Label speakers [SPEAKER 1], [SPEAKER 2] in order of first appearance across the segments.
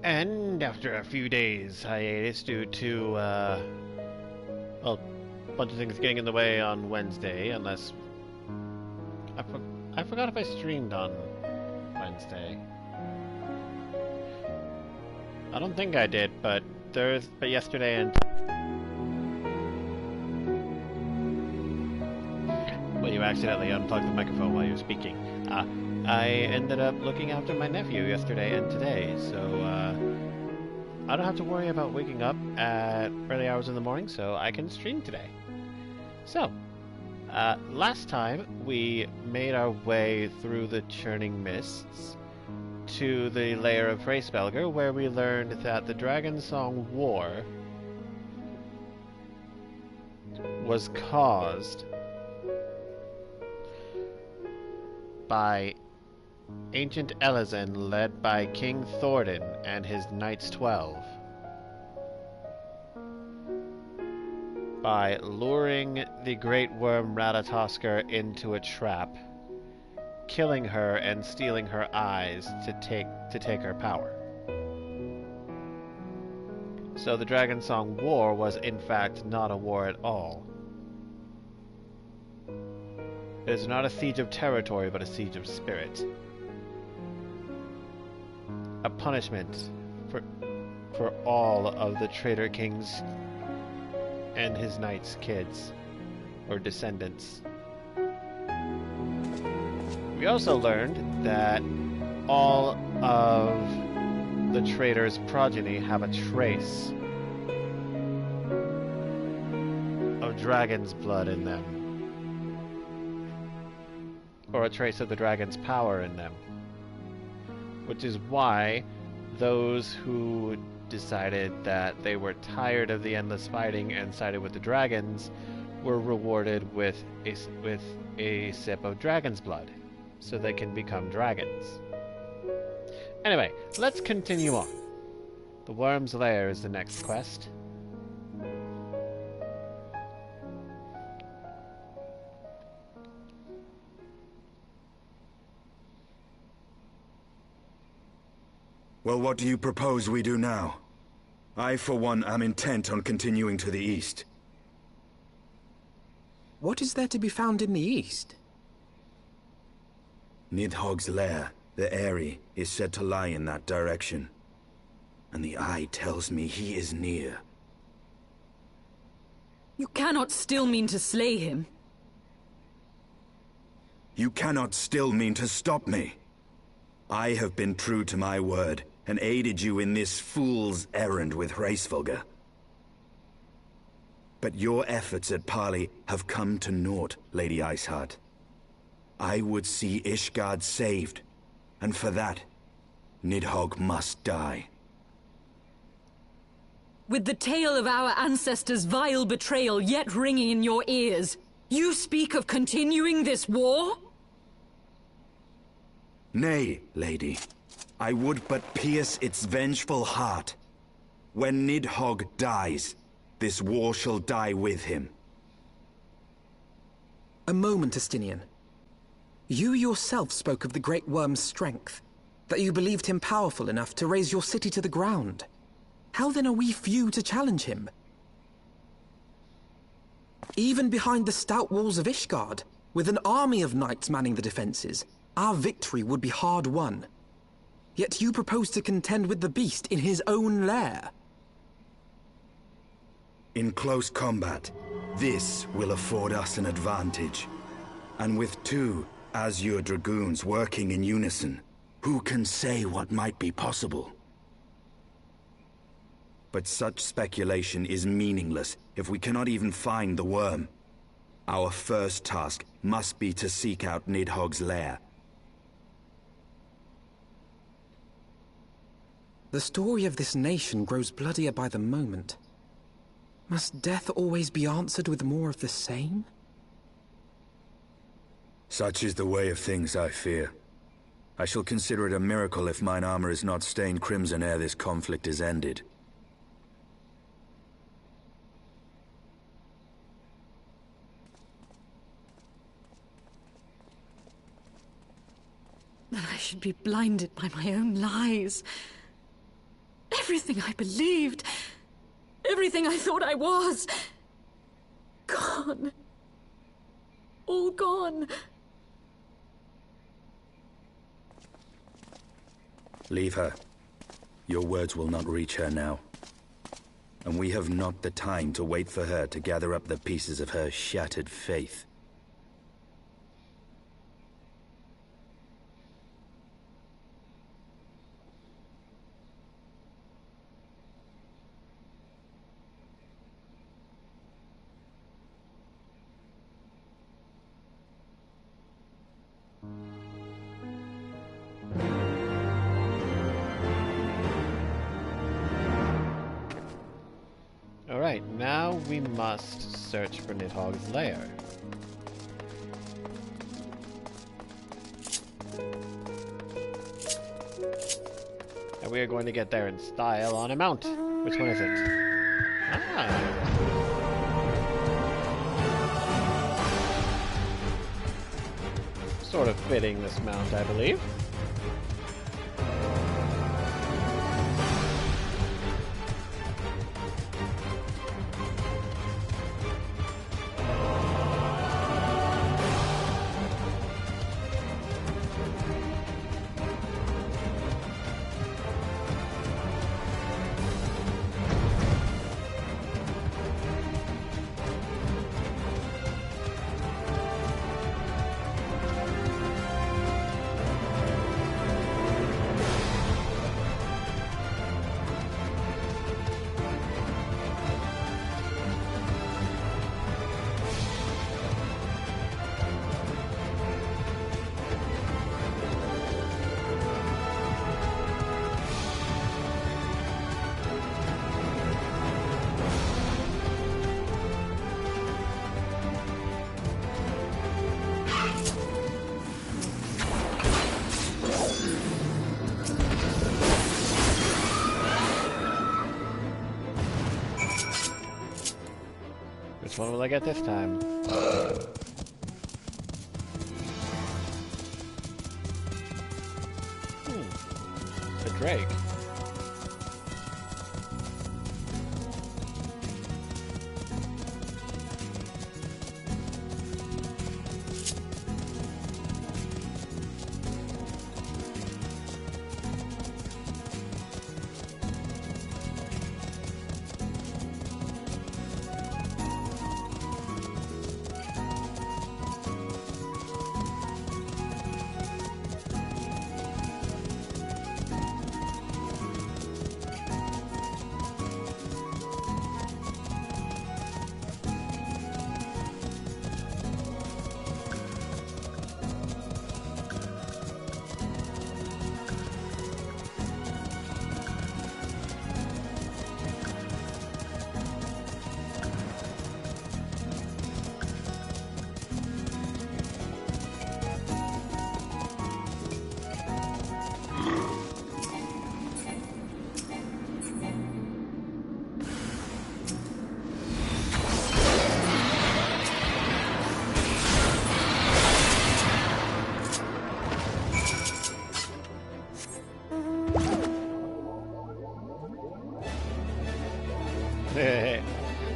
[SPEAKER 1] And after a few days hiatus due to, well, a bunch of things getting in the way on Wednesday, unless... I forgot if I streamed on Wednesday. I don't think I did, but yesterday and... Well, you accidentally unplugged the microphone while you were speaking. I ended up looking after my nephew yesterday and today, so I don't have to worry about waking up at early hours in the morning, so I can stream today. So, last time we made our way through the churning mists to the lair of Hraesvelgr, where we learned that the Dragon Song War was caused by ancient Elezen led by King Thordan and his Knights 12 by luring the great worm Ratatoskr into a trap, killing her and stealing her eyes to take her power. So the Dragon Song War was in fact not a war at all. It is not a siege of territory, but a siege of spirit. A punishment for all of the traitor kings and his knights' kids, or descendants. We also learned that all of the traitor's progeny have a trace of dragon's blood in them, or a trace of the dragon's power in them. Which is why those who decided that they were tired of the endless fighting and sided with the dragons were rewarded with a sip of dragon's blood, so they can become dragons. Anyway, let's continue on. The Worm's Lair is the next quest.
[SPEAKER 2] Well, what do you propose we do now? I, for one, am intent on continuing to the east.
[SPEAKER 3] What is there to be found in the east?
[SPEAKER 2] Nidhogg's lair, the Eyrie, is said to lie in that direction. And the eye tells me he is near.
[SPEAKER 4] You cannot still mean to slay him.
[SPEAKER 2] You cannot still mean to stop me. I have been true to my word, and aided you in this fool's errand with Hraesvelgr. But your efforts at parley have come to naught, Lady Iceheart. I would see Ishgard saved, and for that, Nidhogg must die.
[SPEAKER 4] With the tale of our ancestors' vile betrayal yet ringing in your ears, you speak of continuing this war?
[SPEAKER 2] Nay, lady. I would but pierce its vengeful heart. When Nidhogg dies, this war shall die with him.
[SPEAKER 3] A moment, Estinian. You yourself spoke of the Great Worm's strength, that you believed him powerful enough to raise your city to the ground. How then are we few to challenge him? Even behind the stout walls of Ishgard, with an army of knights manning the defenses, our victory would be hard won. Yet you propose to contend with the beast in his own lair.
[SPEAKER 2] In close combat, this will afford us an advantage. And with two Azure Dragoons working in unison, who can say what might be possible? But such speculation is meaningless if we cannot even find the worm. Our first task must be to seek out Nidhogg's lair.
[SPEAKER 3] The story of this nation grows bloodier by the moment. Must death always be answered with more of the same?
[SPEAKER 2] Such is the way of things, I fear. I shall consider it a miracle if mine armor is not stained crimson ere this conflict is ended.
[SPEAKER 4] That I should be blinded by my own lies. Everything I believed, everything I thought I was, gone. All gone.
[SPEAKER 2] Leave her. Your words will not reach her now. And we have not the time to wait for her to gather up the pieces of her shattered faith.
[SPEAKER 1] Alright, now we must search for Nidhogg's lair. And we are going to get there in style on a mount. Which one is it? Ah! Sort of fitting this mount, I believe. Which one will I get this time? A drake.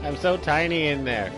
[SPEAKER 1] I'm so tiny in there.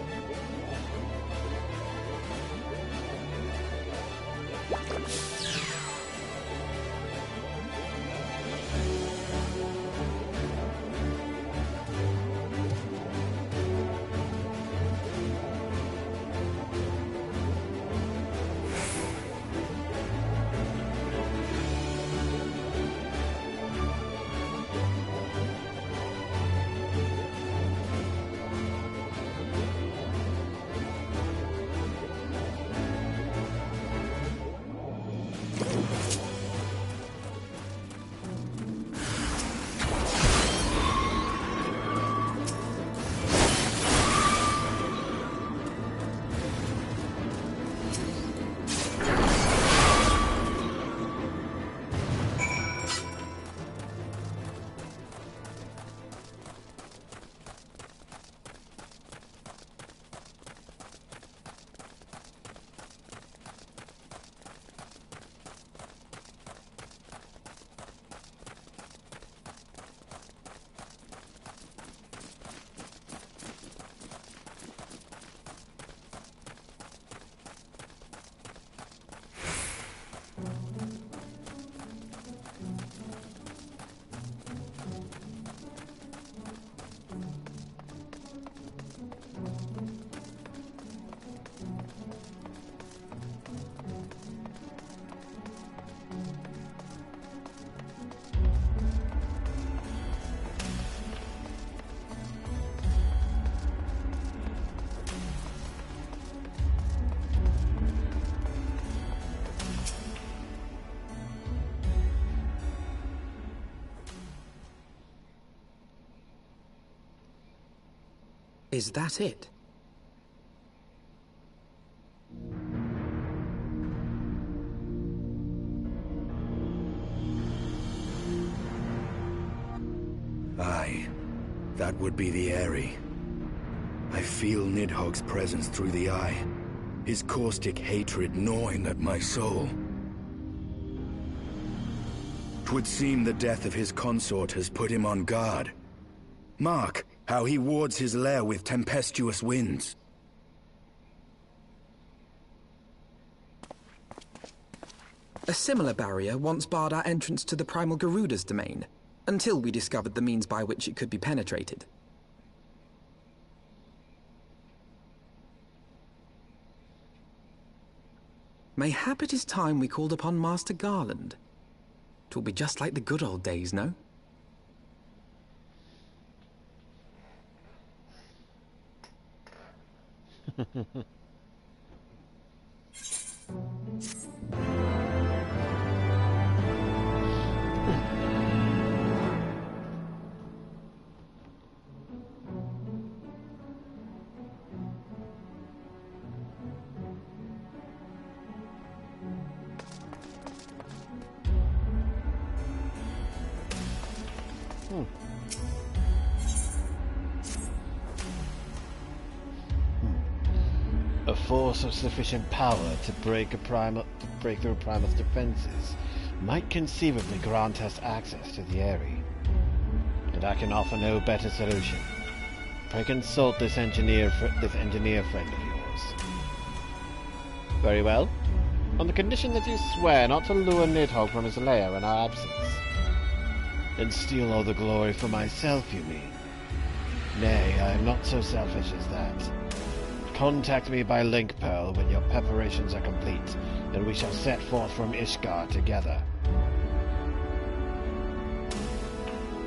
[SPEAKER 3] Is that it?
[SPEAKER 2] Aye, that would be the Eyrie. I feel Nidhogg's presence through the eye, his caustic hatred gnawing at my soul. 'Twould seem the death of his consort has put him on guard. Mark how he wards his lair with tempestuous winds.
[SPEAKER 3] A similar barrier once barred our entrance to the Primal Garuda's domain, until we discovered the means by which it could be penetrated. Mayhap it is time we called upon Master Garland. 'Twill be just like the good old days, no?
[SPEAKER 1] A force of sufficient power to break through Primal's defenses might conceivably grant us access to the Eyrie. And I can offer no better solution. Pray consult this engineer friend of yours. Very well. On the condition that you swear not to lure Nidhogg from his lair in our absence. And steal all the glory for myself, you mean? Nay, I am not so selfish as that. Contact me by link pearl when your preparations are complete, and we shall set forth from Ishgard together.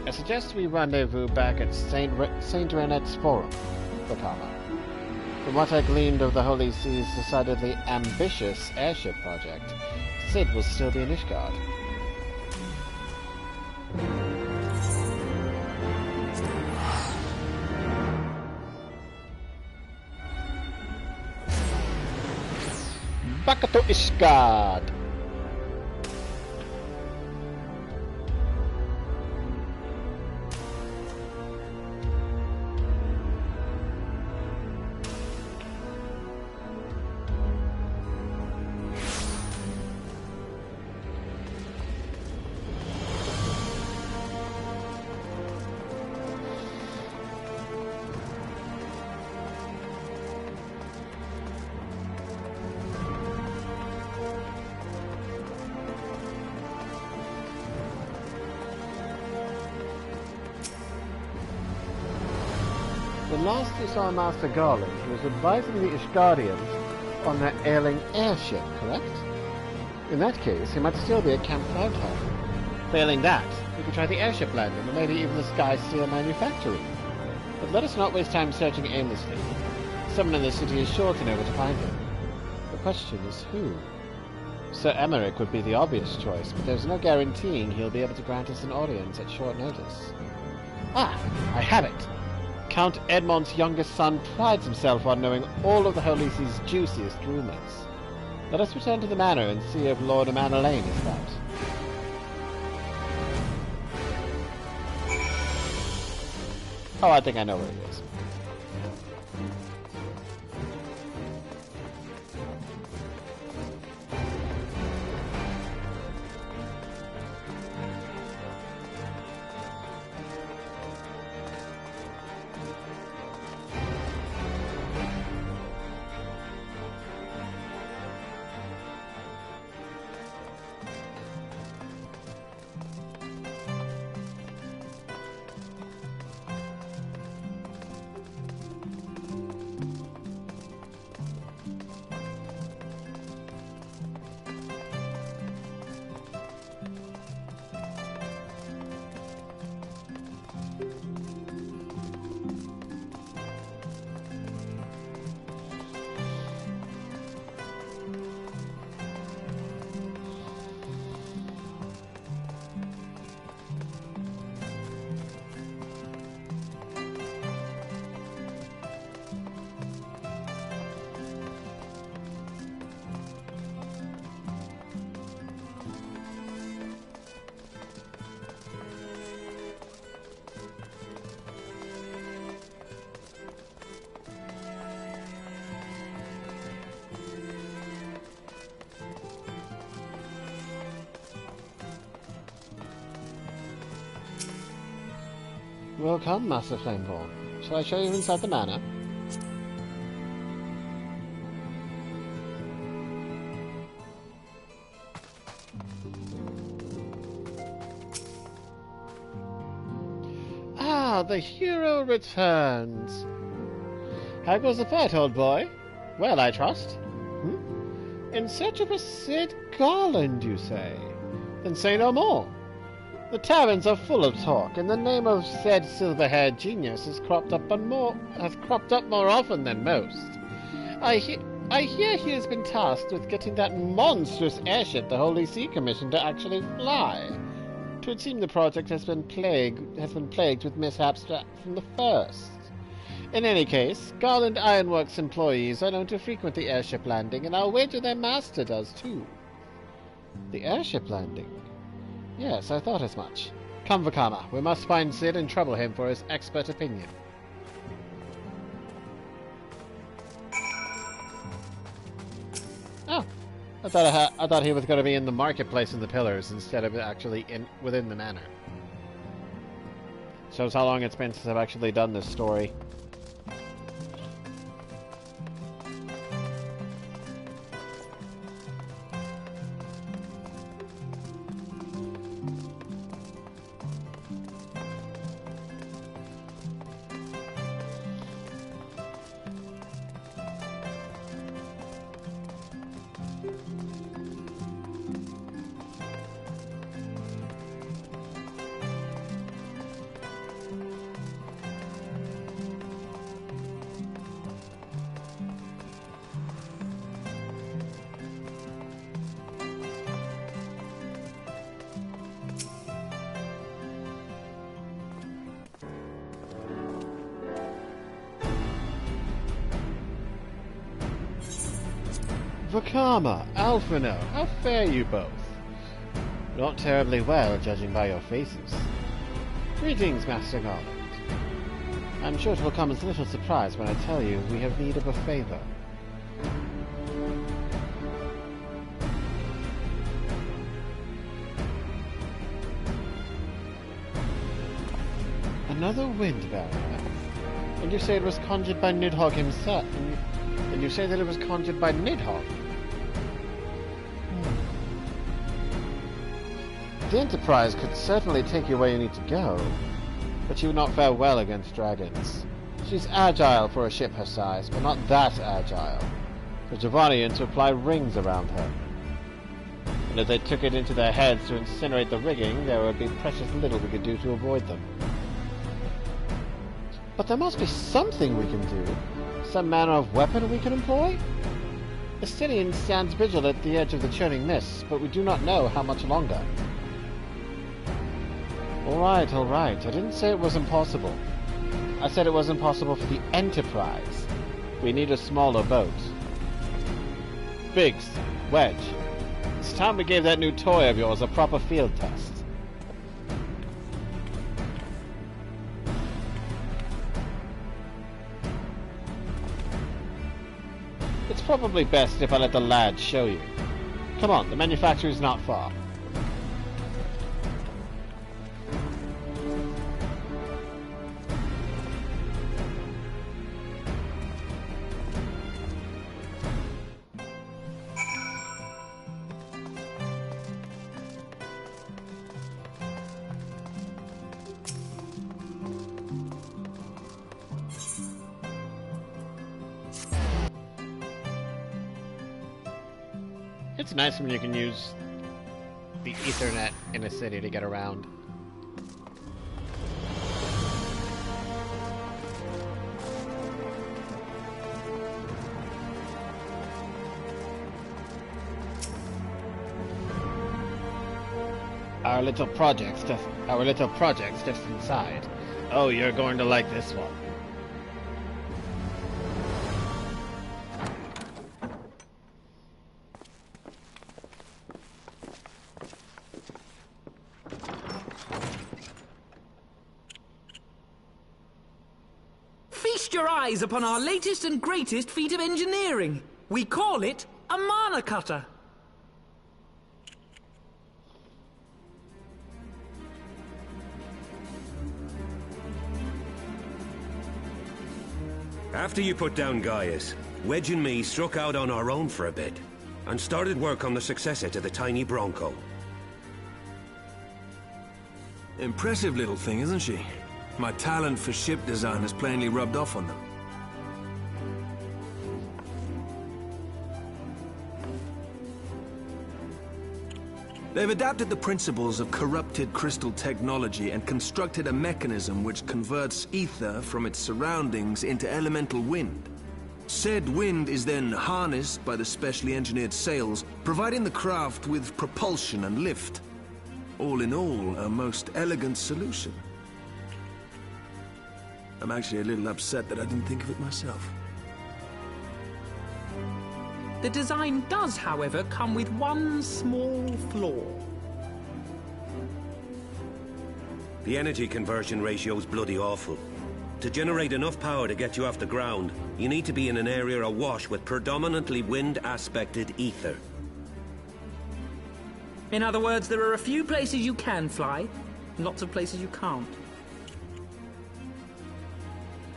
[SPEAKER 1] I suggest we rendezvous back at Saint Renet's Forum, Vakama. From what I gleaned of the Holy Sea's decidedly ambitious airship project, Sid will still be in Ishgard. Back to Ishgard! The last you saw Master Garland, he was advising the Ishgardians on their ailing airship, correct? In that case, he might still be at Camp Cloudtop. Failing that, we could try the airship landing, or maybe even the Sky Steel manufactory. But let us not waste time searching aimlessly. Someone in the city is sure to know where to find him. The question is who? Sir Emmerich would be the obvious choice, but there's no guaranteeing he'll be able to grant us an audience at short notice. Ah, I have it! Count Edmond's youngest son prides himself on knowing all of the Holy Sea's juiciest rumors. Let us return to the manor and see if Lord Amanalaine is about. Oh, I think I know where he is. Welcome, Master Flameborne. Shall I show you inside the manor? Ah, the hero returns. How goes the fight, old boy? Well, I trust. In search of a Sid Garland, you say? Then say no more. The taverns are full of talk, and the name of said silver-haired genius has cropped up more often than most. I hear he has been tasked with getting that monstrous airship the Holy See commissioned to actually fly. 'Twould seem the project has been plagued with mishaps from the first. In any case, Garland Ironworks employees are known to frequent the airship landing, and I'll wager their master does too. The airship landing? Yes, I thought as much. Come, Vakama, we must find Sid and trouble him for his expert opinion. Oh, I thought he was going to be in the marketplace in the pillars instead of actually within the manor. Shows how long it's been since I've actually done this story. Vakama, Alphino, how fare you both? Not terribly well, judging by your faces. Greetings, Master Garland. I'm sure it will come as little surprise when I tell you we have need of a favor. Another wind barrier? And you say it was conjured by Nidhogg himself? And you say that it was conjured by Nidhogg? The Enterprise could certainly take you where you need to go, but she would not fare well against dragons. She's agile for a ship her size, but not that agile for Javanian to apply rings around her. And if they took it into their heads to incinerate the rigging, there would be precious little we could do to avoid them. But there must be something we can do. Some manner of weapon we can employ? The Stylian stands vigil at the edge of the churning mists, but we do not know how much longer. Alright. I didn't say it was impossible. I said it was impossible for the Enterprise. We need a smaller boat. Biggs, Wedge, it's time we gave that new toy of yours a proper field test. It's probably best if I let the lads show you. Come on, the manufacturer's not far. It's nice when you can use the Ethernet in a city to get around. Our little project's just inside. Oh, you're going to like this one.
[SPEAKER 3] Feast your eyes upon our latest and greatest feat of engineering. We call it a mana cutter.
[SPEAKER 5] After you put down Gaius, Wedge and me struck out on our own for a bit, and started work on the successor to the tiny Bronco.
[SPEAKER 6] Impressive little thing, isn't she? My talent for ship design has plainly rubbed off on them. They've adapted the principles of corrupted crystal technology and constructed a mechanism which converts ether from its surroundings into elemental wind. Said wind is then harnessed by the specially engineered sails, providing the craft with propulsion and lift. All in all, a most elegant solution. I'm actually a little upset that I didn't think of it myself.
[SPEAKER 7] The design does, however, come with one small flaw.
[SPEAKER 5] The energy conversion ratio's bloody awful. To generate enough power to get you off the ground, you need to be in an area awash with predominantly wind-aspected ether.
[SPEAKER 7] In other words, there are a few places you can fly, and lots of places you can't.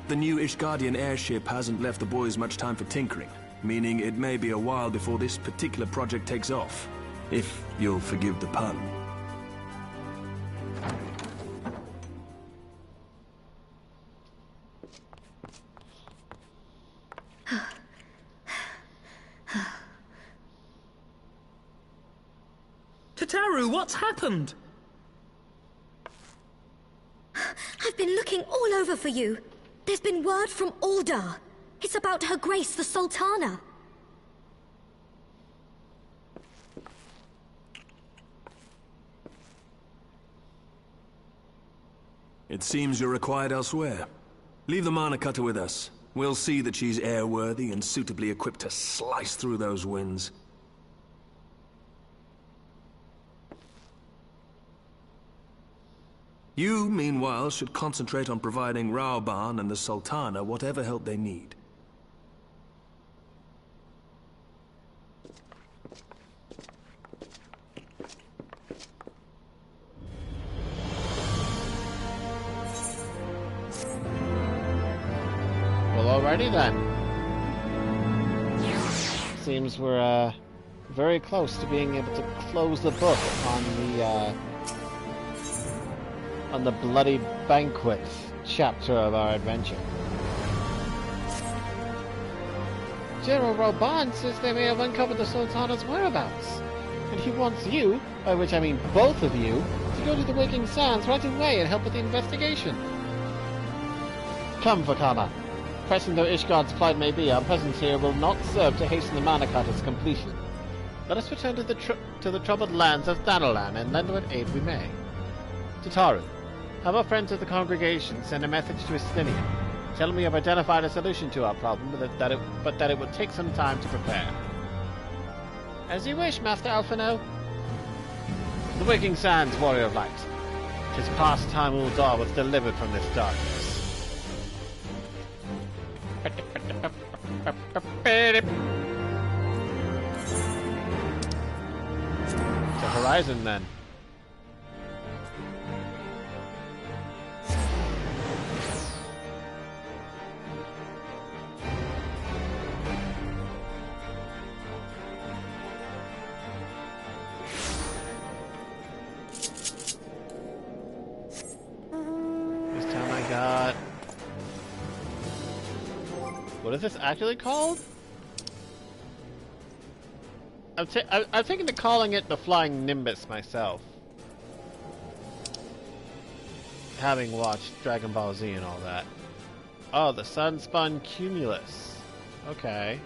[SPEAKER 6] The new Ishgardian airship hasn't left the boys much time for tinkering, meaning it may be a while before this particular project takes off, if you'll forgive the pun.
[SPEAKER 7] Tataru, what's happened?
[SPEAKER 8] I've been looking all over for you. There's been word from Aldar. It's about Her Grace the Sultana.
[SPEAKER 6] It seems you're required elsewhere. Leave the Mana Cutter with us. We'll see that she's airworthy and suitably equipped to slice through those winds. You, meanwhile, should concentrate on providing Raoban and the Sultana whatever help they need.
[SPEAKER 1] Well, alrighty then. Seems we're very close to being able to close the book on the bloody banquet chapter of our adventure. General Raoban says they may have uncovered the Sultana's whereabouts, and he wants you, by which I mean both of you, to go to the Waking Sands right away and help with the investigation. Come, Vakama. Pressing though Ishgard's plight may be, our presence here will not serve to hasten the Mana Cutter's completion. Let us return to the troubled lands of Thanalan and lend what aid we may. Tataru, have our friends of the congregation send a message to Estinian. Tell them we have identified a solution to our problem, but that it will take some time to prepare. As you wish, Master Alphino. The Waking Sands, Warrior of Light. 'Tis past time Uldar was delivered from this darkness. To Horizon, then. This time I got... What is this actually called? I'm thinking of calling it the Flying Nimbus myself. Having watched Dragon Ball Z and all that. Oh, the Sunspun Cumulus. Okay.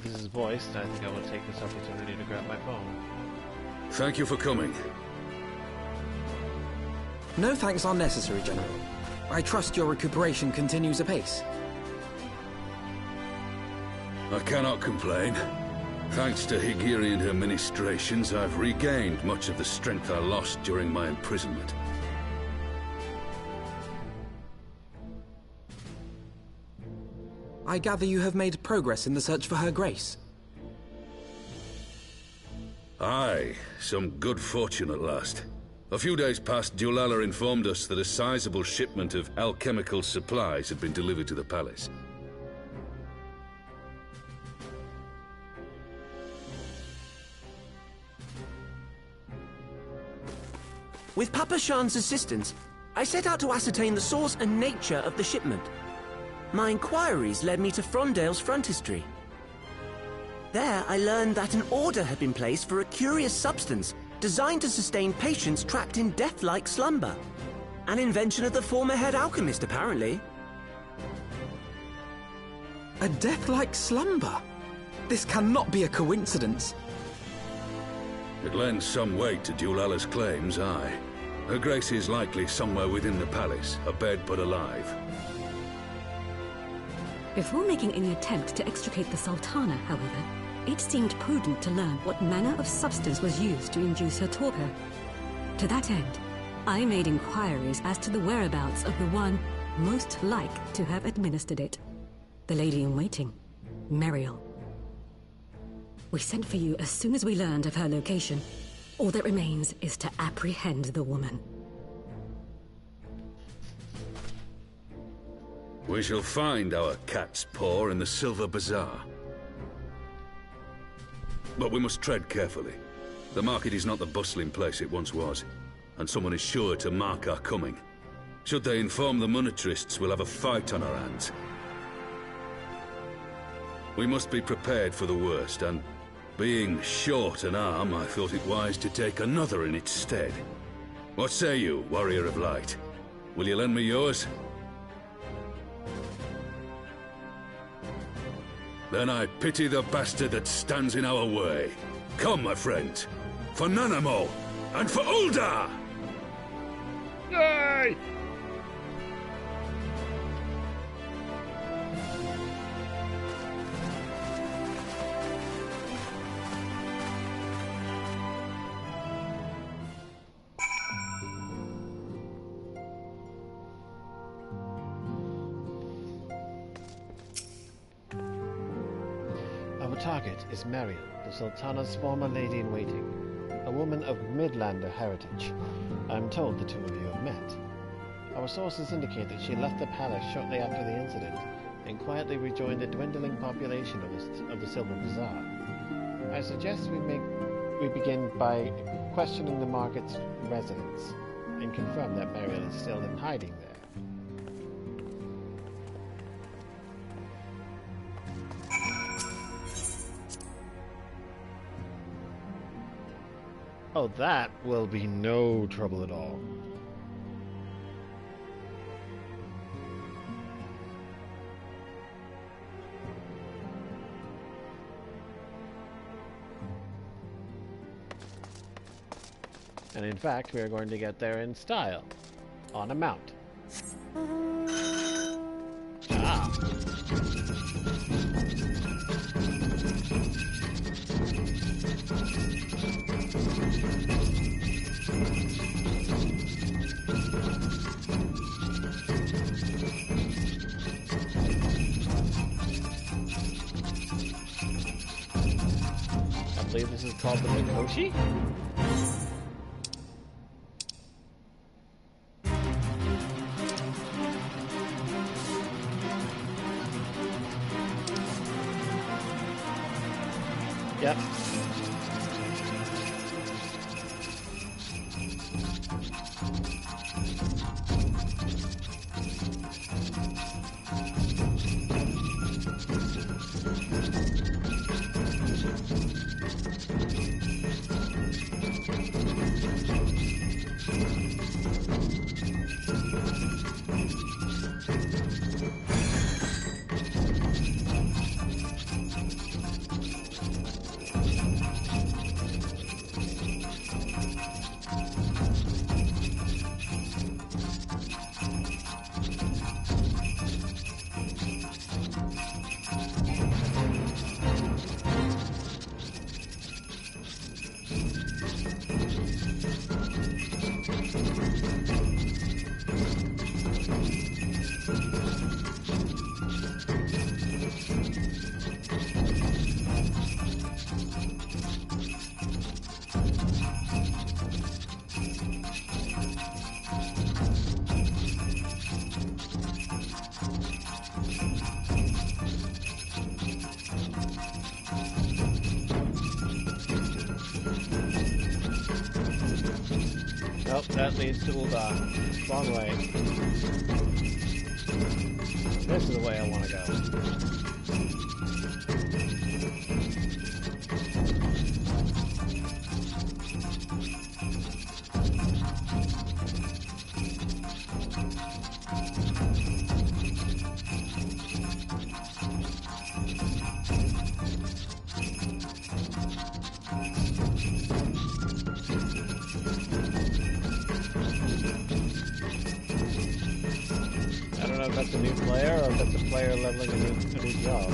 [SPEAKER 1] this is voiced, I think I will take this opportunity to grab my phone.
[SPEAKER 9] Thank you for coming.
[SPEAKER 3] No thanks are necessary, General. I trust your recuperation continues apace.
[SPEAKER 9] I cannot complain. Thanks to Higiri and her ministrations, I've regained much of the strength I lost during my imprisonment.
[SPEAKER 3] I gather you have made progress in the search for Her Grace.
[SPEAKER 9] Aye, some good fortune at last. A few days past, Dulala informed us that a sizable shipment of alchemical supplies had been delivered to the palace.
[SPEAKER 10] With Papa Shan's assistance, I set out to ascertain the source and nature of the shipment. My inquiries led me to Frondale's frontistery. There, I learned that an order had been placed for a curious substance designed to sustain patients trapped in death-like slumber. An invention of the former head alchemist, apparently.
[SPEAKER 3] A death-like slumber? This cannot be a coincidence.
[SPEAKER 9] It lends some weight to Dulala's claims, aye. Her Grace is likely somewhere within the palace, abed but alive.
[SPEAKER 11] Before making any attempt to extricate the Sultana, however, it seemed prudent to learn what manner of substance was used to induce her torpor. To that end, I made inquiries as to the whereabouts of the one most like to have administered it. The lady-in-waiting, Meriel. We sent for you as soon as we learned of her location. All that remains is to apprehend the woman.
[SPEAKER 9] We shall find our cat's paw in the Silver Bazaar. But we must tread carefully. The market is not the bustling place it once was, and someone is sure to mark our coming. Should they inform the monetarists, we'll have a fight on our hands. We must be prepared for the worst, and being short an arm, I thought it wise to take another in its stead. What say you, Warrior of Light? Will you lend me yours? Then I pity the bastard that stands in our way. Come, my friends, for Nanamo, and for Ul'dah! Yay!
[SPEAKER 1] Our target is Meriel, the Sultana's former lady-in-waiting, a woman of Midlander heritage. I'm told the two of you have met. Our sources indicate that she left the palace shortly after the incident and quietly rejoined the dwindling population of the Silver Bazaar. I suggest we begin by questioning the market's residents and confirm that Meriel is still in hiding there. Oh, that will be no trouble at all. And in fact, we are going to get there in style, on a mount. Ah. I believe this is called the Mikoshi? Yep. That leads to Uldar. Wrong way. This is the way I want to go. I don't know if that's a new player or if that's a player leveling a new job.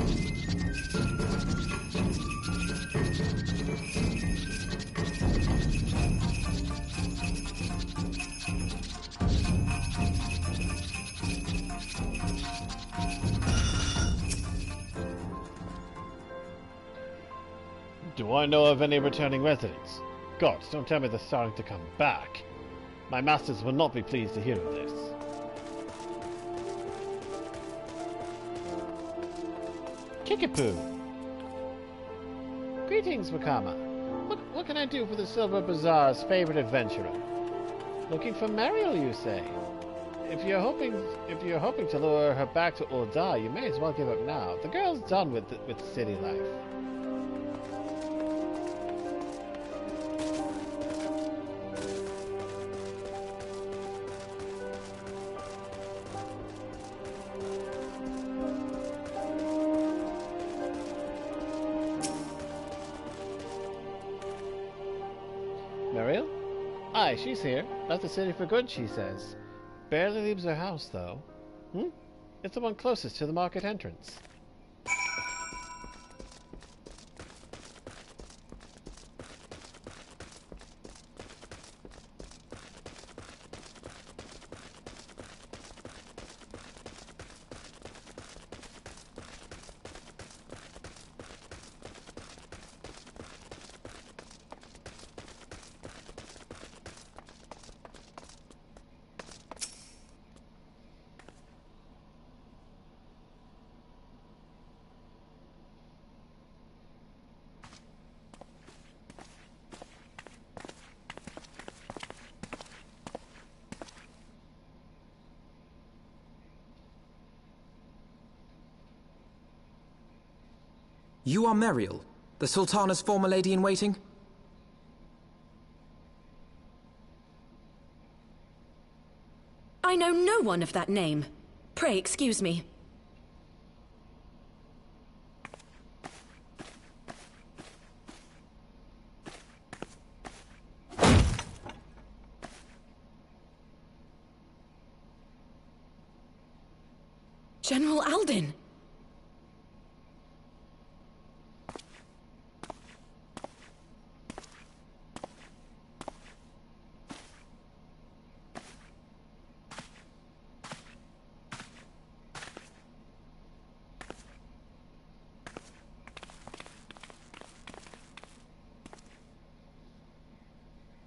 [SPEAKER 1] Do I know of any returning residents? Gods, don't tell me they're starting to come back. My masters will not be pleased to hear of this. Kickapoo! Greetings, Vakama. What can I do for the Silver Bazaar's favorite adventurer? Looking for Mariel, you say? If you're hoping to lure her back to Uldar, you may as well give up now. The girl's done with city life. Mariel? Aye, she's here. Left the city for good, she says. Barely leaves her house, though. It's the one closest to the market entrance.
[SPEAKER 3] You are Mariel, the Sultana's former lady-in-waiting?
[SPEAKER 12] I know no one of that name. Pray excuse me. General Alden!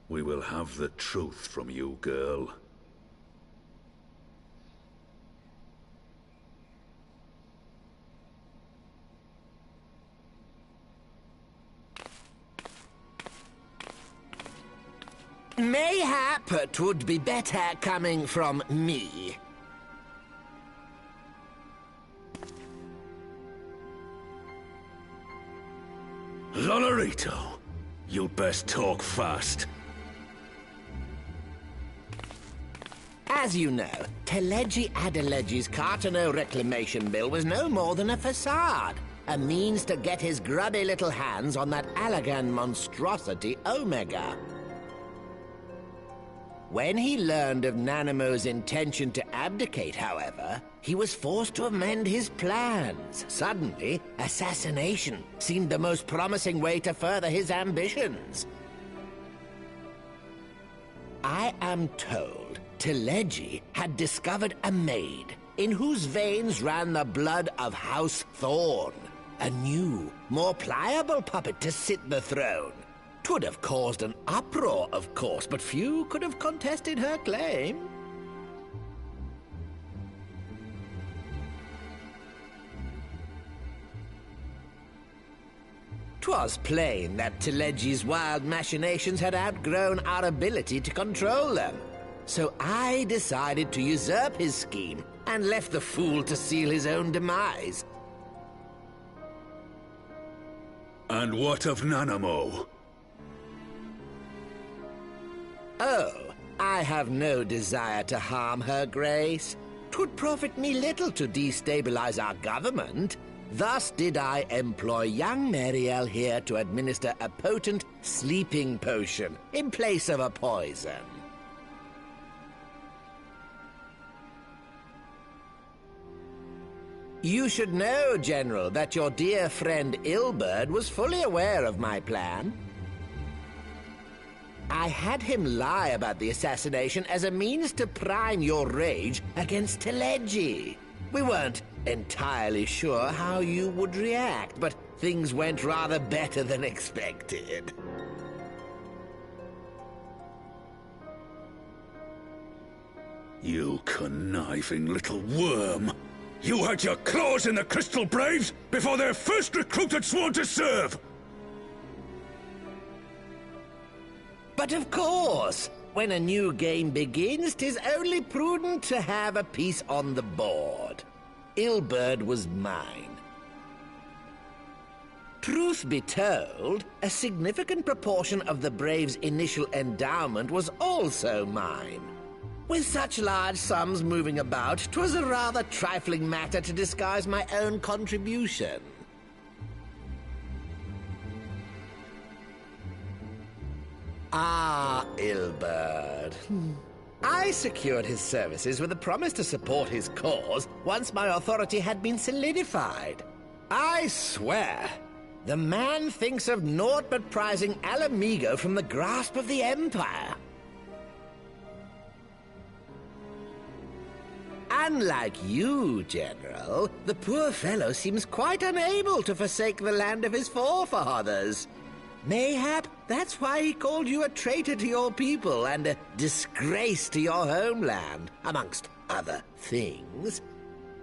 [SPEAKER 9] We will have the truth from you, girl.
[SPEAKER 13] Mayhap it would be better coming from me.
[SPEAKER 9] Lonorito, you'd best talk fast.
[SPEAKER 13] As you know, Teleji Adeleji's Cartano reclamation bill was no more than a facade. A means to get his grubby little hands on that Allagan monstrosity Omega. When he learned of Nanamo's intention to abdicate, however, he was forced to amend his plans. Suddenly, assassination seemed the most promising way to further his ambitions. I am told Teleji had discovered a maid in whose veins ran the blood of House Thorn. A new, more pliable puppet to sit the throne. 'Twould have caused an uproar, of course, but few could have contested her claim. 'Twas plain that Teleji's wild machinations had outgrown our ability to control them. So I decided to usurp his scheme and left the fool to seal his own demise.
[SPEAKER 9] And what of Nanamo?
[SPEAKER 13] Oh, I have no desire to harm her grace. 'Twould profit me little to destabilize our government. Thus did I employ young Mariel here to administer a potent sleeping potion in place of a poison. You should know, General, that your dear friend Ilberd was fully aware of my plan. I had him lie about the assassination as a means to prime your rage against Teleji. We weren't entirely sure how you would react, but things went rather better than expected.
[SPEAKER 9] You conniving little worm! You had your claws in the Crystal Braves before their first recruit had sworn to serve!
[SPEAKER 13] But of course, when a new game begins, 'tis only prudent to have a piece on the board. Ilberd was mine. Truth be told, a significant proportion of the Braves' initial endowment was also mine. With such large sums moving about, 'twas a rather trifling matter to disguise my own contribution. Ah, Ilberd. I secured his services with a promise to support his cause once my authority had been solidified. I swear, the man thinks of naught but prizing Alamigo from the grasp of the Empire. Unlike you, General, the poor fellow seems quite unable to forsake the land of his forefathers. Mayhap that's why he called you a traitor to your people and a disgrace to your homeland, amongst other things.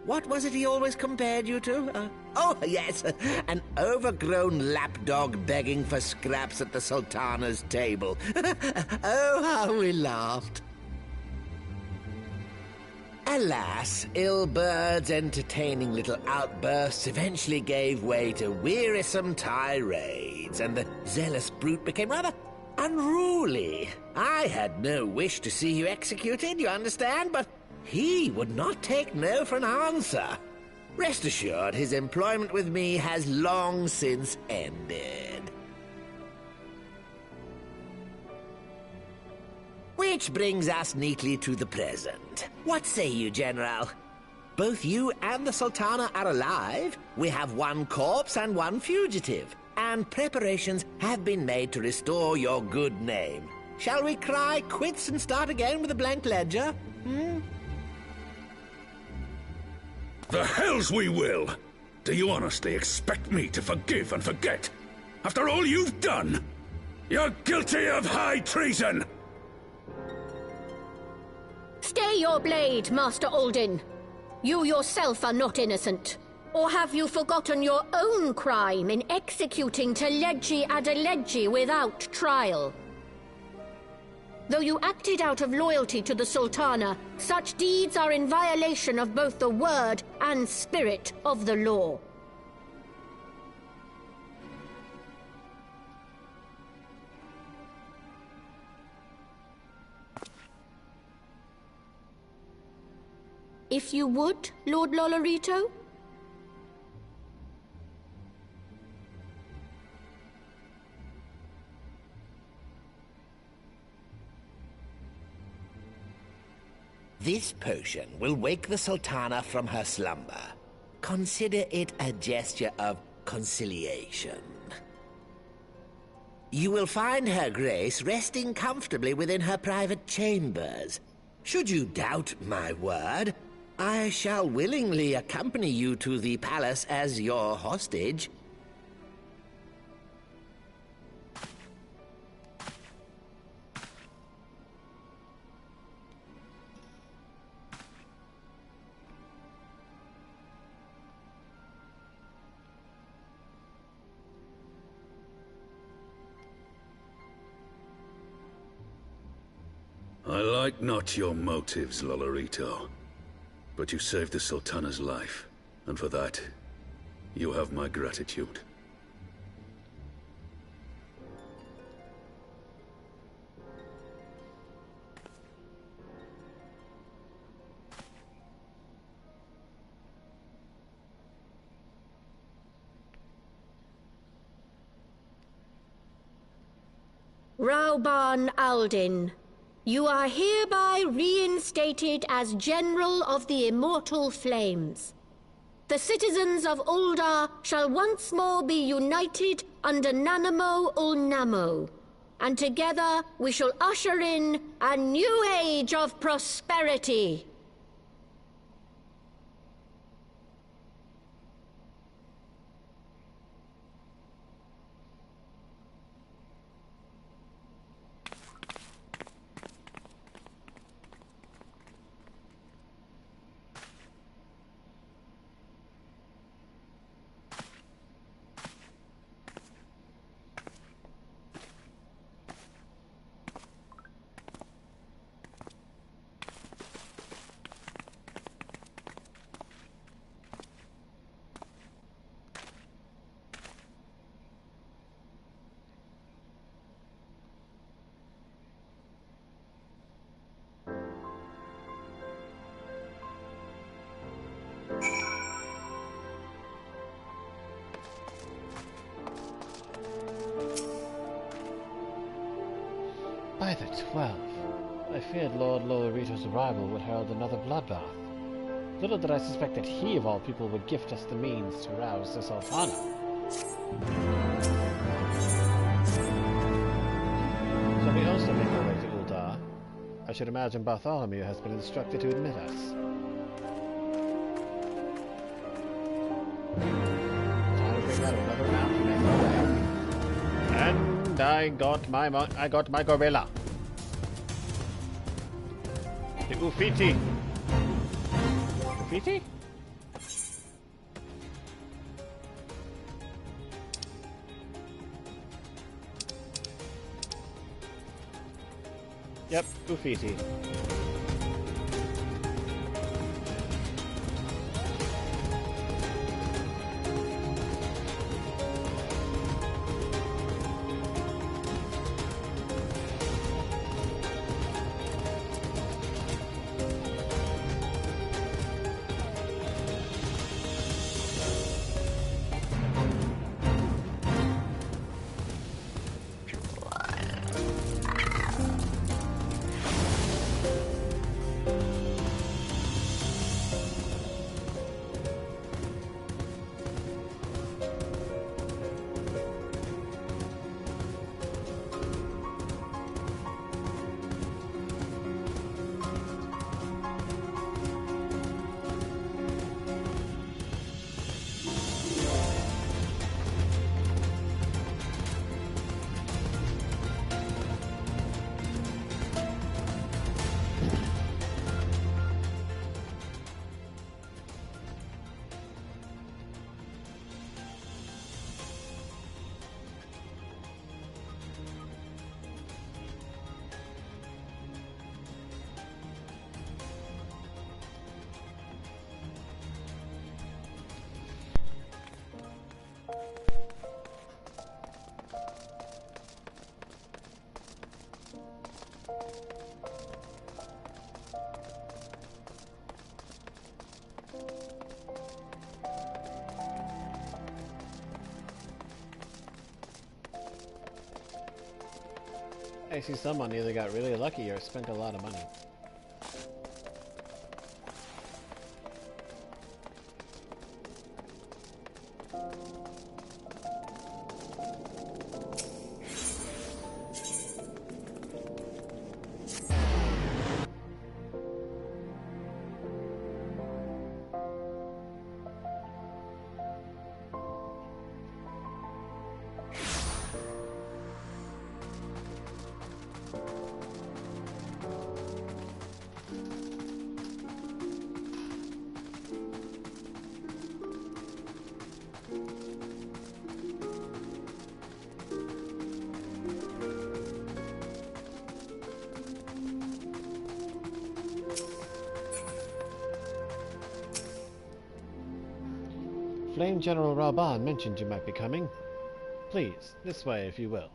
[SPEAKER 13] What was it he always compared you to? Oh, yes, an overgrown lapdog begging for scraps at the Sultana's table. Oh, how we laughed. Alas, Ilberd's entertaining little outbursts eventually gave way to wearisome tirades, and the zealous brute became rather unruly. I had no wish to see you executed, you understand, but he would not take no for an answer. Rest assured, his employment with me has long since ended. Which brings us neatly to the present. What say you, General? Both you and the Sultana are alive. We have one corpse and one fugitive. And preparations have been made to restore your good name. Shall we cry quits and start again with a blank ledger?
[SPEAKER 9] The hells we will! Do you honestly expect me to forgive and forget? After all you've done? You're guilty of high treason!
[SPEAKER 14] Stay your blade, Master Alden. You yourself are not innocent. Or have you forgotten your own crime in executing Teleji Adeleji without trial? Though you acted out of loyalty to the Sultana, such deeds are in violation of both the word and spirit of the law. If you would, Lord Lolorito?
[SPEAKER 13] This potion will wake the Sultana from her slumber. Consider it a gesture of conciliation. You will find Her Grace resting comfortably within her private chambers. Should you doubt my word, I shall willingly accompany you to the palace as your hostage.
[SPEAKER 9] I like not your motives, Lolorito. But you saved the Sultana's life, and for that, you have my gratitude.
[SPEAKER 14] Rauban Aldin, you are hereby reinstated as General of the Immortal Flames. The citizens of Ul'dah shall once more be united under Nanamo Ul'Namo, and together we shall usher in a new age of prosperity.
[SPEAKER 1] By the 12, I feared Lord Lolorito's arrival would herald another bloodbath. Little did I suspect that he, of all people, would gift us the means to rouse the Sultana. So we also make our way to Ul'dah. I should imagine Bartholomew has been instructed to admit us. Time to bring out another map to make our way. And I got my gorilla. The Ufiti. Ufiti? Yep, Ufiti. I see someone either got really lucky or spent a lot of money. Flame General Raban mentioned you might be coming. Please, this way if you will.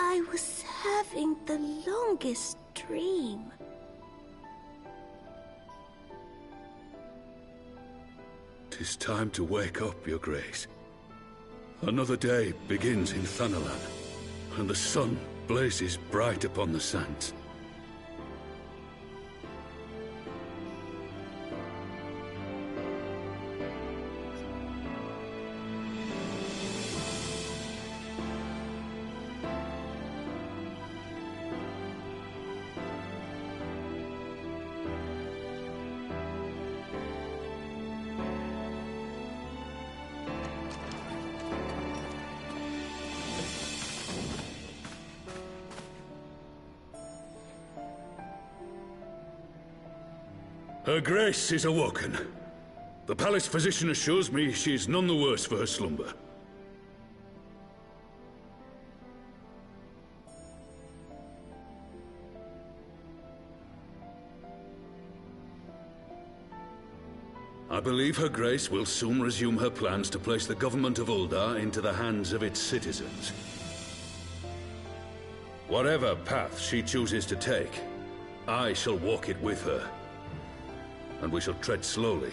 [SPEAKER 15] I was having the longest dream.
[SPEAKER 9] "'Tis time to wake up, Your Grace. Another day begins in Thanalan, and the sun blazes bright upon the sands. Her Grace is awoken. The palace physician assures me she is none the worse for her slumber. I believe Her Grace will soon resume her plans to place the government of Uldar into the hands of its citizens. Whatever path she chooses to take, I shall walk it with her. And we shall tread slowly,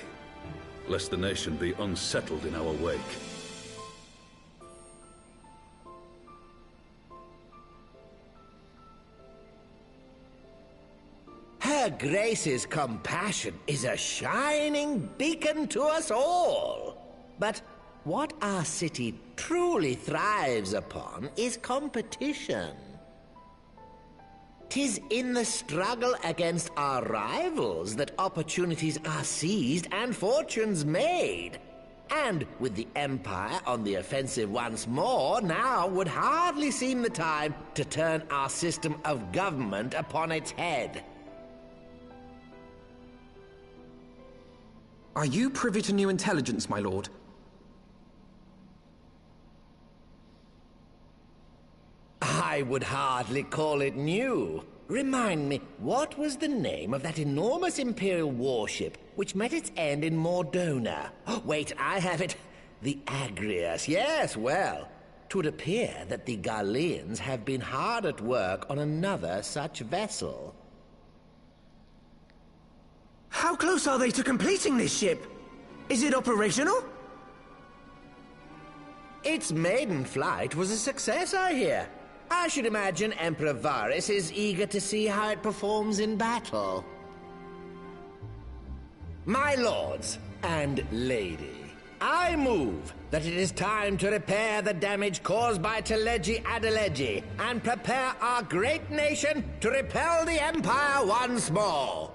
[SPEAKER 9] lest the nation be unsettled in our wake.
[SPEAKER 13] Her Grace's compassion is a shining beacon to us all. But what our city truly thrives upon is competition. 'Tis in the struggle against our rivals that opportunities are seized and fortunes made. And with the Empire on the offensive once more, now would hardly seem the time to turn our system of government upon its head.
[SPEAKER 3] Are you privy to new intelligence, my lord?
[SPEAKER 13] I would hardly call it new. Remind me, what was the name of that enormous Imperial warship which met its end in Mordona? Oh, wait, I have it. The Agrius. Yes, well, 'twould appear that the Garleans have been hard at work on another such vessel.
[SPEAKER 10] How close are they to completing this ship? Is it operational?
[SPEAKER 13] Its maiden flight was a success, I hear. I should imagine Emperor Varys is eager to see how it performs in battle. My lords and lady, I move that it is time to repair the damage caused by Teleji Adeleji and prepare our great nation to repel the Empire once more.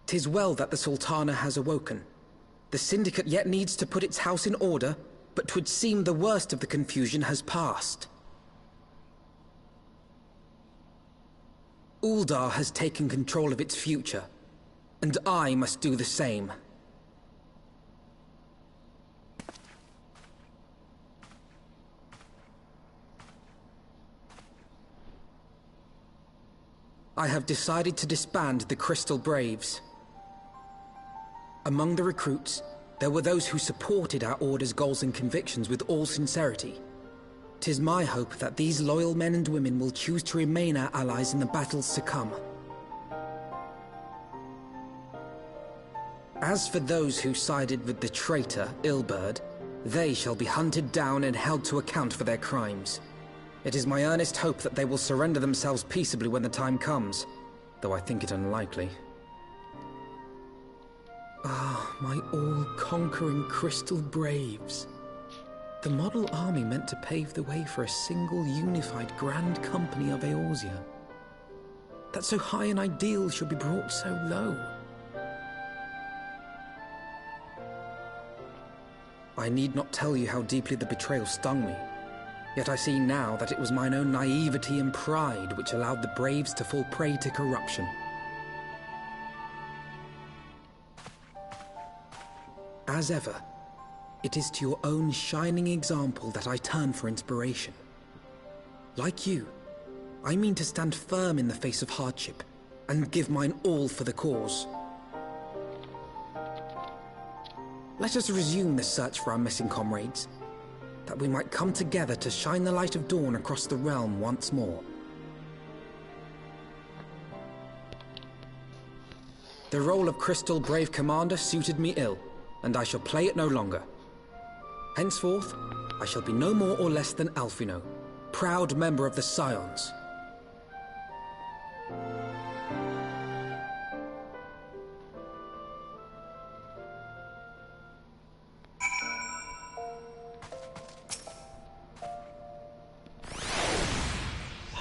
[SPEAKER 3] 'Tis well that the Sultana has awoken. The Syndicate yet needs to put its house in order, but 'twould seem the worst of the confusion has passed. Uldar has taken control of its future, and I must do the same. I have decided to disband the Crystal Braves. Among the recruits, there were those who supported our Order's goals and convictions with all sincerity. 'Tis my hope that these loyal men and women will choose to remain our allies in the battles to come. As for those who sided with the traitor, Ilberd, they shall be hunted down and held to account for their crimes. It is my earnest hope that they will surrender themselves peaceably when the time comes, though I think it unlikely. Ah, my all-conquering Crystal Braves. The model army meant to pave the way for a single unified Grand Company of Eorzea. That so high an ideal should be brought so low. I need not tell you how deeply the betrayal stung me. Yet I see now that it was mine own naivety and pride which allowed the Braves to fall prey to corruption. As ever, it is to your own shining example that I turn for inspiration. Like you, I mean to stand firm in the face of hardship and give mine all for the cause. Let us resume the search for our missing comrades, that we might come together to shine the light of dawn across the realm once more. The role of Crystal Brave Commander suited me ill, and I shall play it no longer. Henceforth, I shall be no more or less than Alphino, proud member of the Scions.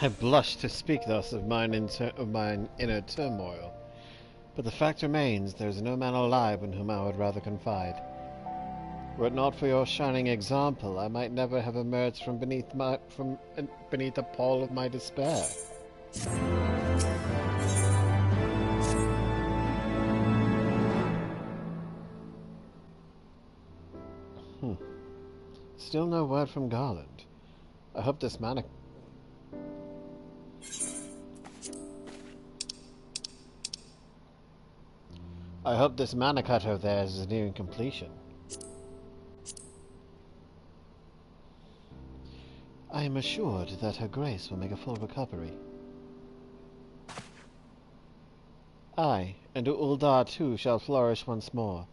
[SPEAKER 1] I blush to speak thus of mine inner turmoil, but the fact remains there is no man alive in whom I would rather confide. Were it not for your shining example, I might never have emerged from beneath the pall of my despair. Still no word from Garland. I hope this mana cutter of theirs is nearing completion. I am assured that Her Grace will make a full recovery. I, and Uldar too, shall flourish once more.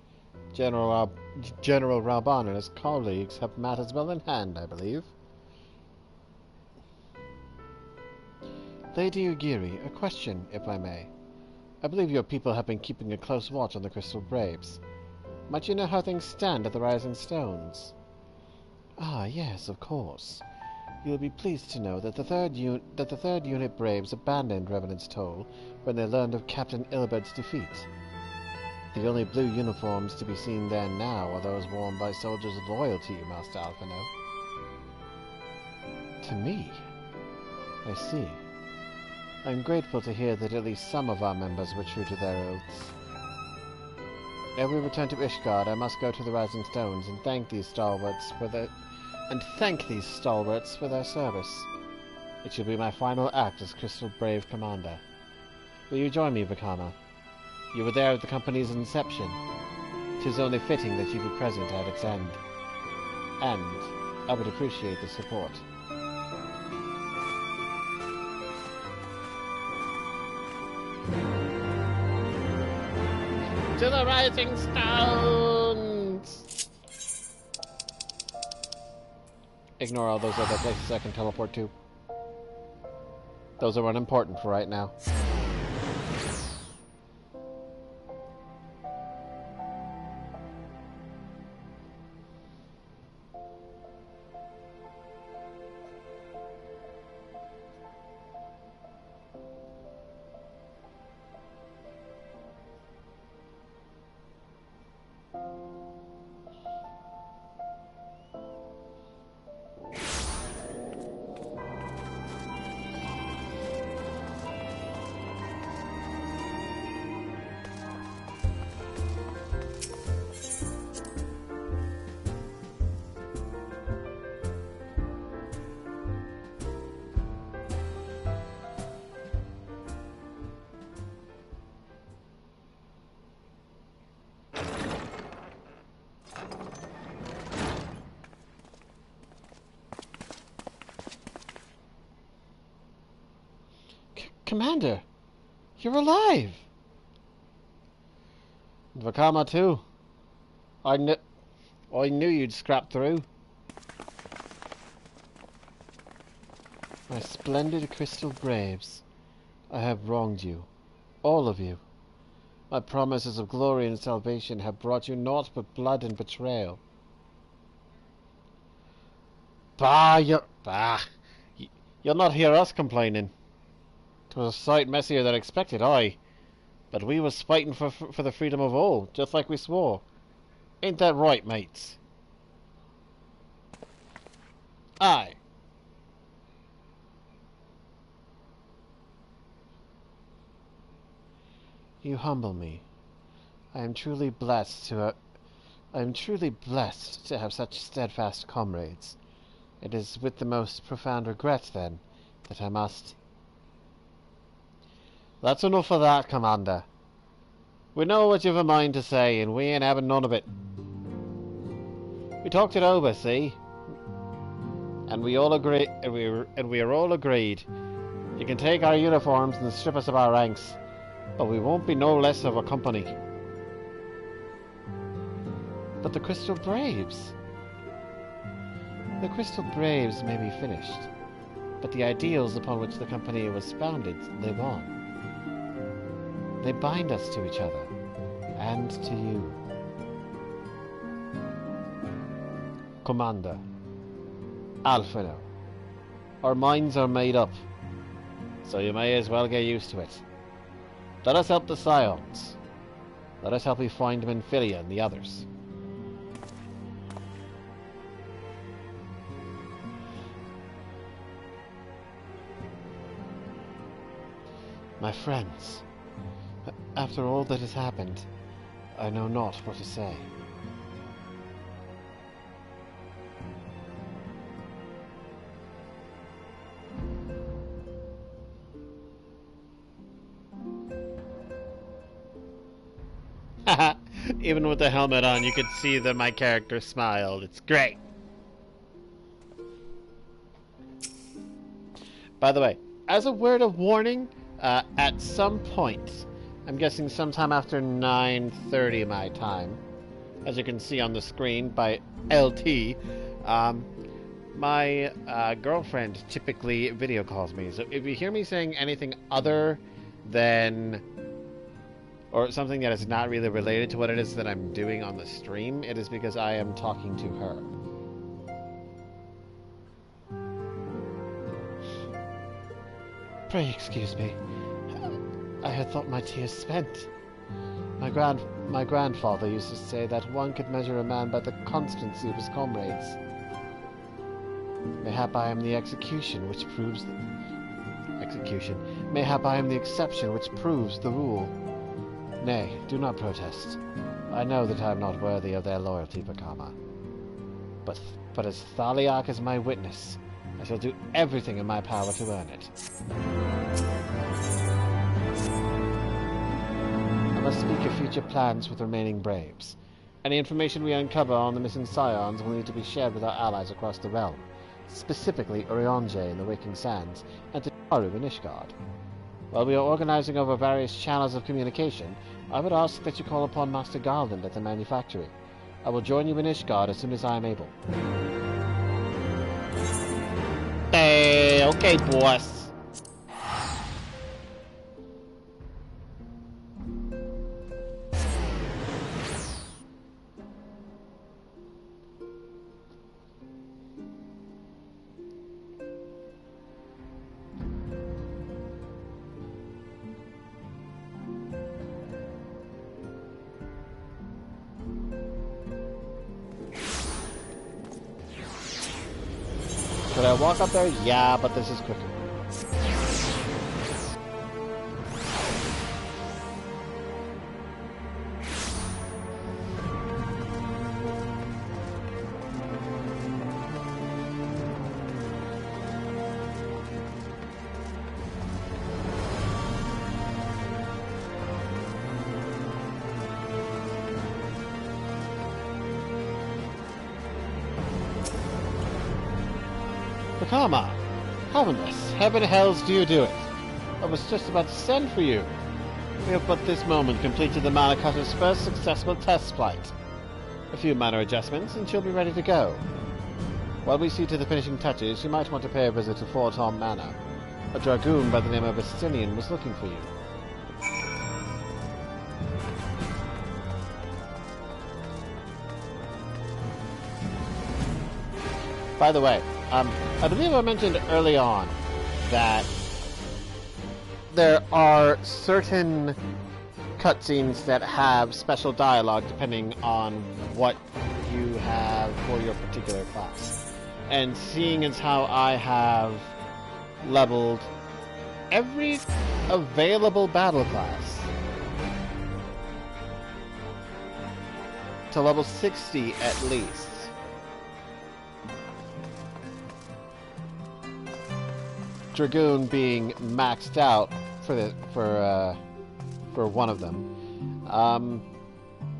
[SPEAKER 1] General Raban and his colleagues have matters well in hand, I believe. Lady Ugiri, a question, if I may. I believe your people have been keeping a close watch on the Crystal Braves. Might you know how things stand at the Rising Stones? Ah, yes, of course. You will be pleased to know that the third Unit Braves abandoned Revenant's Toll when they learned of Captain Ilberd's defeat. The only blue uniforms to be seen there now are those worn by soldiers loyal to you, Master Alphino. To me? I see. I'm grateful to hear that at least some of our members were true to their oaths. Ere we return to Ishgard, I must go to the Rising Stones and thank these stalwarts for their service. It shall be my final act as Crystal Brave Commander. Will you join me, Vakama? You were there at the company's inception. 'Tis only fitting that you be present at its end. And I would appreciate the support. To the Rising Stones! Ignore all those other places I can teleport to. Those are unimportant for right now. Commander, you're alive! Vakama too. I knew you'd scrap through. My splendid crystal braves, I have wronged you, all of you. My promises of glory and salvation have brought you naught but blood and betrayal. You'll not hear us complaining. 'Twas a sight messier than expected, aye. But we was fighting for the freedom of all, just like we swore. Ain't that right, mates? Aye. You humble me. I am truly blessed to have such steadfast comrades. It is with the most profound regret, then, that I must... That's enough of that, Commander. We know what you've a mind to say, and we ain't having none of it. We talked it over, see? And we all agree, and we are all agreed. You can take our uniforms and strip us of our ranks, but we won't be no less of a company. But the Crystal Braves... The Crystal Braves may be finished, but the ideals upon which the company was founded live on. They bind us to each other, and to you. Commander, Alfredo, our minds are made up, so you may as well get used to it. Let us help the Scions. Let us help you find Menphilia and the others. My friends, after all that has happened, I know not what to say. Even with the helmet on, you could see that my character smiled. It's great. By the way, as a word of warning, at some point, I'm guessing sometime after 9:30 my time, as you can see on the screen by LT, my girlfriend typically video calls me. So if you hear me saying anything other than, or something that is not really related to what it is that I'm doing on the stream, it is because I am talking to her. Pray excuse me. I had thought my tears spent. My grandfather used to say that one could measure a man by the constancy of his comrades. Mayhap I am the execution which proves the... Mayhap I am the exception which proves the rule. Nay, do not protest. I know that I am not worthy of their loyalty, Vakama. But as Thaliarch is my witness, I shall do everything in my power to earn it. I must speak of future plans with remaining Braves. Any information we uncover on the missing Scions will need to be shared with our allies across the realm, specifically Orionje in the Waking Sands, and Taru in Ishgard. While we are organizing over various channels of communication, I would ask that you call upon Master Garland at the manufactory. I will join you in Ishgard as soon as I am able. Hey, okay, boss. Could I walk up there? Yeah, but this is quicker. Vakama, how in the heaven hells do you do it? I was just about to send for you. We have but this moment completed the Mana Cutter's first successful test flight. A few minor adjustments, and she'll be ready to go. While we see to the finishing touches, you might want to pay a visit to Fort Tom Manor. A dragoon by the name of Estinian was looking for you. By the way, I believe I mentioned early on that there are certain cutscenes that have special dialogue depending on what you have for your particular class. And seeing as how I have leveled every available battle class to level 60 at least, Dragoon being maxed out for one of them,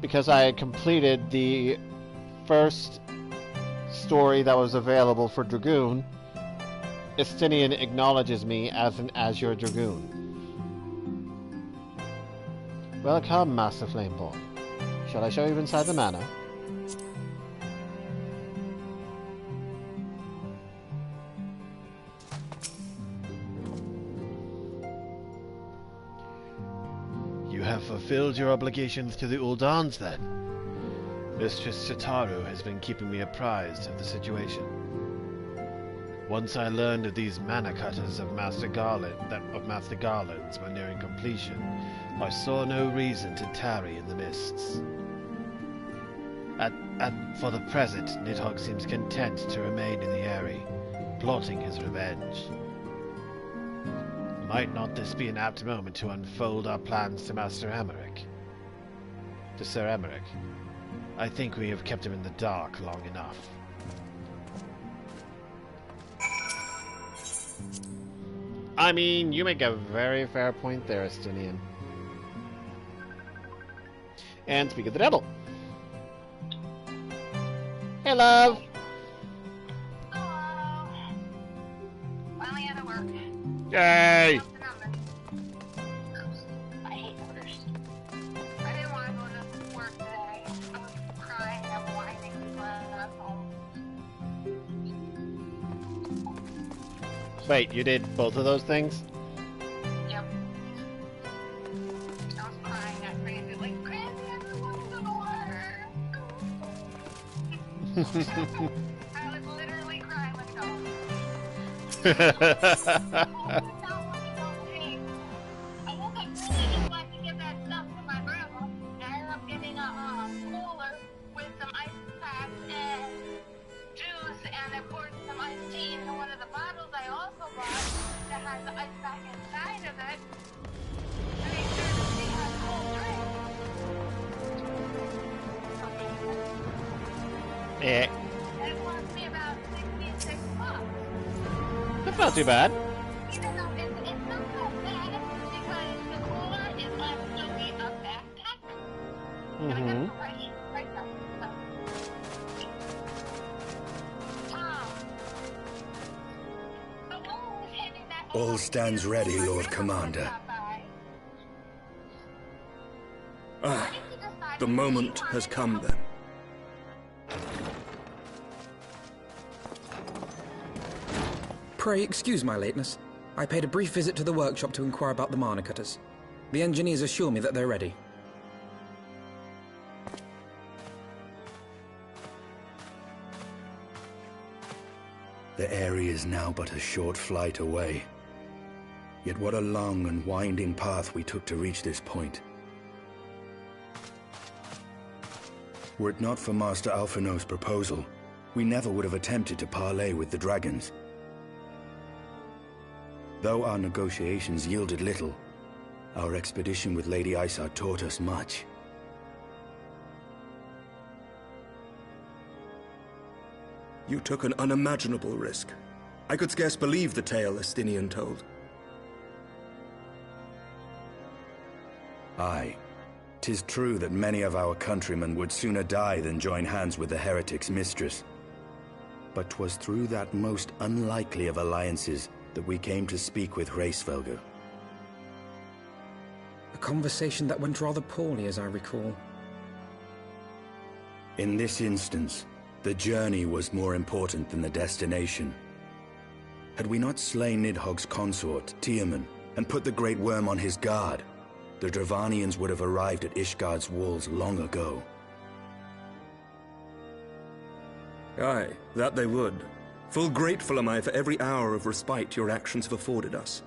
[SPEAKER 1] because I had completed the first story that was available for Dragoon. Estinian acknowledges me as an Azure Dragoon. Welcome, Master Flameborne. Shall I show you inside the manor? You have fulfilled your obligations to the Uldans, then. Mistress Shitaru has been keeping me apprised of the situation. Once I learned of these mana cutters of Master Garland's were nearing completion, I saw no reason to tarry in the mists. For the present, Nidhogg seems content to remain in the area, plotting his revenge. Might not this be an apt moment to unfold our plans to Master Emmerich? To Sir Emmerich. I think we have kept him in the dark long enough. I mean, you make a very fair point there, Estinian. And speak of the devil. Hey, love!
[SPEAKER 16] Hello! Finally out of work.
[SPEAKER 1] Yay!
[SPEAKER 16] I hate orders. I didn't want to go to work today. I was crying and whining when I was home.
[SPEAKER 1] Wait, you did both of those things?
[SPEAKER 16] Yep. I was crying at crazy, like, crazy, everyone's gonna work! I was literally crying like a dog. I woke up really just wanted to get that stuff to my grandma. And I ended up getting a cooler with some ice packs and juice, and I poured some iced tea into one of the bottles I also bought that has the ice pack inside of it to make sure that she has cold drink.
[SPEAKER 1] Yeah.
[SPEAKER 16] And it cost me about $66.
[SPEAKER 1] That's not too bad.
[SPEAKER 16] Even though it's not so bad because the cooler is actually a backpack. And I got it right now.
[SPEAKER 2] All stands ready, Lord Commander.
[SPEAKER 6] Ah, the moment has come then.
[SPEAKER 3] Pray excuse my lateness. I paid a brief visit to the workshop to inquire about the mana cutters. The engineers assure me that they're ready.
[SPEAKER 2] The area is now but a short flight away. Yet what a long and winding path we took to reach this point. Were it not for Master Alphino's proposal, we never would have attempted to parley with the dragons. Though our negotiations yielded little, our expedition with Lady Isar taught us much.
[SPEAKER 6] You took an unimaginable risk. I could scarce believe the tale Estinian told.
[SPEAKER 2] Aye. 'Tis true that many of our countrymen would sooner die than join hands with the heretic's mistress. But 'twas through that most unlikely of alliances that we came to speak with Hraesvelgr.
[SPEAKER 3] A conversation that went rather poorly, as I recall.
[SPEAKER 2] In this instance, the journey was more important than the destination. Had we not slain Nidhogg's consort, Tiaman, and put the Great Worm on his guard, the Dravanians would have arrived at Ishgard's walls long ago.
[SPEAKER 6] Aye, that they would. Full grateful am I for every hour of respite your actions have afforded us.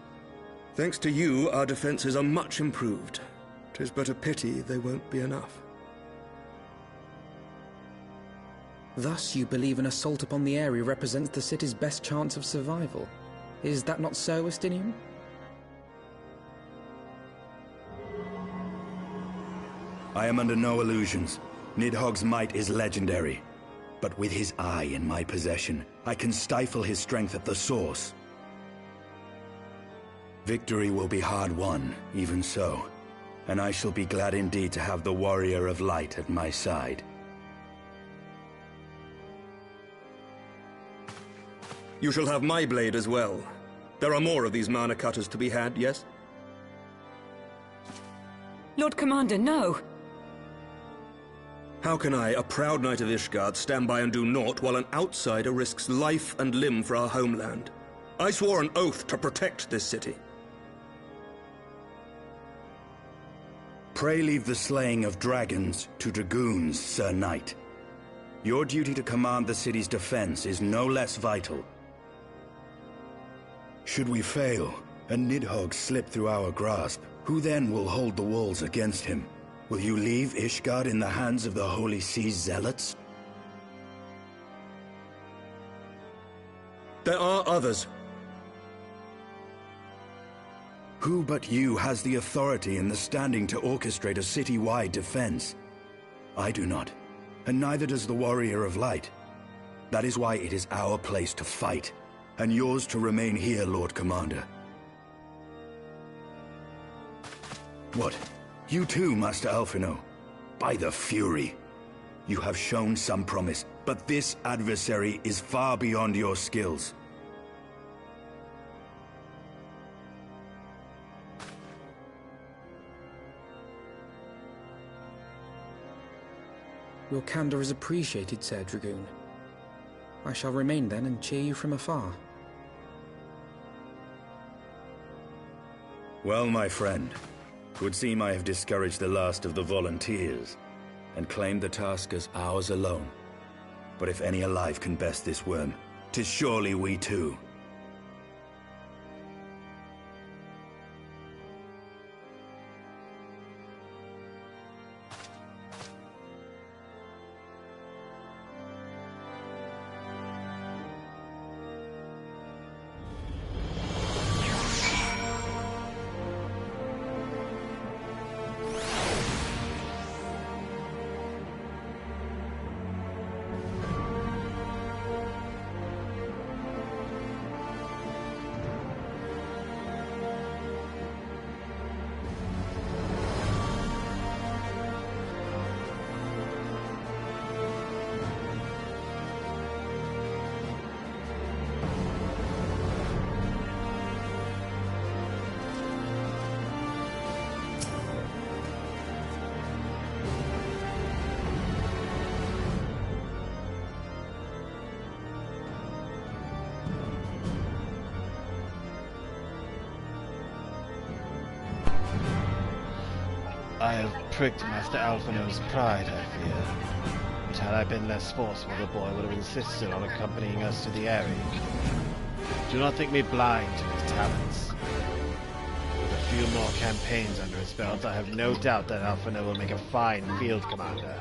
[SPEAKER 6] Thanks to you, our defenses are much improved. 'Tis but a pity they won't be enough.
[SPEAKER 3] Thus, you believe an assault upon the area represents the city's best chance of survival. Is that not so, Estinian?
[SPEAKER 2] I am under no illusions. Nidhogg's might is legendary. But with his eye in my possession, I can stifle his strength at the source. Victory will be hard won, even so. And I shall be glad indeed to have the Warrior of Light at my side.
[SPEAKER 6] You shall have my blade as well. There are more of these mana cutters to be had, yes?
[SPEAKER 11] Lord Commander, no!
[SPEAKER 6] How can I, a proud knight of Ishgard, stand by and do naught while an outsider risks life and limb for our homeland? I swore an oath to protect this city.
[SPEAKER 2] Pray leave the slaying of dragons to dragoons, Sir Knight. Your duty to command the city's defense is no less vital. Should we fail, and Nidhogg slip through our grasp, who then will hold the walls against him? Will you leave Ishgard in the hands of the Holy Sea's zealots?
[SPEAKER 6] There are others.
[SPEAKER 2] Who but you has the authority and the standing to orchestrate a city-wide defense? I do not, and neither does the Warrior of Light. That is why it is our place to fight, and yours to remain here, Lord Commander. What? You too, Master Alphino? By the Fury! You have shown some promise, but this adversary is far beyond your skills.
[SPEAKER 3] Your candor is appreciated, Sir Dragoon. I shall remain then and cheer you from afar.
[SPEAKER 2] Well, my friend, 'twould seem I have discouraged the last of the volunteers, and claimed the task as ours alone. But if any alive can best this worm, 'tis surely we too.
[SPEAKER 1] I have pricked Master Alphino's pride, I fear. But had I been less forceful, the boy would have insisted on accompanying us to the area. Do not think me blind to his talents. With a few more campaigns under his belt, I have no doubt that Alphino will make a fine field commander.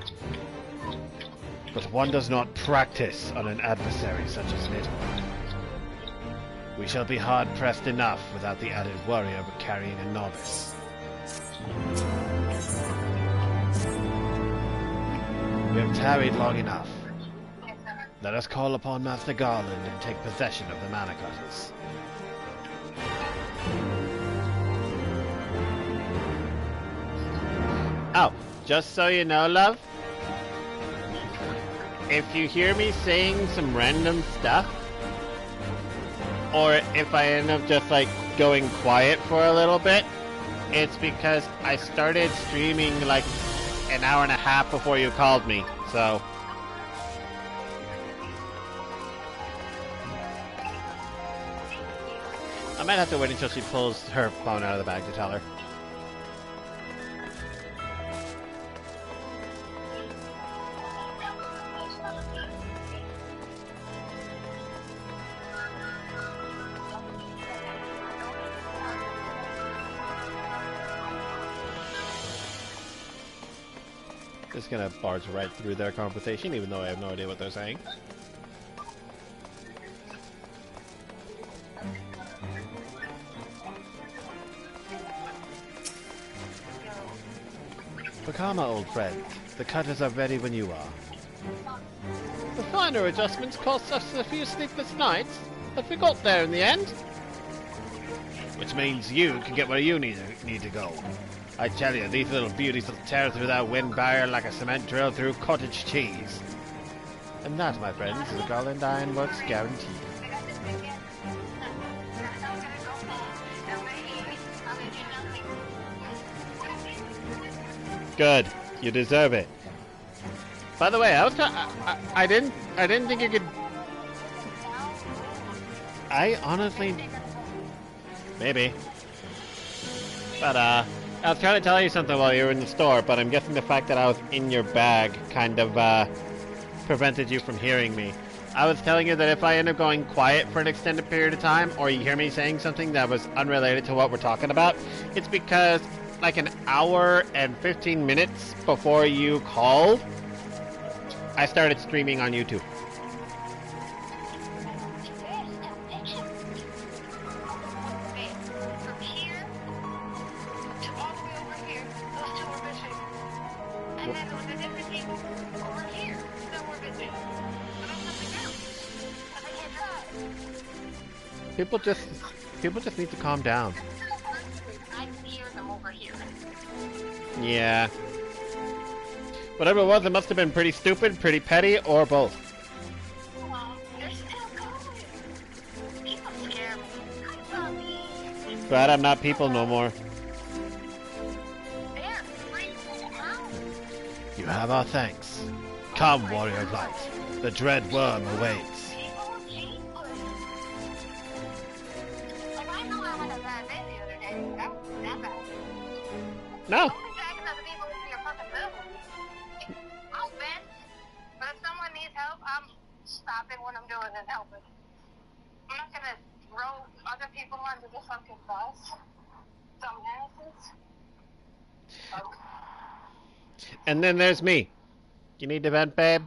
[SPEAKER 1] But one does not practice on an adversary such as Nidhogg. We shall be hard-pressed enough without the added worry of carrying a novice. We have tarried long enough. Let us call upon Master Garland and take possession of the Mana Cutters. Oh, just so you know, love, if you hear me saying some random stuff, or if I end up just like going quiet for a little bit, It's because I started streaming like an hour and a half before you called me, so... I might have to wait until she pulls her phone out of the bag to tell her. Just gonna barge right through their conversation, even though I have no idea what they're saying. Vakama, old friend. The cutters are ready when you are. The finer adjustments cost us a few sleepless nights, but we got there in the end. Which means you can get where you need to go. I tell you, these little beauties will tear through that wind barrier like a cement drill through cottage cheese. And that, my friends, is a Garland Ironworks guarantee. Good. You deserve it. By the way, I didn't think you could... I honestly... Maybe. But, I was trying to tell you something while you were in the store, but I'm guessing the fact that I was in your bag kind of, prevented you from hearing me. I was telling you that if I end up going quiet for an extended period of time, or you hear me saying something that was unrelated to what we're talking about, it's because, like an hour and 15 minutes before you called, I started streaming on YouTube. People just need to calm down. Yeah. Whatever it was, it must have been pretty stupid, pretty petty, or both. Glad I'm not people no more. You have our thanks. Come, warrior of light. The dread worm awaits. No.
[SPEAKER 16] I'll vent, but if someone needs help, I'm stopping what I'm doing and helping. I'm not gonna throw other people under the fucking bus. Dumbasses.
[SPEAKER 1] And then there's me. You need to vent, babe?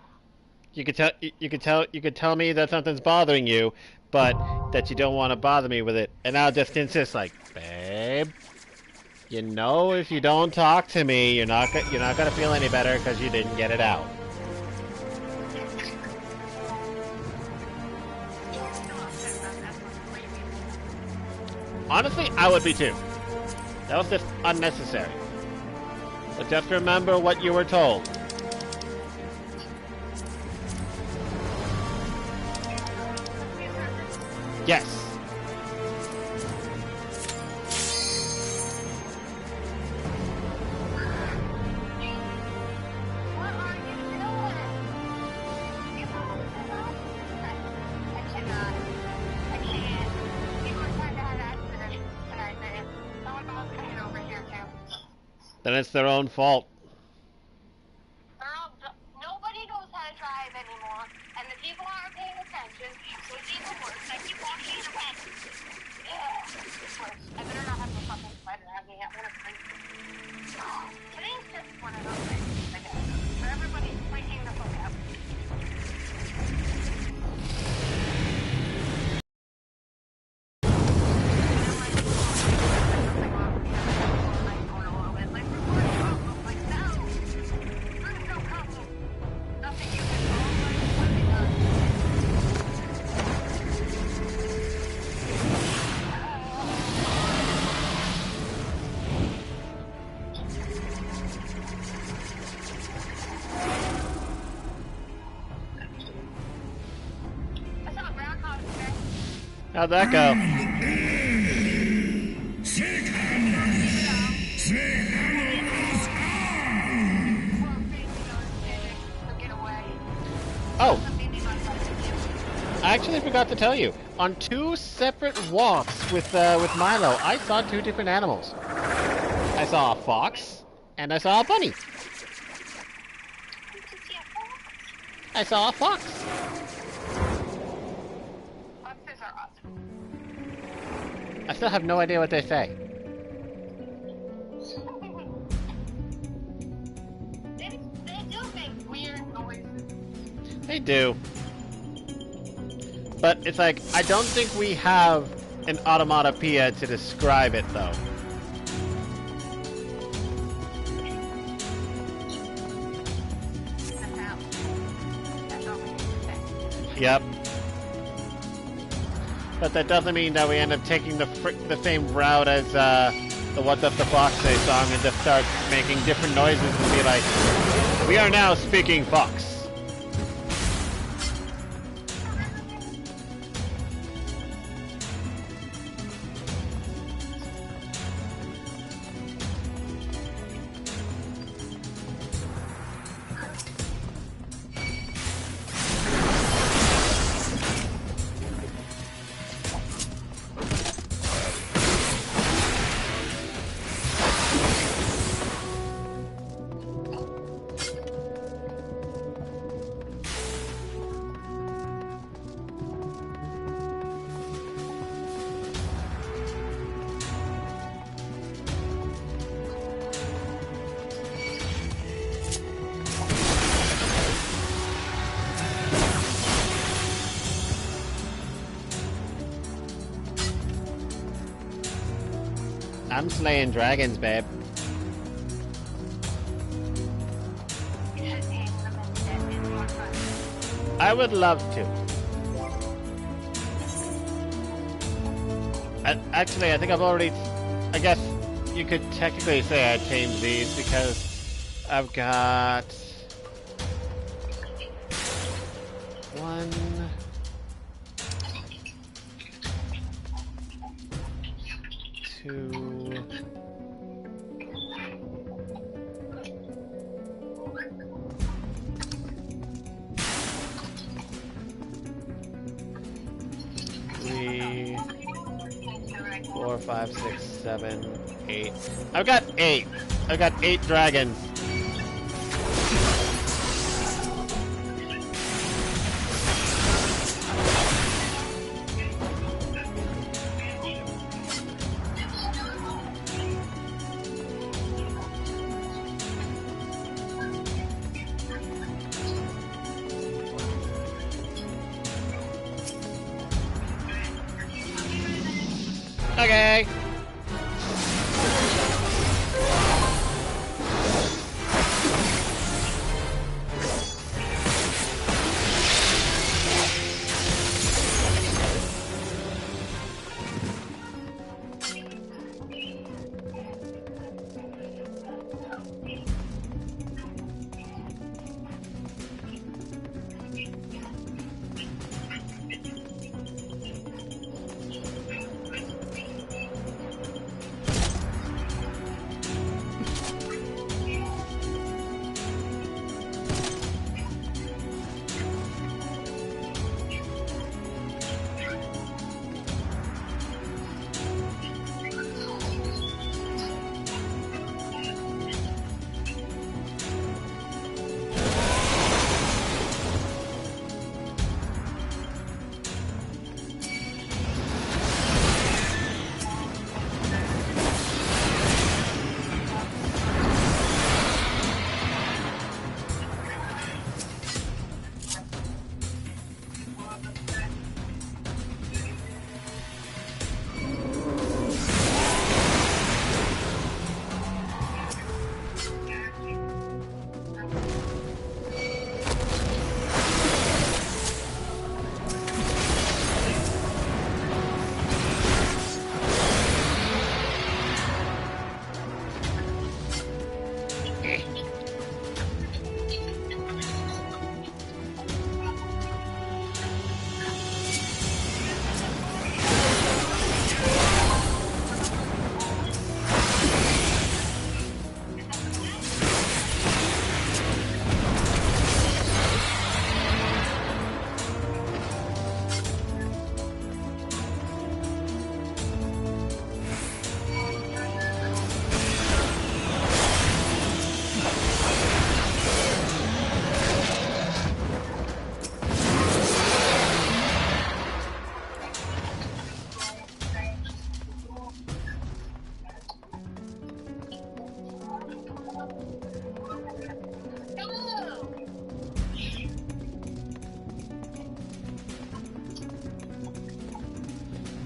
[SPEAKER 1] You could tell me that something's bothering you, but that you don't want to bother me with it, and I'll just insist, like, babe, you know, if you don't talk to me, you're not gonna feel any better because you didn't get it out. Honestly, I would be too. That was just unnecessary. But just remember what you were told. Yes. Then it's their own fault.
[SPEAKER 16] Nobody knows how to drive anymore, and the people aren't paying attention, so it's even worse. I keep walking in the back. Yeah, it's worse. I better not have a fucking spider on me. I'm gonna freak. Today's just one of those days, I guess, where everybody's freaking the fuck out.
[SPEAKER 1] How'd that go? completely forgot to tell you. On 2 separate walks with Milo, I saw 2 different animals. I saw a fox, and I saw a bunny. I saw a fox.
[SPEAKER 16] Foxes are awesome.
[SPEAKER 1] I still have no idea what they say.
[SPEAKER 16] They do make weird noises.
[SPEAKER 1] They do. But it's like, I don't think we have an automatopoeia to describe it, though. Yep. But that doesn't mean that we end up taking the same route as the What Does the Fox Say song and just start making different noises and be like, we are now speaking fox. I'm slaying dragons, babe. I would love to. Actually, I think I've already... I guess you could technically say I tamed these because I've got... 1... 2... 3, 4, 5, 6, 7, 8. I've got 8. I've got 8 dragons. Okay.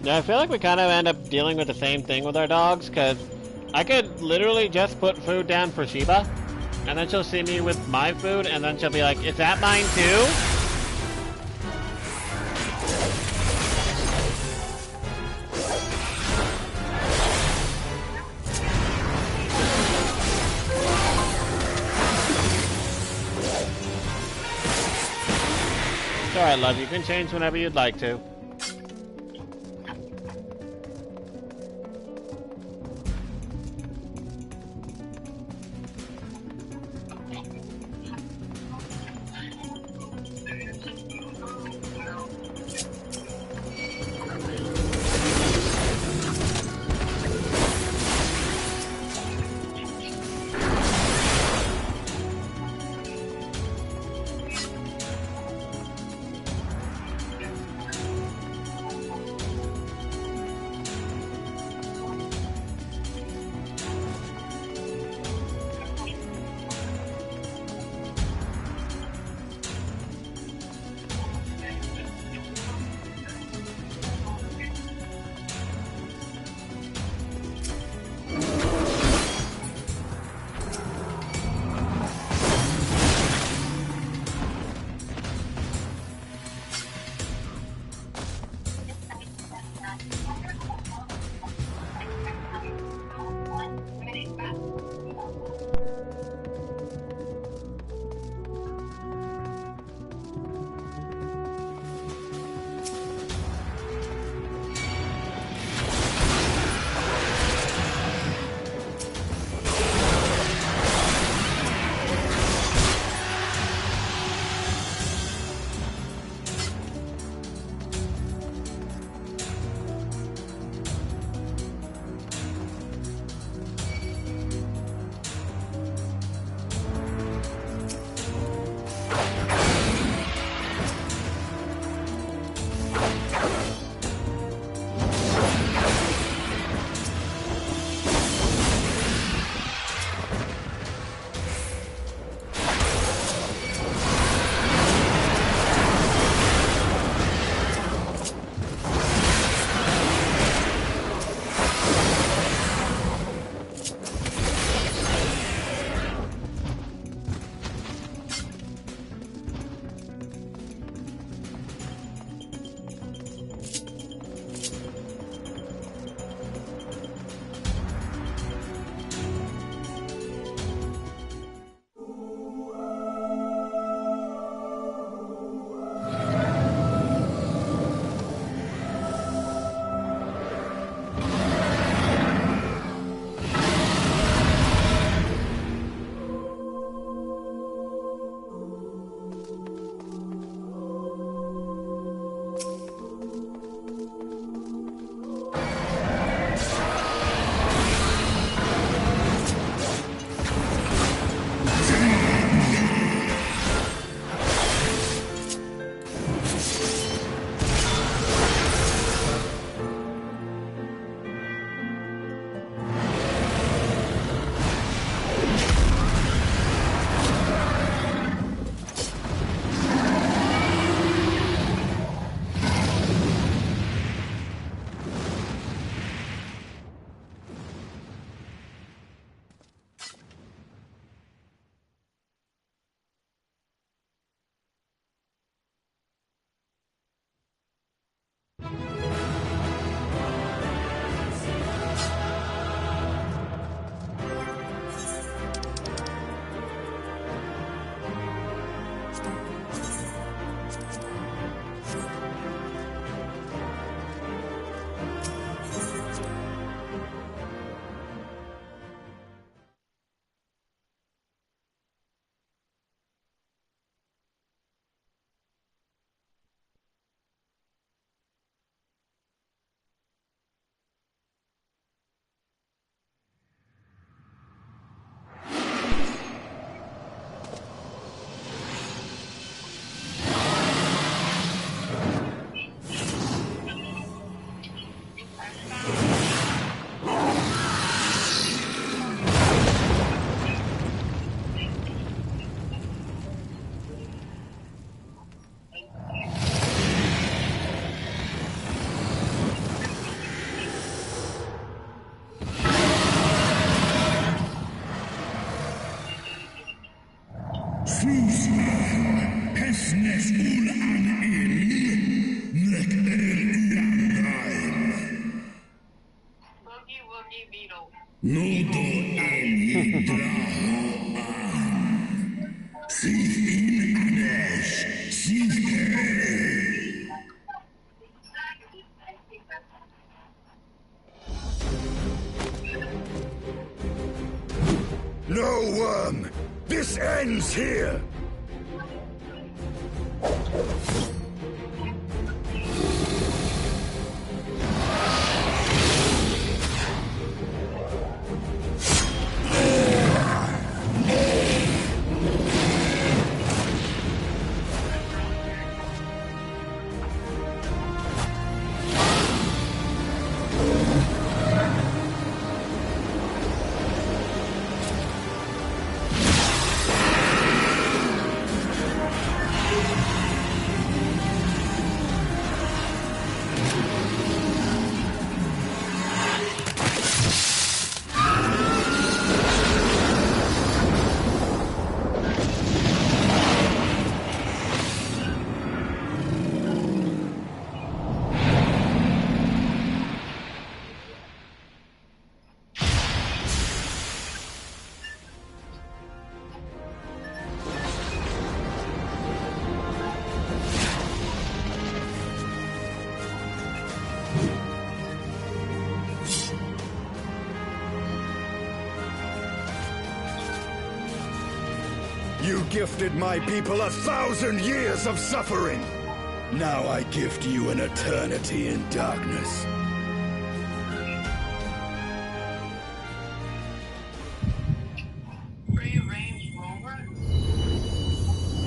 [SPEAKER 1] Yeah, I feel like we kind of end up dealing with the same thing with our dogs, because I could literally just put food down for Sheba, and then she'll see me with my food, and then she'll be like, is that mine too? It's alright, love, you can change whenever you'd like to.
[SPEAKER 2] No worm! This ends here! You gifted my people 1,000 years of suffering. Now I gift you an eternity in darkness.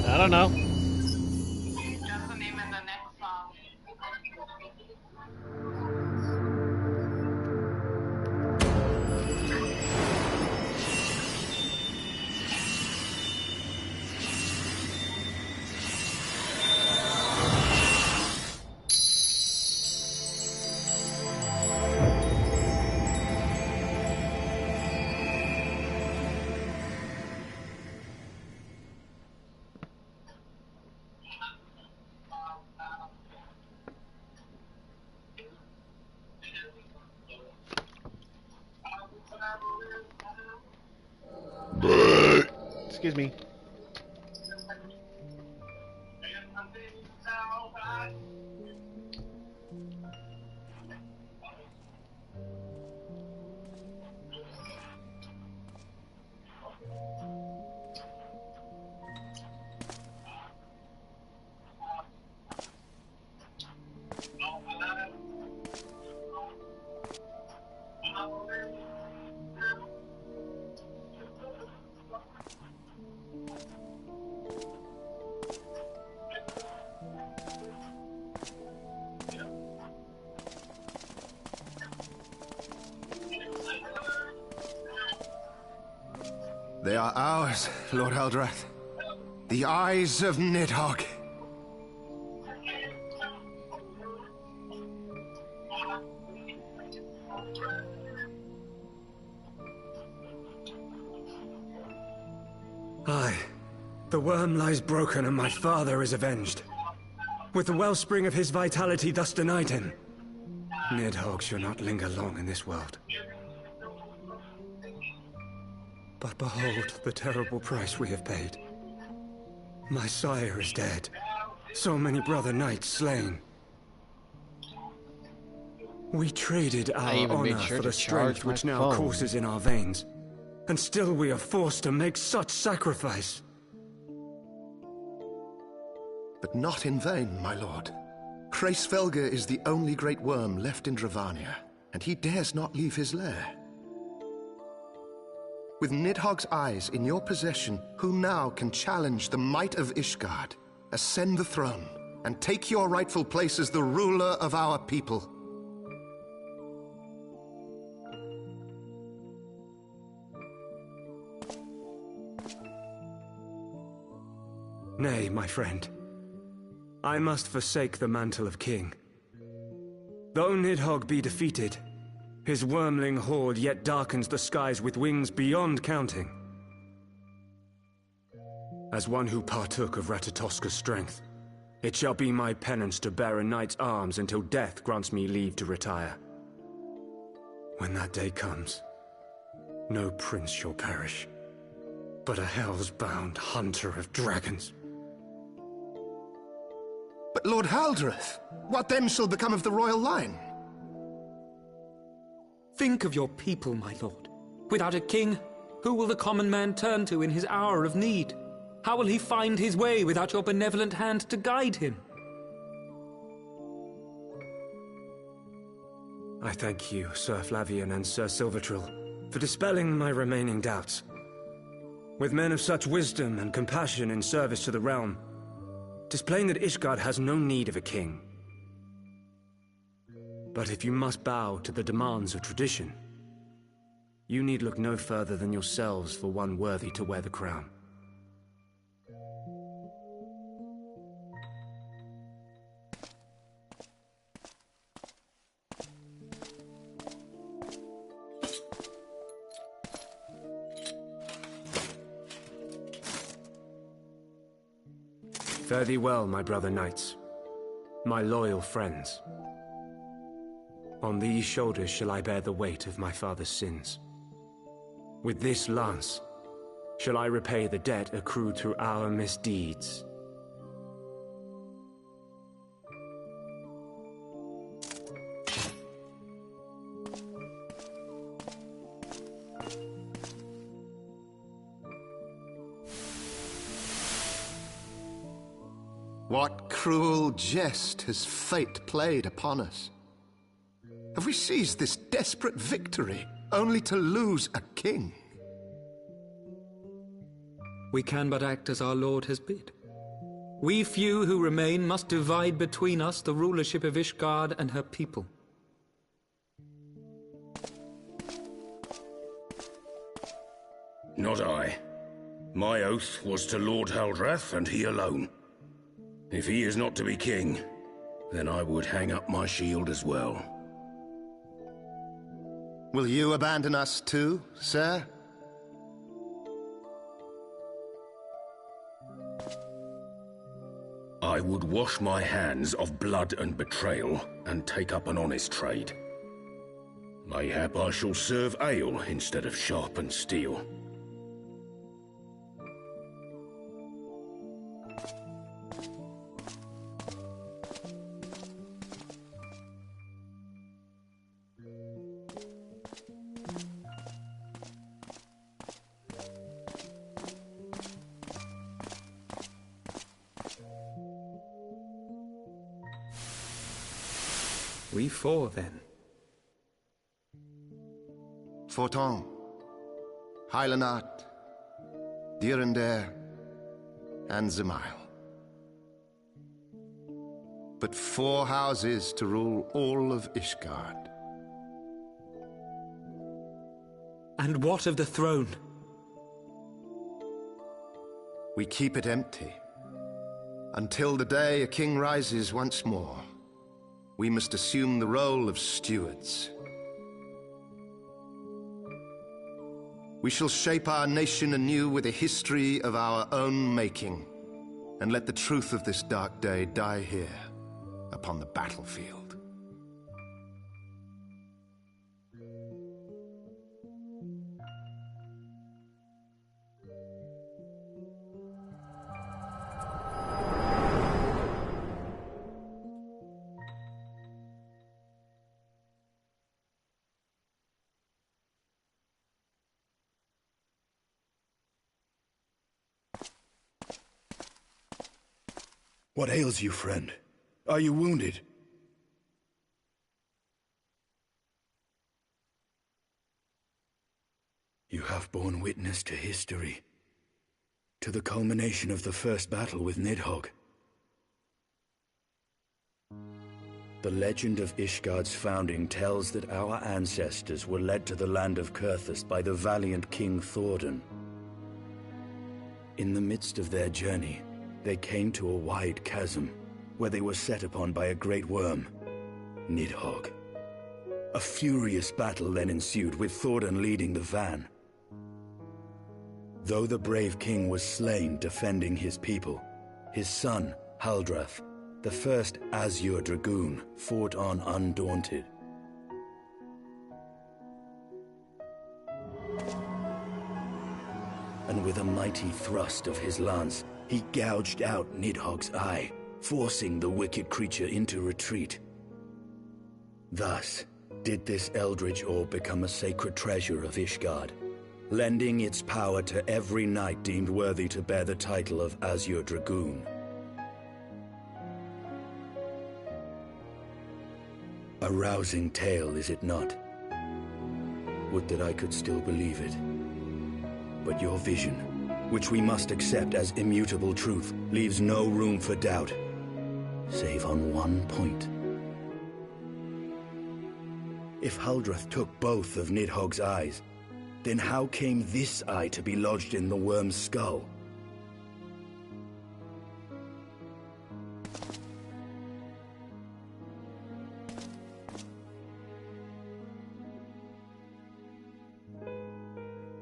[SPEAKER 1] I don't know. Excuse me.
[SPEAKER 17] They are ours, Lord Eldrath. The eyes of Nidhogg.
[SPEAKER 3] Aye. The worm lies broken and my father is avenged. With the wellspring of his vitality thus denied him, Nidhogg shall not linger long in this world. But behold the terrible price we have paid. My sire is dead. So many brother knights slain. We traded our honor for the strength which now courses in our veins. And still we are forced to make such sacrifice.
[SPEAKER 17] But not in vain, my lord. Hraesvelgr is the only great worm left in Dravania, and he dares not leave his lair. With Nidhogg's eyes in your possession, who now can challenge the might of Ishgard, ascend the throne, and take your rightful place as the ruler of our people?
[SPEAKER 3] Nay, my friend. I must forsake the mantle of king. Though Nidhogg be defeated, his wormling horde yet darkens the skies with wings beyond counting.
[SPEAKER 6] As one who partook of Ratatoska's strength, it shall be my penance to bear a knight's arms until death grants me leave to retire. When that day comes, no prince shall perish, but a hell's-bound hunter of dragons.
[SPEAKER 17] But Lord Haldreth, what then shall become of the royal line?
[SPEAKER 7] Think of your people, my lord. Without a king, who will the common man turn to in his hour of need? How will he find his way without your benevolent hand to guide him?
[SPEAKER 6] I thank you, Sir Flavian and Sir Silvertrill, for dispelling my remaining doubts. With men of such wisdom and compassion in service to the realm, 'tis plain that Ishgard has no need of a king. But if you must bow to the demands of tradition, you need look no further than yourselves for one worthy to wear the crown. Fare thee well, my brother knights, my loyal friends. On these shoulders shall I bear the weight of my father's sins. With this lance shall I repay the debt accrued through our misdeeds.
[SPEAKER 17] What cruel jest has fate played upon us? Have we seized this desperate victory only to lose a king?
[SPEAKER 7] We can but act as our lord has bid. We few who remain must divide between us the rulership of Ishgard and her people.
[SPEAKER 9] Not I. My oath was to Lord Haldreth, and he alone. If he is not to be king, then I would hang up my shield as well.
[SPEAKER 17] Will you abandon us too, sir?
[SPEAKER 9] I would wash my hands of blood and betrayal, and take up an honest trade. Mayhap I shall serve ale instead of sharpened steel.
[SPEAKER 7] We four, then.
[SPEAKER 17] Forton, Hylanat, Dyrendare, and Zemail. But 4 houses to rule all of Ishgard.
[SPEAKER 7] And what of the throne?
[SPEAKER 17] We keep it empty. Until the day a king rises once more, we must assume the role of stewards. We shall shape our nation anew with a history of our own making, and let the truth of this dark day die here, upon the battlefield.
[SPEAKER 2] What ails you, friend? Are you wounded? You have borne witness to history, to the culmination of the first battle with Nidhogg. The legend of Ishgard's founding tells that our ancestors were led to the land of Kurthus by the valiant King Thordan. In the midst of their journey, they came to a wide chasm, where they were set upon by a great worm, Nidhogg. A furious battle then ensued, with Thordan leading the van. Though the brave king was slain defending his people, his son, Haldrath, the first Azure Dragoon, fought on undaunted. And with a mighty thrust of his lance, he gouged out Nidhogg's eye, forcing the wicked creature into retreat. Thus, did this eldritch orb become a sacred treasure of Ishgard, lending its power to every knight deemed worthy to bear the title of Azure Dragoon. A rousing tale, is it not? Would that I could still believe it. But your vision, which we must accept as immutable truth, leaves no room for doubt, save on one point. If Haldrath took both of Nidhogg's eyes, then how came this eye to be lodged in the worm's skull?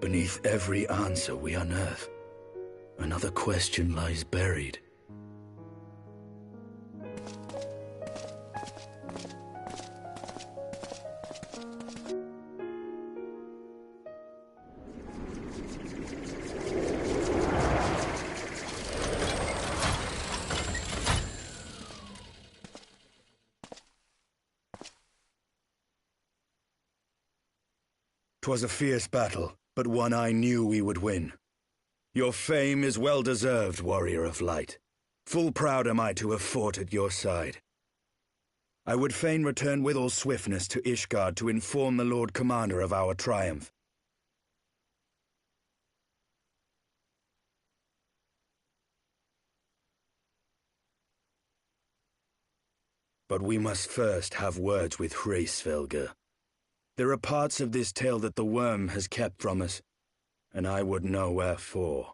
[SPEAKER 2] Beneath every answer we unearth, another question lies buried. 'Twas a fierce battle, but one I knew we would win. Your fame is well deserved, warrior of light. Full proud am I to have fought at your side. I would fain return with all swiftness to Ishgard to inform the Lord Commander of our triumph. But we must first have words with Hraesvelgr. There are parts of this tale that the worm has kept from us, and I would know wherefore.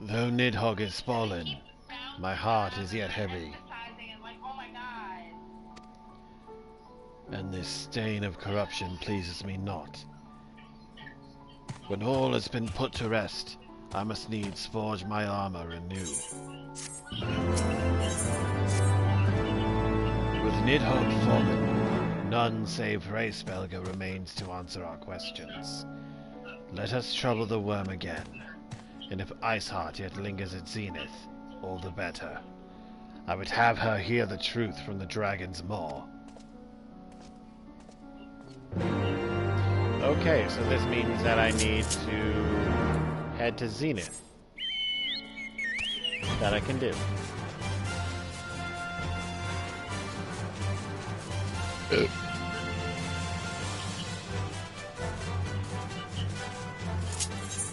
[SPEAKER 1] Though Nidhogg is fallen, my heart is yet heavy. And this stain of corruption pleases me not. When all has been put to rest, I must needs forge my armor anew. With Nidhogg fallen, none save Hraesvelgr remains to answer our questions. Let us trouble the worm again. And if Iceheart yet lingers at Zenith, all the better. I would have her hear the truth from the dragon's maw. Okay, so this means that I need to head to Zenith. That I can do.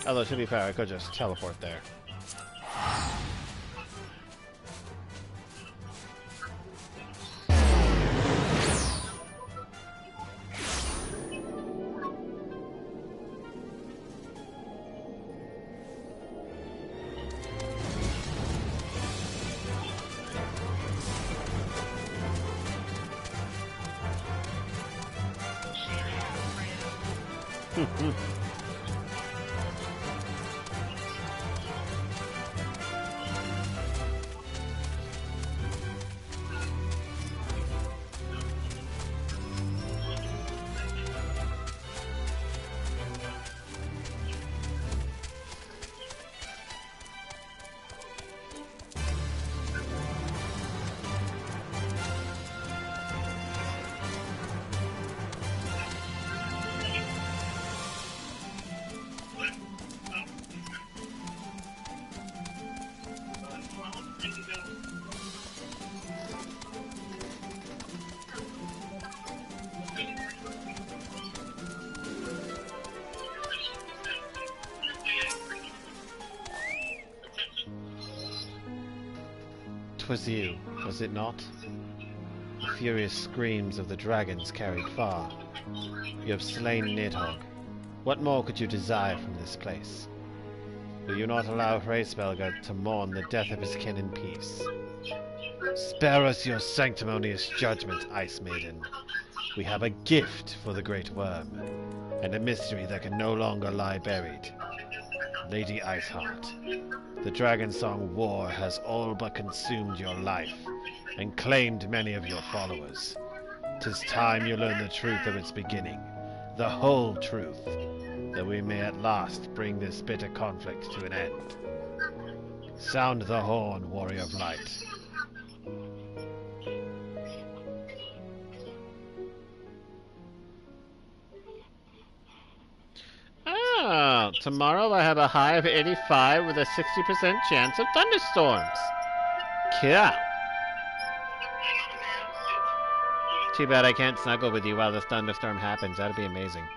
[SPEAKER 1] Although, to be fair, I could just teleport there. was you, was it not? The furious screams of the dragons carried far. You have slain Nidhogg. What more could you desire from this place? Will you not allow Hraesvelgr to mourn the death of his kin in peace? Spare us your sanctimonious judgment, Ice Maiden. We have a gift for the Great Worm, and a mystery that can no longer lie buried. Lady Iceheart, the Dragon Song War has all but consumed your life, and claimed many of your followers. 'Tis time you learn the truth of its beginning, the whole truth, that we may at last bring this bitter conflict to an end. Sound the horn, Warrior of Light. Ah, tomorrow I have a high of 85 with a 60% chance of thunderstorms. Cool. Too bad I can't snuggle with you while this thunderstorm happens. That'd be amazing.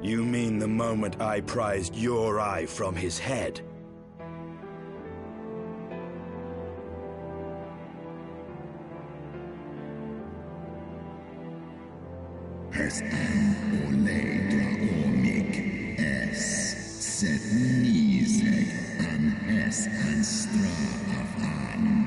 [SPEAKER 2] You mean the moment I prized your eye from his head?
[SPEAKER 18] Es olegra omik es set niseg an es an stra of an.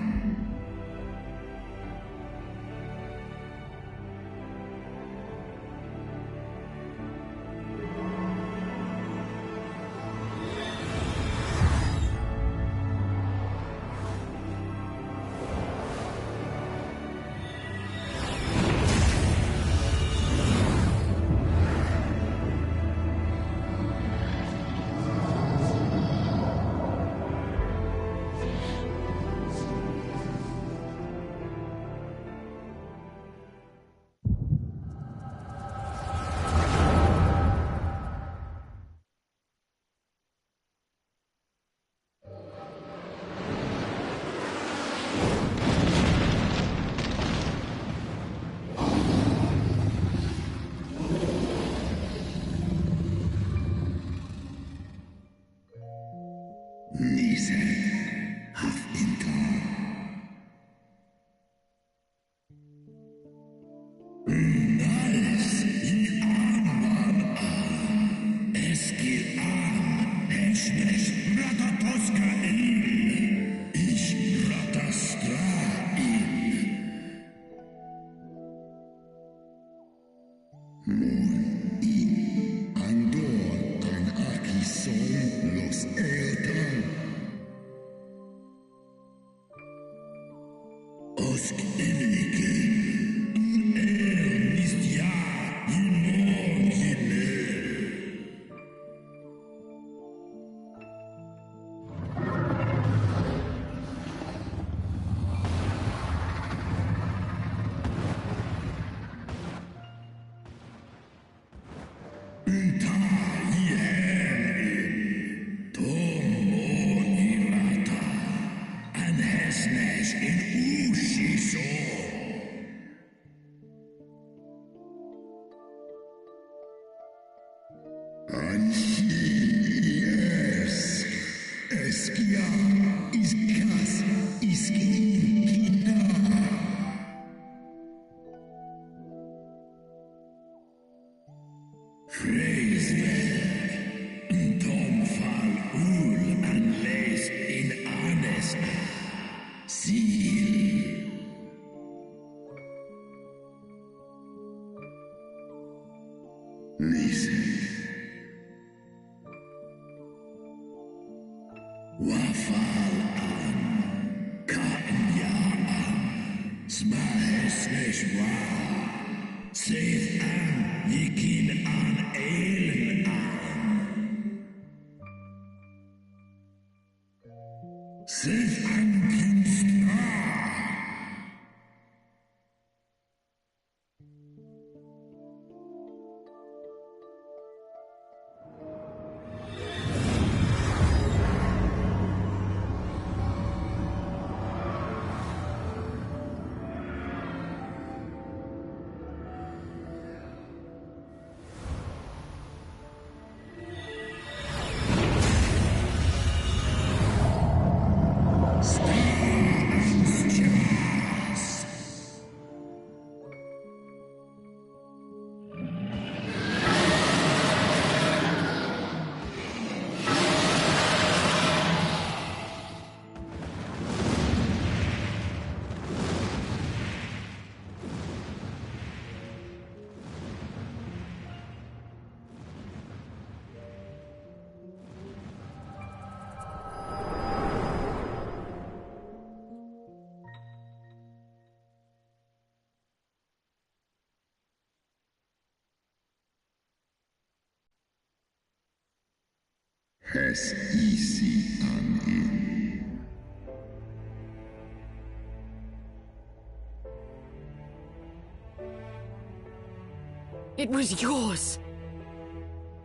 [SPEAKER 18] Wow. Save an yikin an eilen an. Save an kinst Hes isi an in.
[SPEAKER 4] It was yours.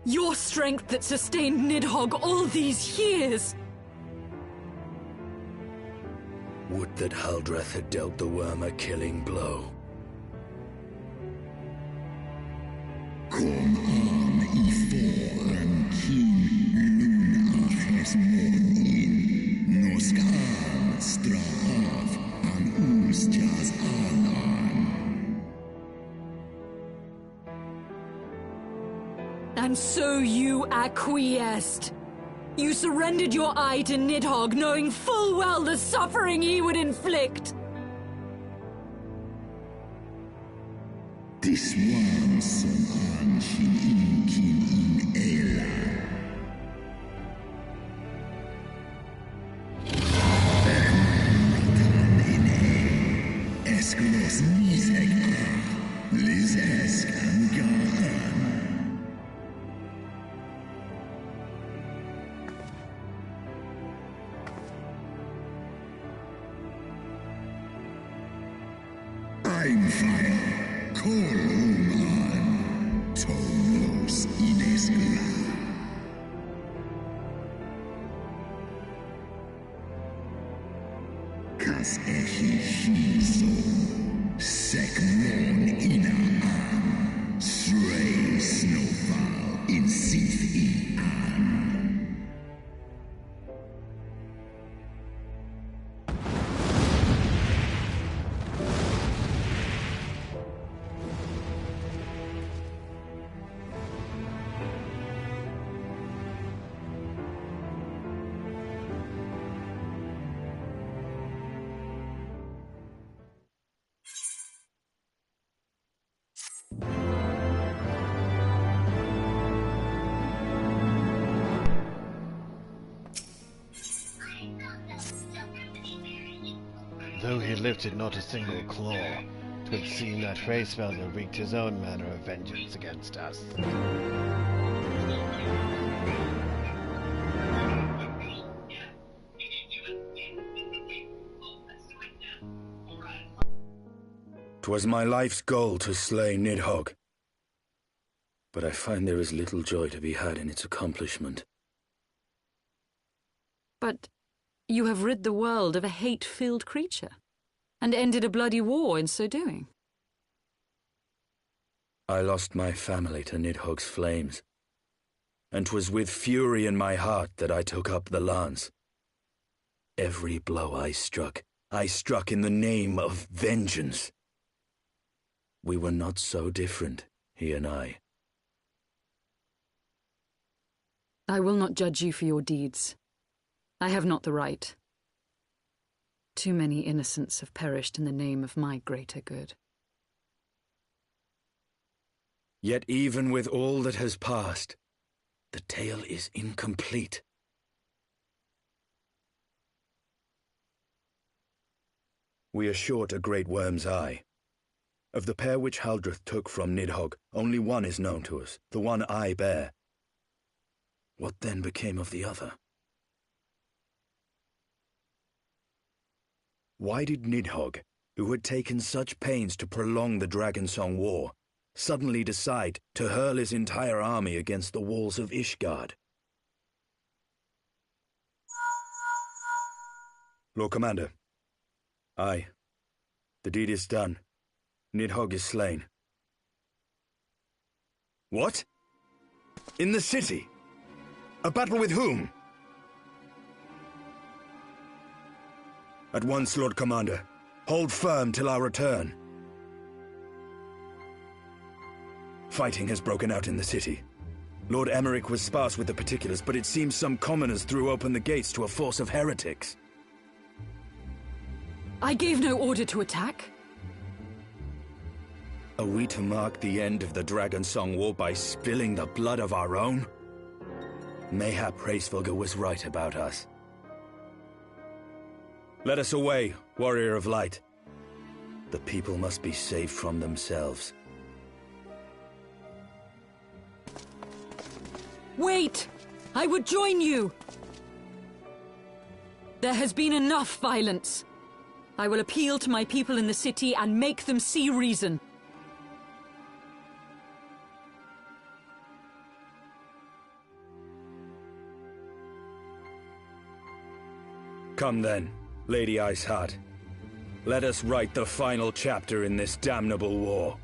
[SPEAKER 4] Your strength that sustained Nidhogg all these years.
[SPEAKER 2] Would that Haldreth had dealt the worm a killing blow.
[SPEAKER 18] Kom an I foren kin luna hes mon in. Noskan strav an ustjas alan.
[SPEAKER 4] And so you acquiesced. You surrendered your eye to Nidhogg, knowing full well the suffering he would inflict.
[SPEAKER 18] This one som an shin in kin in ela. Natan in e. Esklos niseg a. Liz esk an gaan. I'm fire. Kolum an. Tolos ineskla. Kas echi shiso. Sek mon ina an. Stray snowfall in sith I an.
[SPEAKER 1] Though he lifted not a single claw, 'twould seem that Hraesvelder wreaked his own manner of vengeance against us.
[SPEAKER 2] 'Twas my life's goal to slay Nidhogg. But I find there is little joy to be had in its accomplishment.
[SPEAKER 4] But you have rid the world of a hate-filled creature, and ended a bloody war in so doing.
[SPEAKER 2] I lost my family to Nidhogg's flames, and 'twas with fury in my heart that I took up the lance. Every blow I struck in the name of vengeance. We were not so different, he and I.
[SPEAKER 4] I will not judge you for your deeds. I have not the right. Too many innocents have perished in the name of my greater good.
[SPEAKER 2] Yet even with all that has passed, the tale is incomplete. We are short a great worm's eye, Of the pair which Haldreth took from Nidhogg, only one is known to us, the one I bear. What then became of the other? Why did Nidhogg, who had taken such pains to prolong the Dragonsong War, suddenly decide to hurl his entire army against the walls of Ishgard? Lord Commander. Aye. The deed is done. Nidhogg is slain. What? In the city? A battle with whom? At once, Lord Commander. Hold firm till our return. Fighting has broken out in the city. Lord Emmerich was sparse with the particulars, but it seems some commoners threw open the gates to a force of heretics.
[SPEAKER 4] I gave no order to attack.
[SPEAKER 2] Are we to mark the end of the Dragonsong War by spilling the blood of our own? Mayhap Hraesvelgr was right about us. Let us away, Warrior of Light. The people must be saved from themselves.
[SPEAKER 4] Wait! I would join you! There has been enough violence. I will appeal to my people in the city and make them see reason.
[SPEAKER 2] Come then, Lady Iceheart. Let us write the final chapter in this damnable war.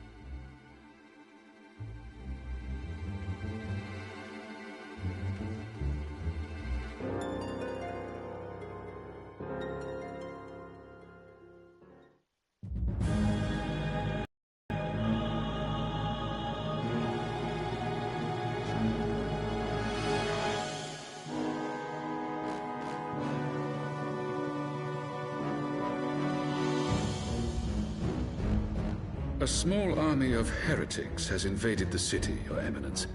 [SPEAKER 9] A small army of heretics has invaded the city, Your Eminence.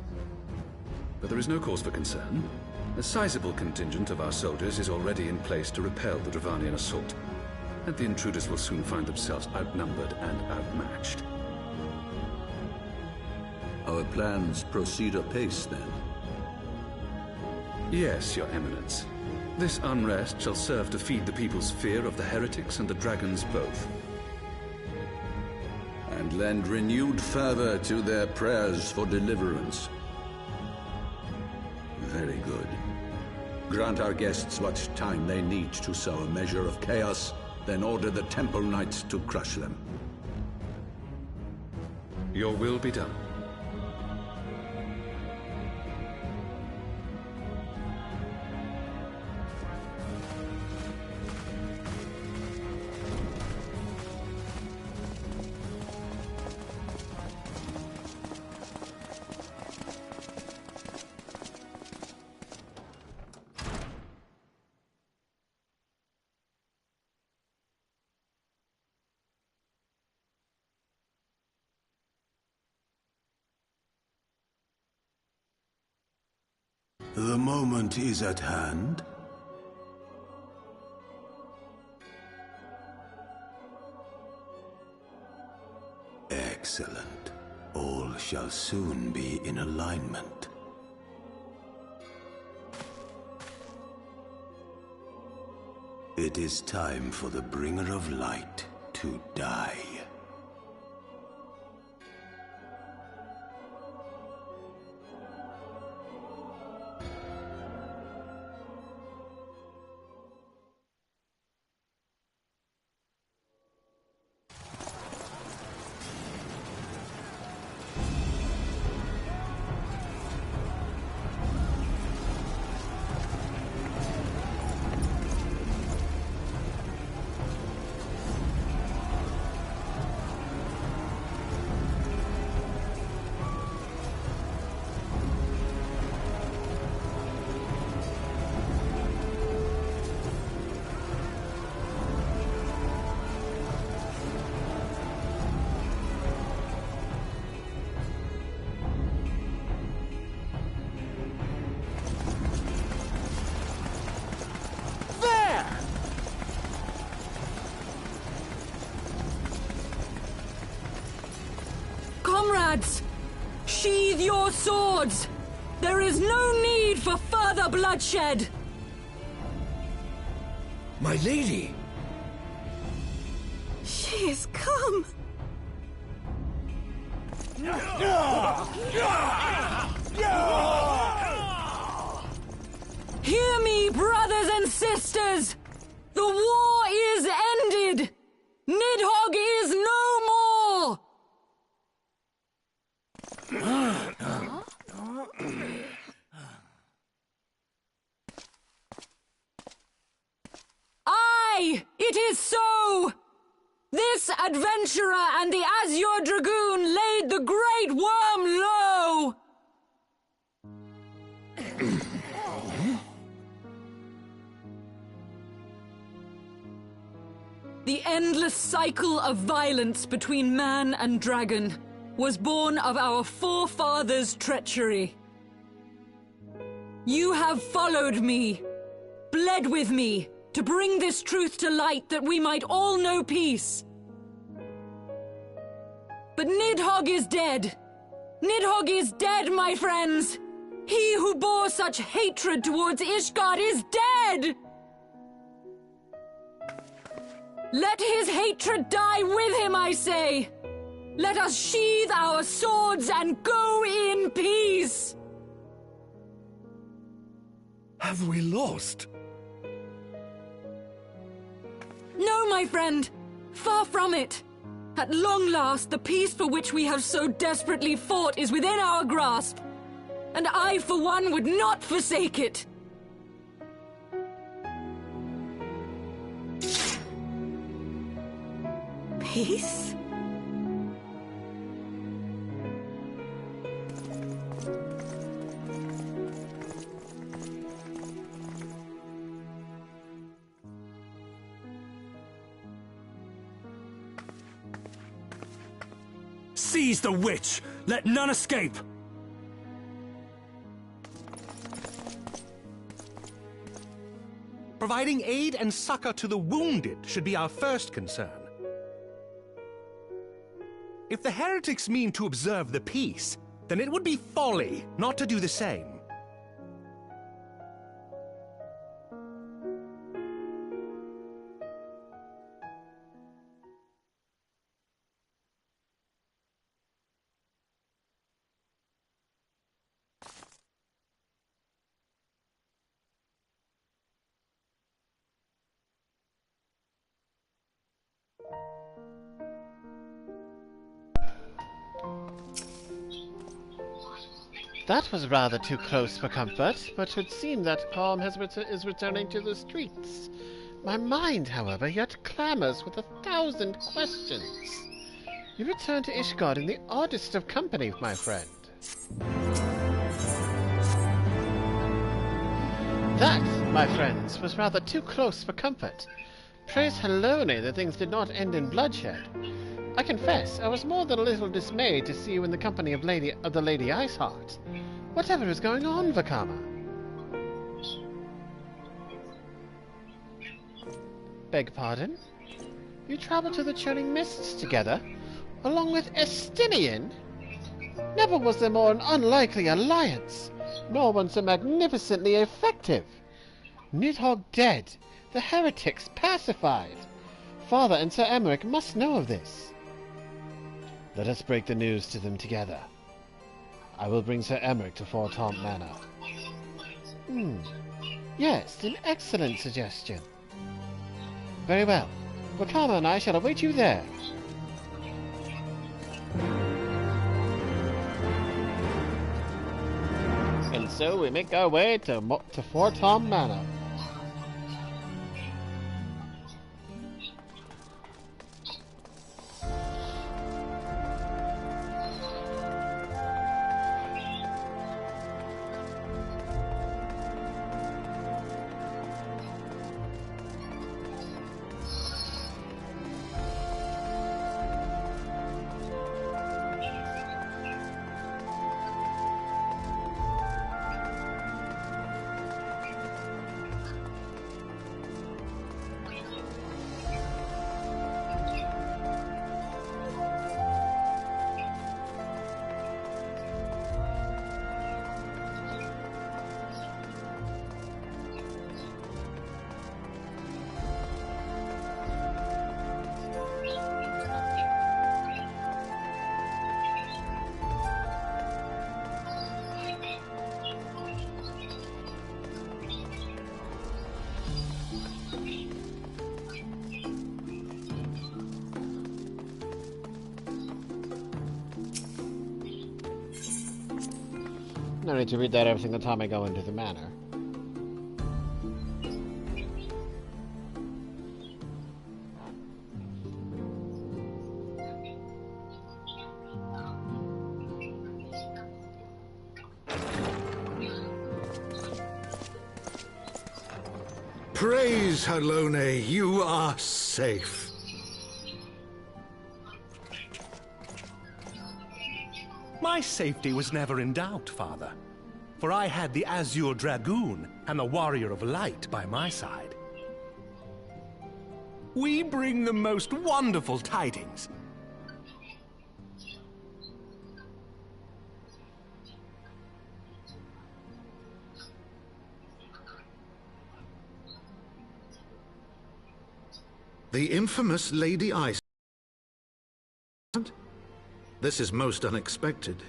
[SPEAKER 9] But there is no cause for concern. A sizable contingent of our soldiers is already in place to repel the Dravanian assault, and the intruders will soon find themselves outnumbered and outmatched.
[SPEAKER 19] Our plans proceed apace, then?
[SPEAKER 9] Yes, Your Eminence. This unrest shall serve to feed the people's fear of the heretics and the dragons both.
[SPEAKER 19] And lend renewed fervor to their prayers for deliverance. Very good. Grant our guests what time they need to sow a measure of chaos, then order the Temple Knights to crush them.
[SPEAKER 9] Your will be done.
[SPEAKER 20] The moment is at hand. Excellent. All shall soon be in alignment. It is time for the Bringer of Light to die.
[SPEAKER 7] lads! Sheathe your swords! There is no need for further bloodshed!
[SPEAKER 6] My lady!
[SPEAKER 12] She has come!
[SPEAKER 7] Hear me, brothers and sisters! The war is ended! Nidhogg is no more! Aye, it is so! This adventurer and the Azure Dragoon laid the Great Worm low! The endless cycle of violence between man and dragon was born of our forefathers' treachery. You have followed me, bled with me, to bring this truth to light that we might all know peace. But Nidhogg is dead. Nidhogg is dead, my friends! He who bore such hatred towards Ishgard is dead! Let his hatred die with him, I say! Let us sheathe our swords and go in peace!
[SPEAKER 6] Have we lost?
[SPEAKER 7] No, my friend! Far from it! At long last, the peace for which we have so desperately fought is within our grasp, and I, for one, would not forsake it!
[SPEAKER 12] Peace?
[SPEAKER 6] Seize the witch! Let none escape!
[SPEAKER 21] Providing aid and succor to the wounded should be our first concern. If the heretics mean to observe the peace, then it would be folly not to do the same.
[SPEAKER 1] That was rather too close for comfort, but it would seem that calm is returning to the streets. My mind, however, yet clamours with 1,000 questions. You return to Ishgard in the oddest of company, my friend. That, my friends, was rather too close for comfort. Praise Helone that things did not end in bloodshed. I confess, I was more than a little dismayed to see you in the company of the Lady Iceheart. Whatever is going on, Vakama? Beg pardon? You travelled to the Churning Mists together, along with Estinian? Never was there more an unlikely alliance, nor one so magnificently effective. Nidhogg dead, the heretics pacified. Father and Sir Emmerich must know of this. Let us break the news to them together. I will bring Sir Emmerich to Fort Tom Manor. Yes, an excellent suggestion. Very well. Vakama and I shall await you there. And so we make our way to Fort Tom Manor. No need to read that every single time I go into the manor.
[SPEAKER 5] Praise Halone, you are safe.
[SPEAKER 21] My safety was never in doubt, Father. For I had the Azure Dragoon and the Warrior of Light by my side. We bring the most wonderful tidings.
[SPEAKER 5] The infamous Lady Ice. This is most unexpected.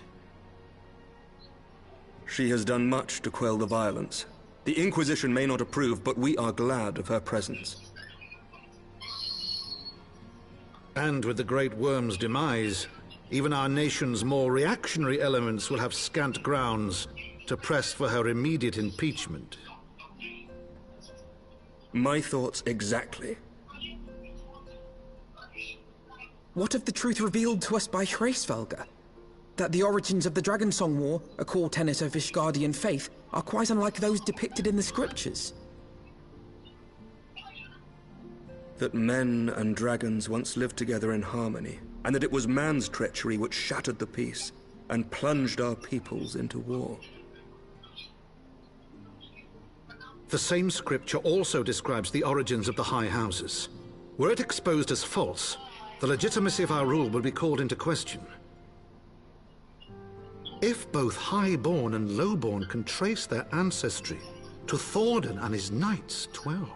[SPEAKER 22] She has done much to quell the violence. The Inquisition may not approve, but we are glad of her presence.
[SPEAKER 5] And with the Great Worm's demise, even our nation's more reactionary elements will have scant grounds to press for her immediate impeachment.
[SPEAKER 22] My thoughts exactly.
[SPEAKER 3] What of the truth revealed to us by Hraesvelga? That the origins of the Dragonsong War, a core tenet of Ishgardian faith, are quite unlike those depicted in the scriptures.
[SPEAKER 22] That men and dragons once lived together in harmony, and that it was man's treachery which shattered the peace and plunged our peoples into war.
[SPEAKER 5] The same scripture also describes the origins of the High Houses. Were it exposed as false, the legitimacy of our rule would be called into question. If both Highborn and Lowborn can trace their ancestry to Thordan and his knights, 12.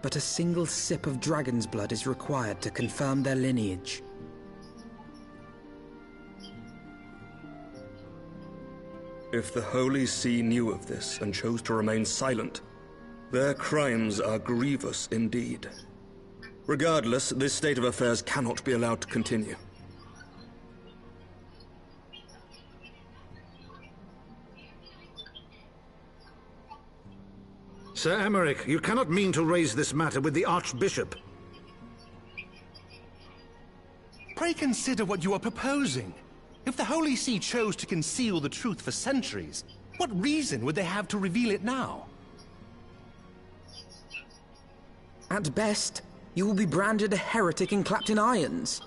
[SPEAKER 3] But a single sip of dragon's blood is required to confirm their lineage.
[SPEAKER 22] If the Holy See knew of this and chose to remain silent, their crimes are grievous indeed. Regardless, this state of affairs cannot be allowed to continue.
[SPEAKER 5] Sir Emmerich, you cannot mean to raise this matter with the Archbishop.
[SPEAKER 21] Pray consider what you are proposing. If the Holy See chose to conceal the truth for centuries, what reason would they have to reveal it now?
[SPEAKER 3] At best, you will be branded a heretic and clapped in irons.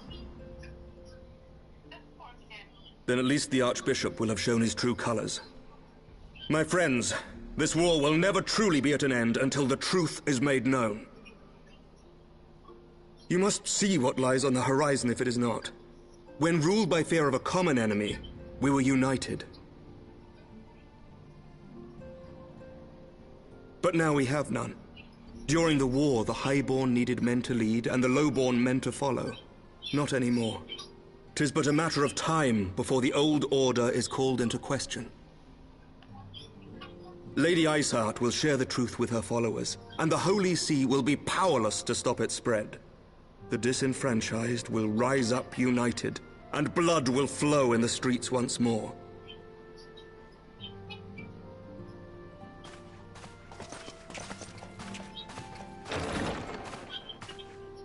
[SPEAKER 22] Then at least the Archbishop will have shown his true colors. My friends, this war will never truly be at an end until the truth is made known. You must see what lies on the horizon if it is not. When ruled by fear of a common enemy, we were united. But now we have none. During the war, the Highborn needed men to lead, and the Lowborn men to follow. Not anymore. 'Tis but a matter of time before the old order is called into question. Lady Iceheart will share the truth with her followers, and the Holy See will be powerless to stop its spread. The disenfranchised will rise up united, and blood will flow in the streets once more.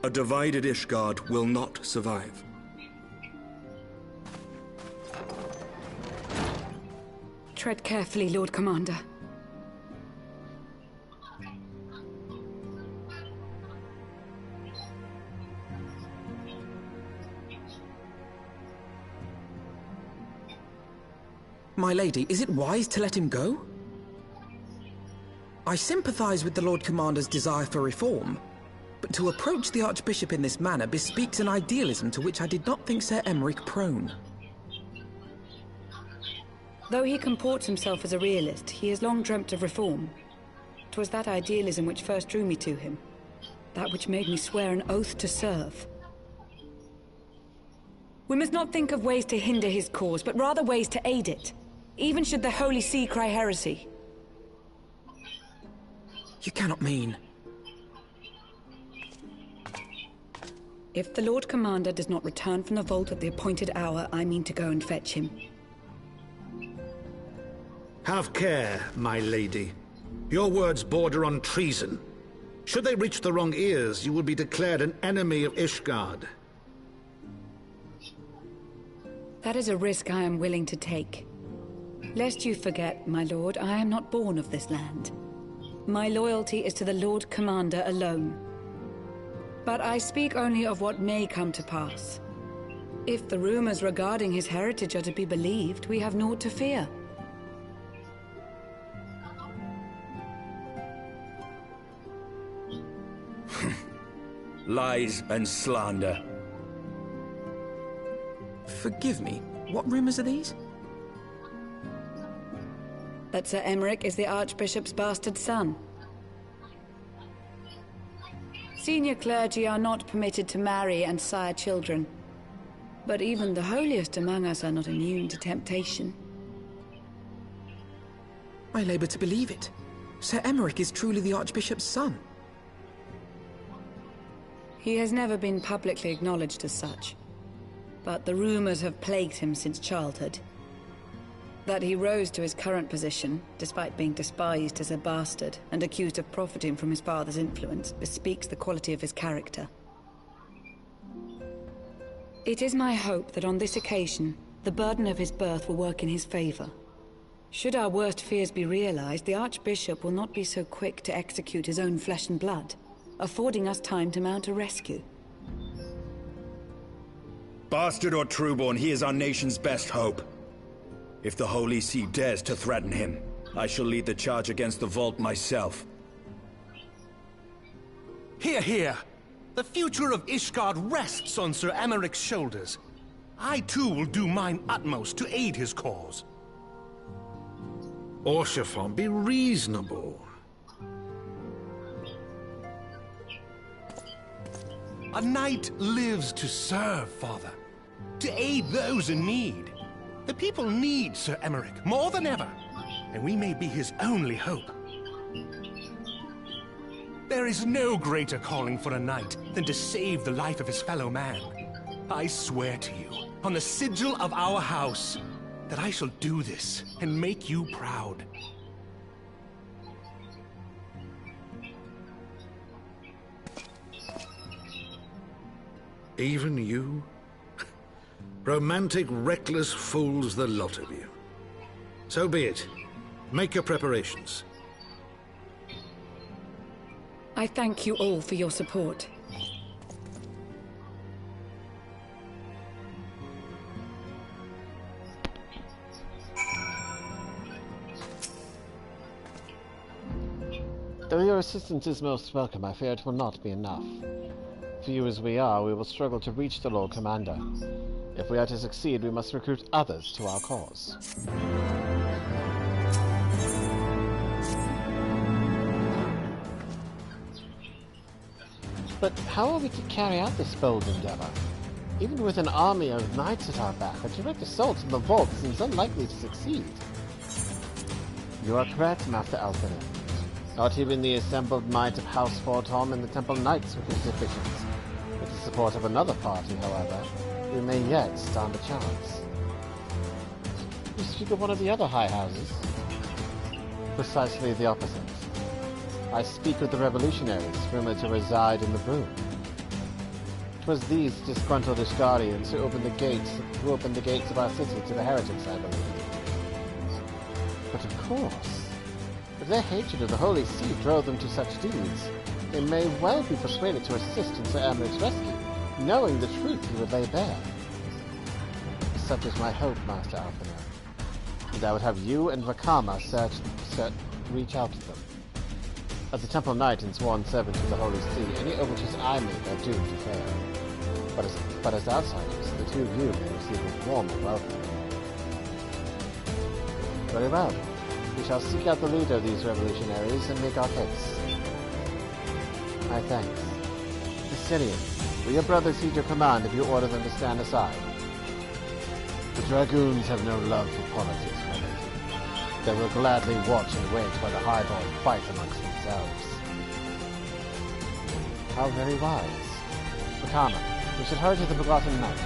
[SPEAKER 22] A divided Ishgard will not survive.
[SPEAKER 11] Tread carefully, Lord Commander.
[SPEAKER 3] My lady, is it wise to let him go? I sympathize with the Lord Commander's desire for reform, but to approach the Archbishop in this manner bespeaks an idealism to which I did not think Sir Emmerich prone.
[SPEAKER 11] Though he comports himself as a realist, he has long dreamt of reform. 'Twas that idealism which first drew me to him, that which made me swear an oath to serve. We must not think of ways to hinder his cause, but rather ways to aid it, even should the Holy See cry heresy.
[SPEAKER 3] You cannot mean...
[SPEAKER 11] If the Lord Commander does not return from the vault at the appointed hour, I mean to go and fetch him.
[SPEAKER 5] Have care, my lady. Your words border on treason. Should they reach the wrong ears, you will be declared an enemy of Ishgard.
[SPEAKER 11] That is a risk I am willing to take. Lest you forget, my lord, I am not born of this land. My loyalty is to the Lord Commander alone. But I speak only of what may come to pass. If the rumors regarding his heritage are to be believed, we have naught to fear.
[SPEAKER 2] Lies and slander.
[SPEAKER 3] Forgive me, what rumors are these?
[SPEAKER 11] That Sir Emmerich is the Archbishop's bastard son. Senior clergy are not permitted to marry and sire children. But even the holiest among us are not immune to temptation.
[SPEAKER 3] I labor to believe it. Sir Emmerich is truly the Archbishop's son.
[SPEAKER 11] He has never been publicly acknowledged as such. But the rumors have plagued him since childhood. That he rose to his current position, despite being despised as a bastard and accused of profiting from his father's influence, bespeaks the quality of his character. It is my hope that on this occasion, the burden of his birth will work in his favor. Should our worst fears be realized, the Archbishop will not be so quick to execute his own flesh and blood, affording us time to mount a rescue.
[SPEAKER 2] Bastard or trueborn, he is our nation's best hope. If the Holy See dares to threaten him, I shall lead the charge against the Vault myself.
[SPEAKER 21] Hear, hear! The future of Ishgard rests on Sir Emmerich's shoulders. I too will do mine utmost to aid his cause.
[SPEAKER 5] Orshafon, be reasonable.
[SPEAKER 21] A knight lives to serve, Father. To aid those in need. The people need Sir Emmerich more than ever, and we may be his only hope. There is no greater calling for a knight than to save the life of his fellow man. I swear to you, on the sigil of our house, that I shall do this and make you proud.
[SPEAKER 5] Even you? Romantic, reckless fools, the lot of you. So be it. Make your preparations.
[SPEAKER 11] I thank you all for your support.
[SPEAKER 1] Though your assistance is most welcome, I fear it will not be enough. Few as we are, we will struggle to reach the Lord Commander. If we are to succeed, we must recruit others to our cause. But how are we to carry out this bold endeavor? Even with an army of knights at our back, a direct assault on the vault seems unlikely to succeed. You are correct, Master Alpinin. Not even the assembled might of House Fortom and the Temple Knights will be sufficient. With the support of another party, however, we may yet stand a chance. You speak of one of the other high houses? Precisely the opposite. I speak of the revolutionaries, rumored to reside in the Broom. 'Twas these disgruntled Ishgardians who opened the gates of our city to the heretics, I believe. But of course, if their hatred of the Holy See drove them to such deeds, they may well be persuaded to assist in Sir Emmerich's rescue, knowing the truth he would lay bare. Such is my hope, Master Alpinin, and I would have you and Vakama reach out to them. As a Temple Knight and sworn servant of the Holy See, any overtures I make are doomed to fail. But as outsiders, the two of you may receive a warmer welcome. Very well. We shall seek out the leader of these revolutionaries and make our case. My thanks. Sicilians, will your brothers heed your command if you order them to stand aside? The Dragoons have no love for politics, Reverend. They will gladly watch and wait while the Highborn fight amongst themselves. How very wise. Vakama, We should hurry to the Forgotten Knight.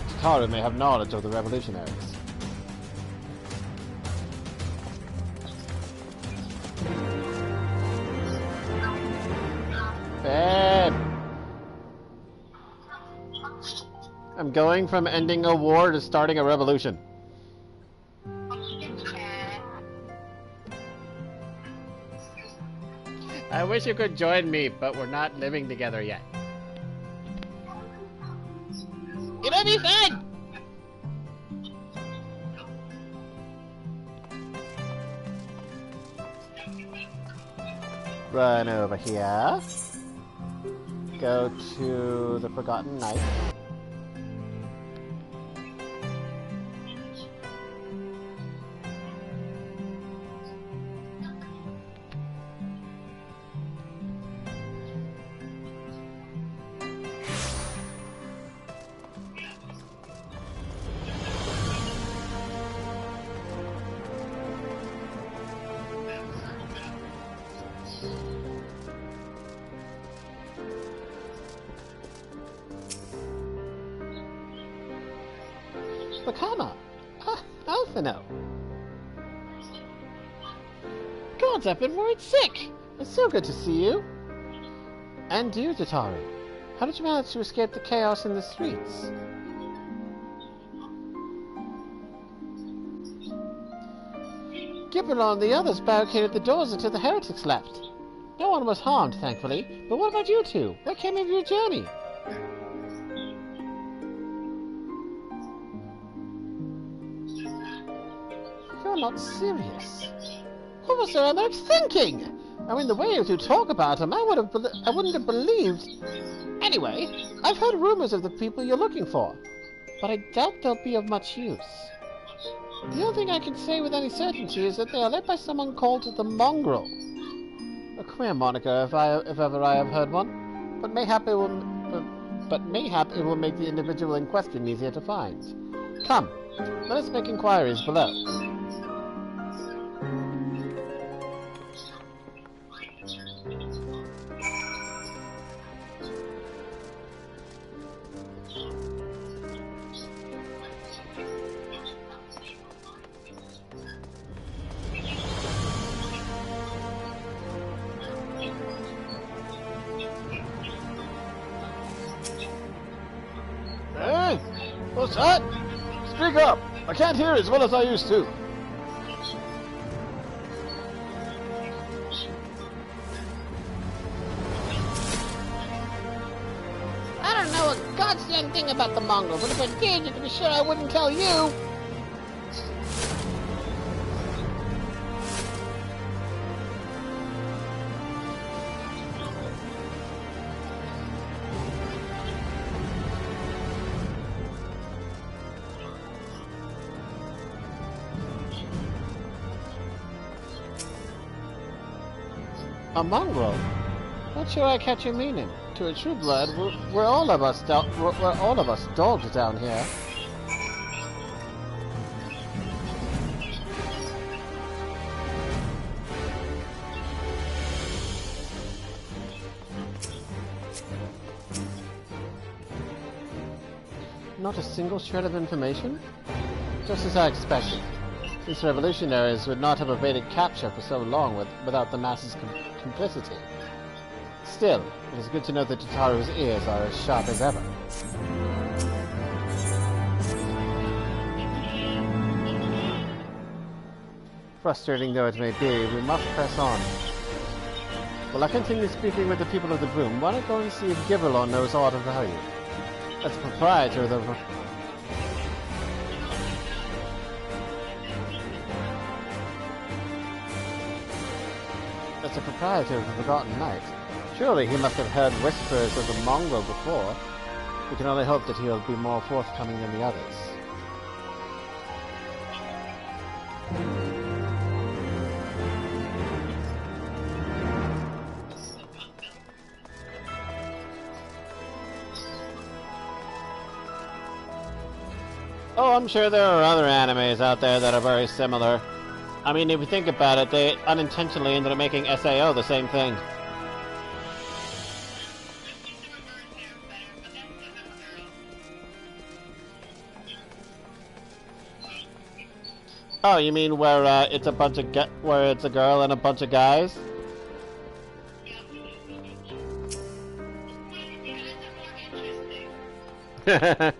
[SPEAKER 1] Tataru may have knowledge of the revolutionaries. Babe! I'm going from ending a war to starting a revolution. I wish you could join me, but we're not living together yet. It'll be fun! Run over here. Go to the Forgotten Knight. Vakama! Alphino! Gods, I've been worried sick! It's so good to see you! And you, Tataru. How did you manage to escape the chaos in the streets? Gibberl and the others barricaded the doors until the heretics left. No one was harmed, thankfully. But what about you two? What came of your journey? You're not serious. What was Sir Emmerich thinking? I mean, the way you two talk about him, I wouldn't have believed. Anyway, I've heard rumors of the people you're looking for, but I doubt they'll be of much use. The only thing I can say with any certainty is that they are led by someone called the Mongrel. A queer moniker, if ever I have heard one, but mayhap it will make the individual in question easier to find. Come, let us make inquiries below.
[SPEAKER 8] Hey! What's that? Speak up! I can't hear as well as I used to.
[SPEAKER 1] I don't know a goddamn thing about the Mongrel, but if I did, you can be sure I wouldn't tell you. A mongrel? Not sure I catch your meaning. To a true blood, we're all of us dogs down here. Not a single shred of information? Just as I expected. These revolutionaries would not have evaded capture for so long without the masses' complicity. Still, it is good to know that Tataru's ears are as sharp as ever. Frustrating though it may be, we must press on. While I continue speaking with the people of the Broom, why not go and see if Gibberl knows aught of value? As a proprietor of the... As a proprietor of the Forgotten Knight, surely he must have heard whispers of the Mongrel before. We can only hope that he'll be more forthcoming than the others. Oh, I'm sure there are other animes out there that are very similar. I mean, if you think about it, they unintentionally ended up making SAO the same thing. Oh, you mean where it's a bunch of where it's a girl and a bunch of guys? I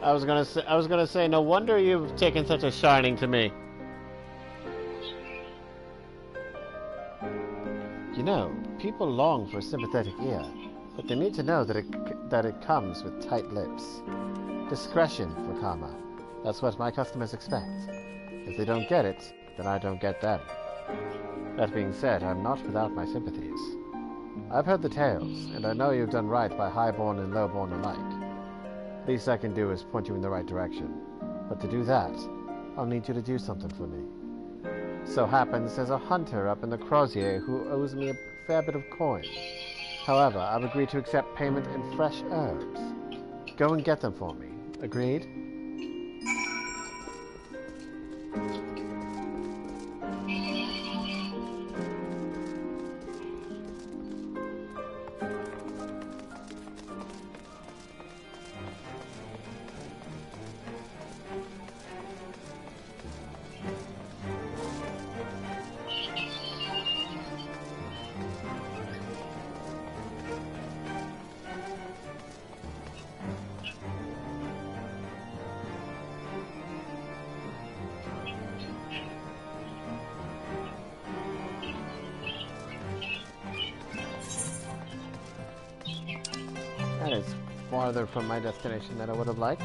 [SPEAKER 1] was gonna say, no wonder you've taken such a shining to me. You know, people long for a sympathetic ear, but they need to know that it comes with tight lips. Discretion, Vakama. That's what my customers expect. If they don't get it, then I don't get them. That being said, I'm not without my sympathies. I've heard the tales, and I know you've done right by highborn and lowborn alike. Least I can do is point you in the right direction. But to do that, I'll need you to do something for me. So happens there's a hunter up in the Crozier who owes me a fair bit of coin. However, I've agreed to accept payment in fresh herbs. Go and get them for me. Agreed? That is farther from my destination than I would have liked.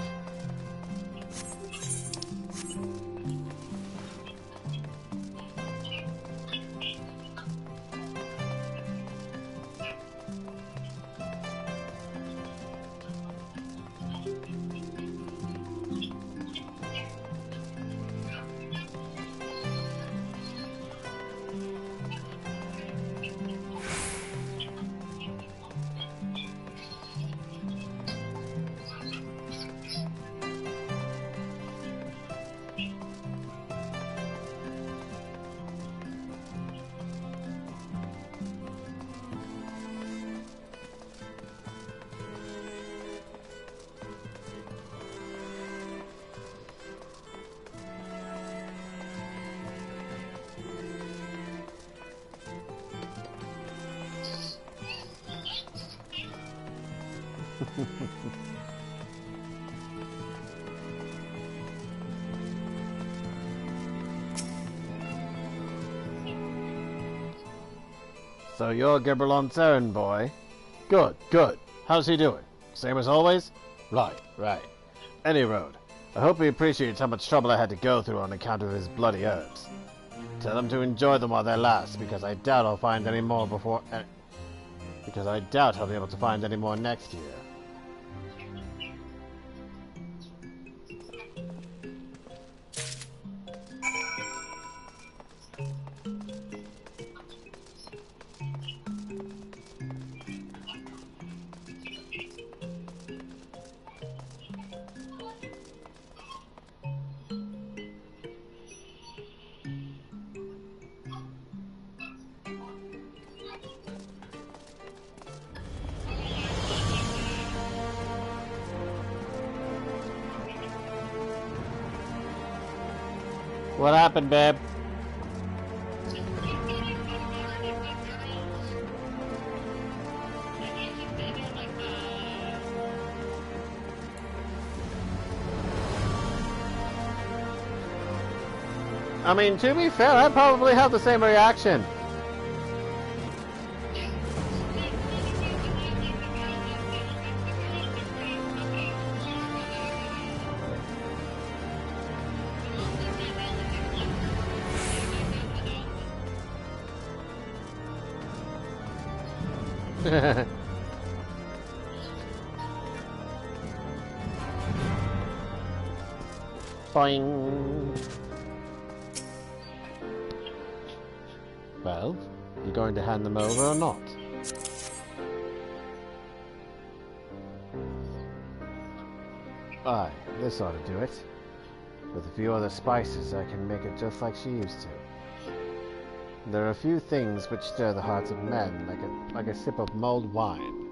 [SPEAKER 1] So you're Gibberlon's errand boy? Good, good. How's he doing? Same as always? Right, right. Any road. I hope he appreciates how much trouble I had to go through on account of his bloody herbs. Tell him to enjoy them while they last, because I doubt I'll find any more because I doubt I'll be able to find any more next year. What happened, babe? I mean, to be fair, I probably have the same reaction. Boing. Well, you going to hand them over or not? Aye, this ought to do it. With a few other spices, I can make it just like she used to. There are a few things which stir the hearts of men like a sip of mulled wine.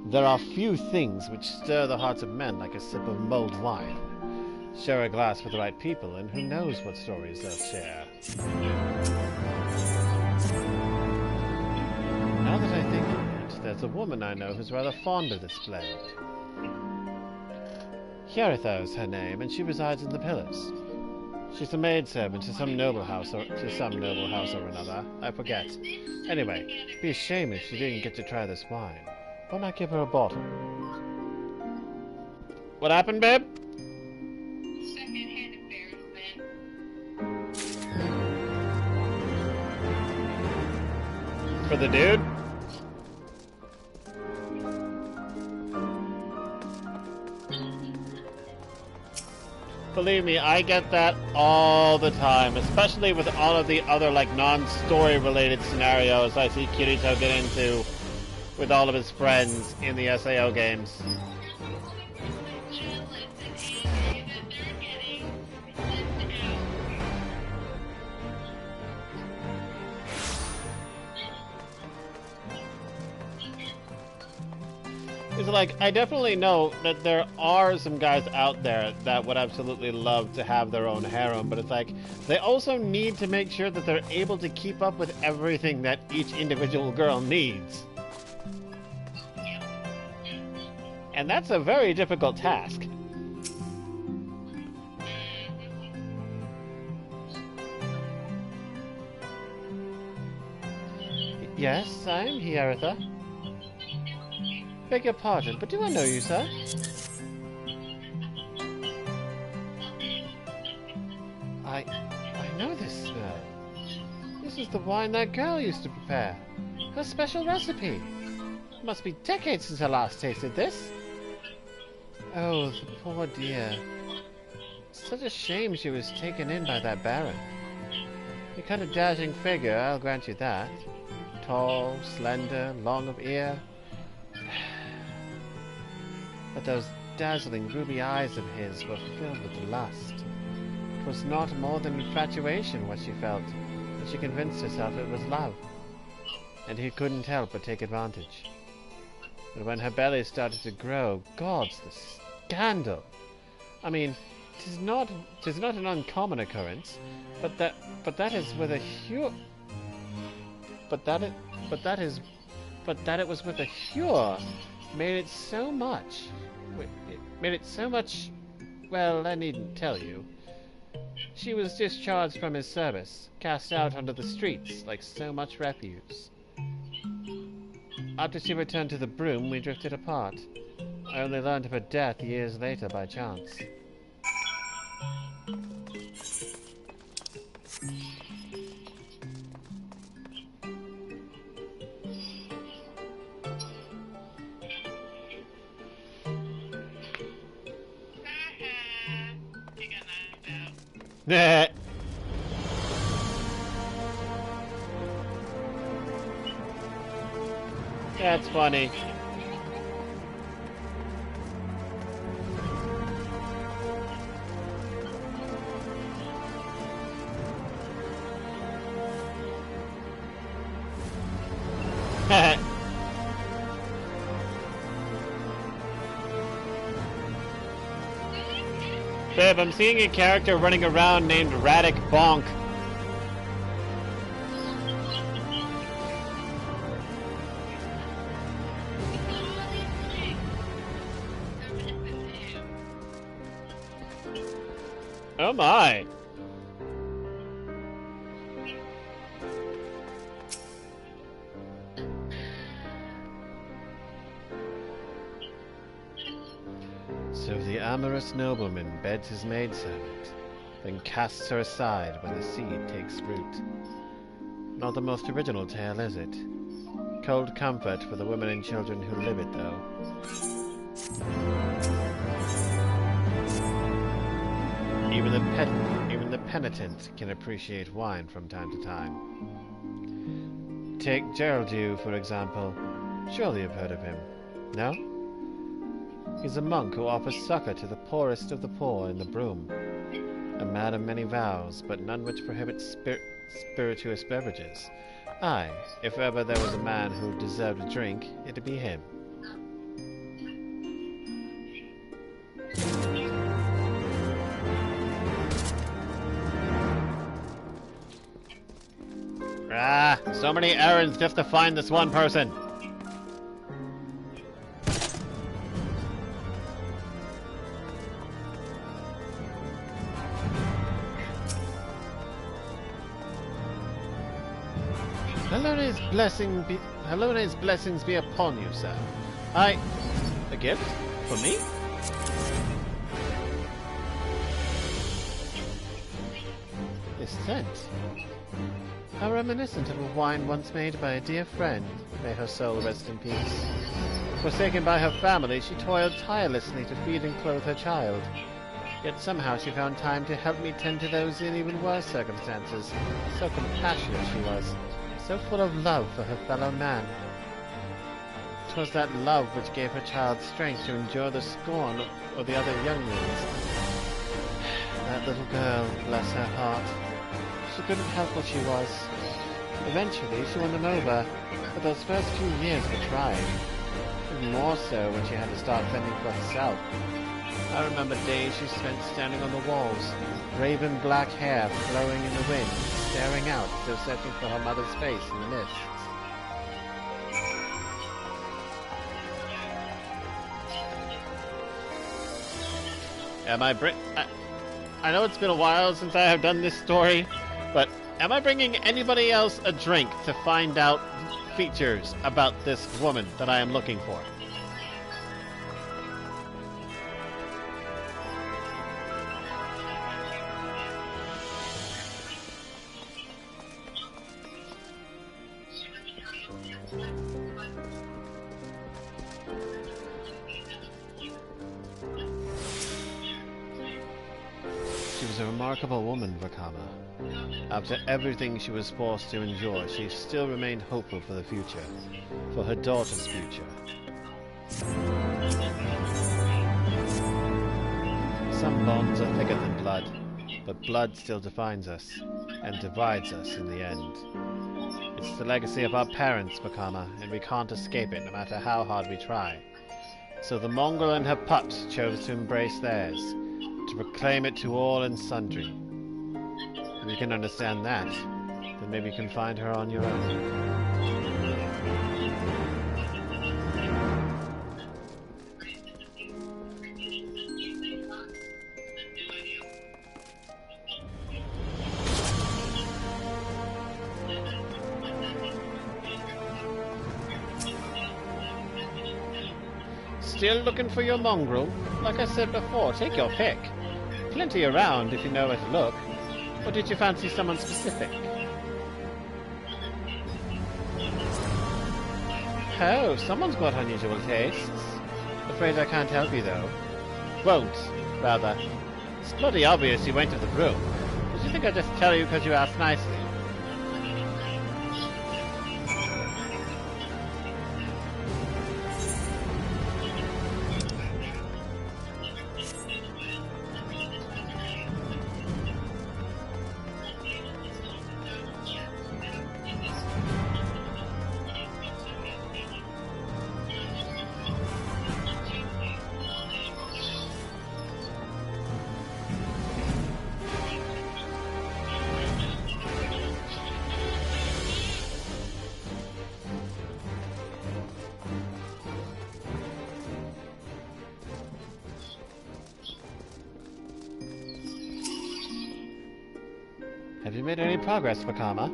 [SPEAKER 1] There are few things which stir the hearts of men like a sip of mulled wine. Share a glass with the right people, and who knows what stories they'll share. Now that I think of it, there's a woman I know who's rather fond of this blend. Hieritha is her name, and she resides in the Pillars. She's a maidservant to some noble house or another. I forget. Anyway, it'd be a shame if she didn't get to try this wine. Why not give her a bottle? What happened, babe?
[SPEAKER 16] Second-hand embarrassment.
[SPEAKER 1] For the dude? Believe me, I get that all the time, especially with all of the other, like, non-story related scenarios I see Kirito get into with all of his friends in the SAO games. It's like, I definitely know that there are some guys out there that would absolutely love to have their own harem, but it's like, they also need to make sure that they're able to keep up with everything that each individual girl needs. And that's a very difficult task. Yes, I'm Hieritha. Beg your pardon, but do I know you, sir? I know this smell. This is the wine that girl used to prepare. Her special recipe. It must be decades since I last tasted this. Oh, the poor dear. Such a shame she was taken in by that baron. A kind of dashing figure, I'll grant you that. Tall, slender, long of ear. But those dazzling ruby eyes of his were filled with lust. It was not more than infatuation what she felt, but she convinced herself it was love. And he couldn't help but take advantage. But when her belly started to grow, gods, the scandal! I mean, 'tis not an uncommon occurrence, but that is with a but that it was with a Hure made it so much. It made it so much. Well, I needn't tell you. She was discharged from his service, cast out onto the streets like so much refuse. After she returned to the broom, we drifted apart. I only learned of her death years later by chance. Nah. That's funny. Babe, I'm seeing a character running around named Radic Bonk. Oh my! So the amorous nobleman beds his maidservant, then casts her aside when the seed takes root. Not the most original tale, is it? Cold comfort for the women and children who live it, though. Even the penitent can appreciate wine from time to time. Take Geraldine, for example. Surely you've heard of him, no? He's a monk who offers succor to the poorest of the poor in the broom. A man of many vows, but none which prohibits spirituous beverages. Aye, if ever there was a man who deserved a drink, it'd be him. So many errands just to find this one person. Helena's blessings be upon you, sir. A gift? For me? This scent. How reminiscent of a wine once made by a dear friend. May her soul rest in peace. Forsaken by her family, she toiled tirelessly to feed and clothe her child. Yet somehow she found time to help me tend to those in even worse circumstances. So compassionate she was. So full of love for her fellow man. 'Twas that love which gave her child strength to endure the scorn of the other younglings. That little girl, bless her heart. She couldn't help what she was. Eventually she won them over, but those first few years were trying. Even more so when she had to start fending for herself. I remember days she spent standing on the walls, raven black hair flowing in the wind, staring out as though searching for her mother's face in the mists. I know it's been a while since I have done this story, but am I bringing anybody else a drink to find out features about this woman that I am looking for? A remarkable woman, Vakama. After everything she was forced to endure, she still remained hopeful for the future, for her daughter's future. Some bonds are thicker than blood, but blood still defines us, and divides us in the end. It's the legacy of our parents, Vakama, and we can't escape it no matter how hard we try. So the mongrel and her pups chose to embrace theirs, to proclaim it to all and sundry. If you can understand that, then maybe you can find her on your own. Still looking for your mongrel? Like I said before, take your pick. Plenty around if you know where to look. Or did you fancy someone specific? Oh, someone's got unusual tastes. Afraid I can't help you though. Won't, rather. It's bloody obvious you went to the room. Did you think I'd just tell you because you asked nicely? Have you made any progress, Vakama?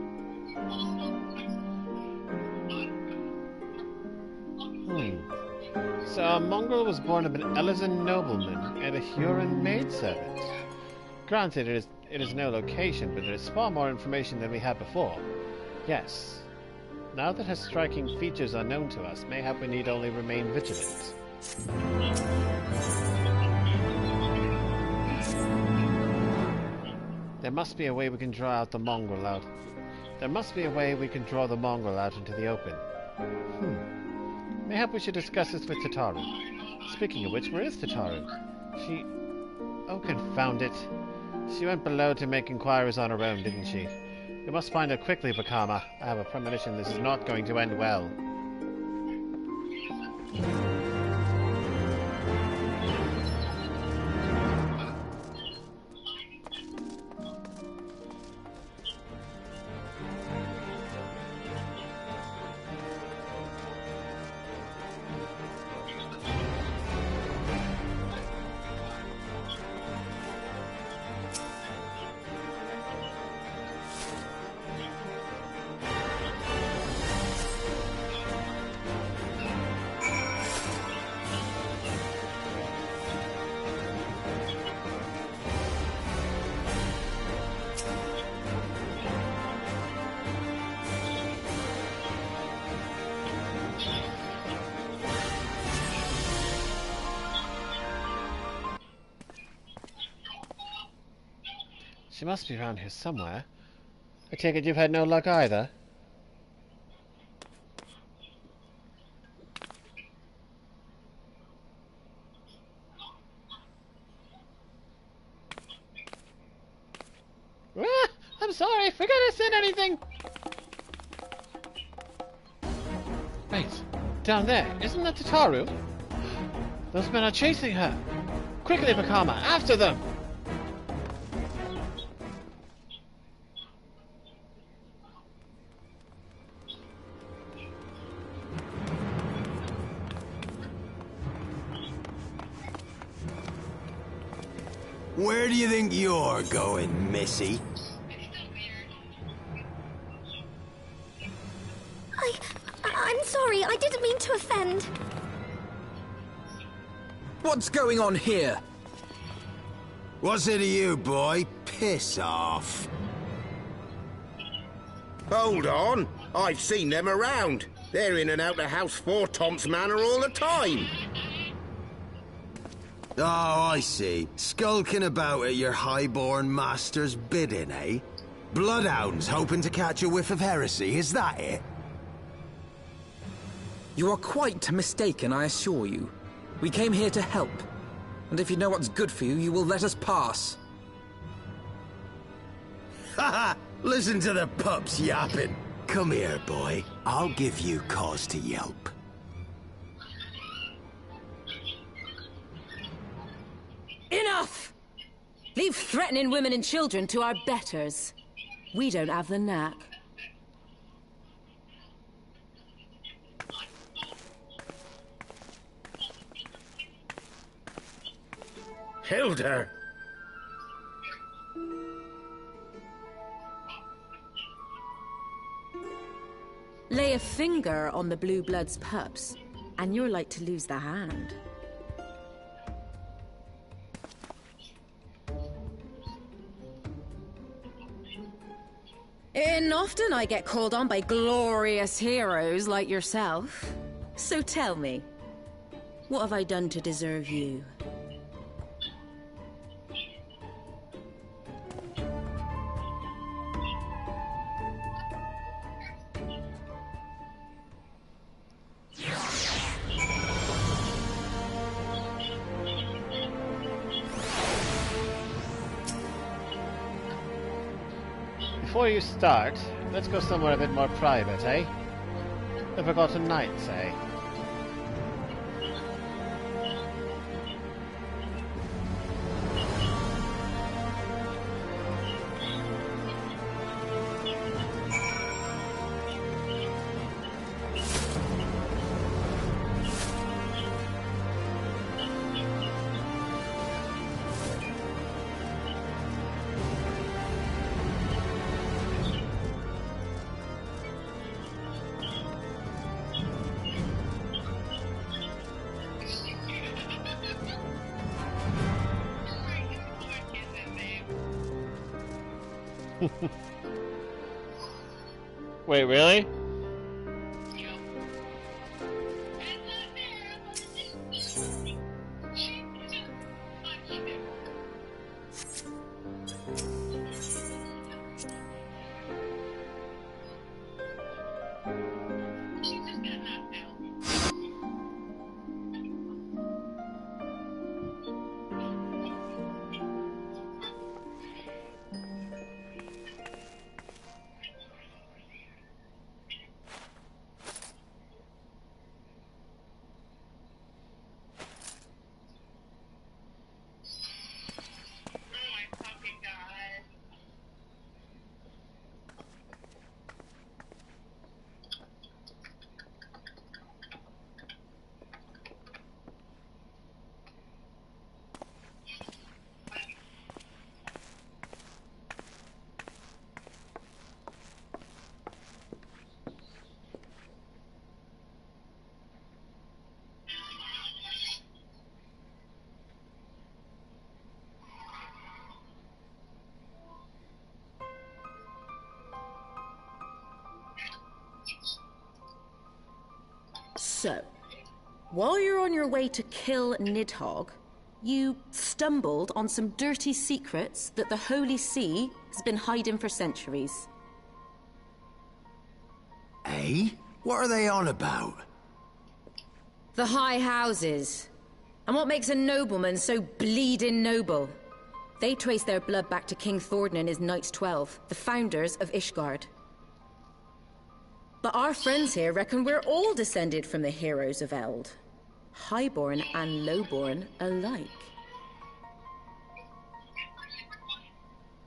[SPEAKER 1] So a mongrel was born of an Elysian nobleman and a Huron maidservant. Granted, it is no location, but it is far more information than we had before. Yes. Now that her striking features are known to us, mayhap we need only remain vigilant. There must be a way we can draw out the mongrel out. There must be a way we can draw the mongrel out into the open. Mayhap we should discuss this with Tataru. Speaking of which, where is Tataru? She... Oh, confound it. She went below to make inquiries on her own, didn't she? We must find her quickly, Vakama. I have a premonition this is not going to end well. She must be around here somewhere. I take it you've had no luck either? Ah, I'm sorry, forgot I said anything! Wait, down there, isn't that Tataru? Those men are chasing her! Quickly, Vakama, after them!
[SPEAKER 20] Where do you think you're going, Missy?
[SPEAKER 12] I'm sorry, I didn't mean to offend.
[SPEAKER 3] What's going on here?
[SPEAKER 20] What's it to you, boy? Piss off.
[SPEAKER 14] Hold on. I've seen them around. They're in and out of House 4 Tom's Manor all the time.
[SPEAKER 20] Oh, I see. Skulking about at your highborn master's bidding, eh? Bloodhounds hoping to catch a whiff of heresy, is that it?
[SPEAKER 3] You are quite mistaken, I assure you. We came here to help. And if you know what's good for you, you will let us pass.
[SPEAKER 20] Haha! Listen to the pups yapping. Come here, boy. I'll give you cause to yelp.
[SPEAKER 12] Enough! Leave threatening women and children to our betters. We don't have the knack.
[SPEAKER 14] Hilda!
[SPEAKER 12] Lay a finger on the Blue Blood's pups, and you're like to lose the hand. And often I get called on by glorious heroes like yourself. So tell me, what have I done to deserve you?
[SPEAKER 1] Before you start, let's go somewhere a bit more private, eh? The Forgotten Knights, eh? Wait, really?
[SPEAKER 12] So, while you're on your way to kill Nidhogg, You stumbled on some dirty secrets that the Holy See has been hiding for centuries.
[SPEAKER 20] Eh? What are they on about?
[SPEAKER 12] The High Houses. And what makes a nobleman so bleeding noble? They trace their blood back to King Thornton and his Knights 12, the founders of Ishgard. But our friends here reckon we're all descended from the heroes of Eld. Highborn and lowborn alike.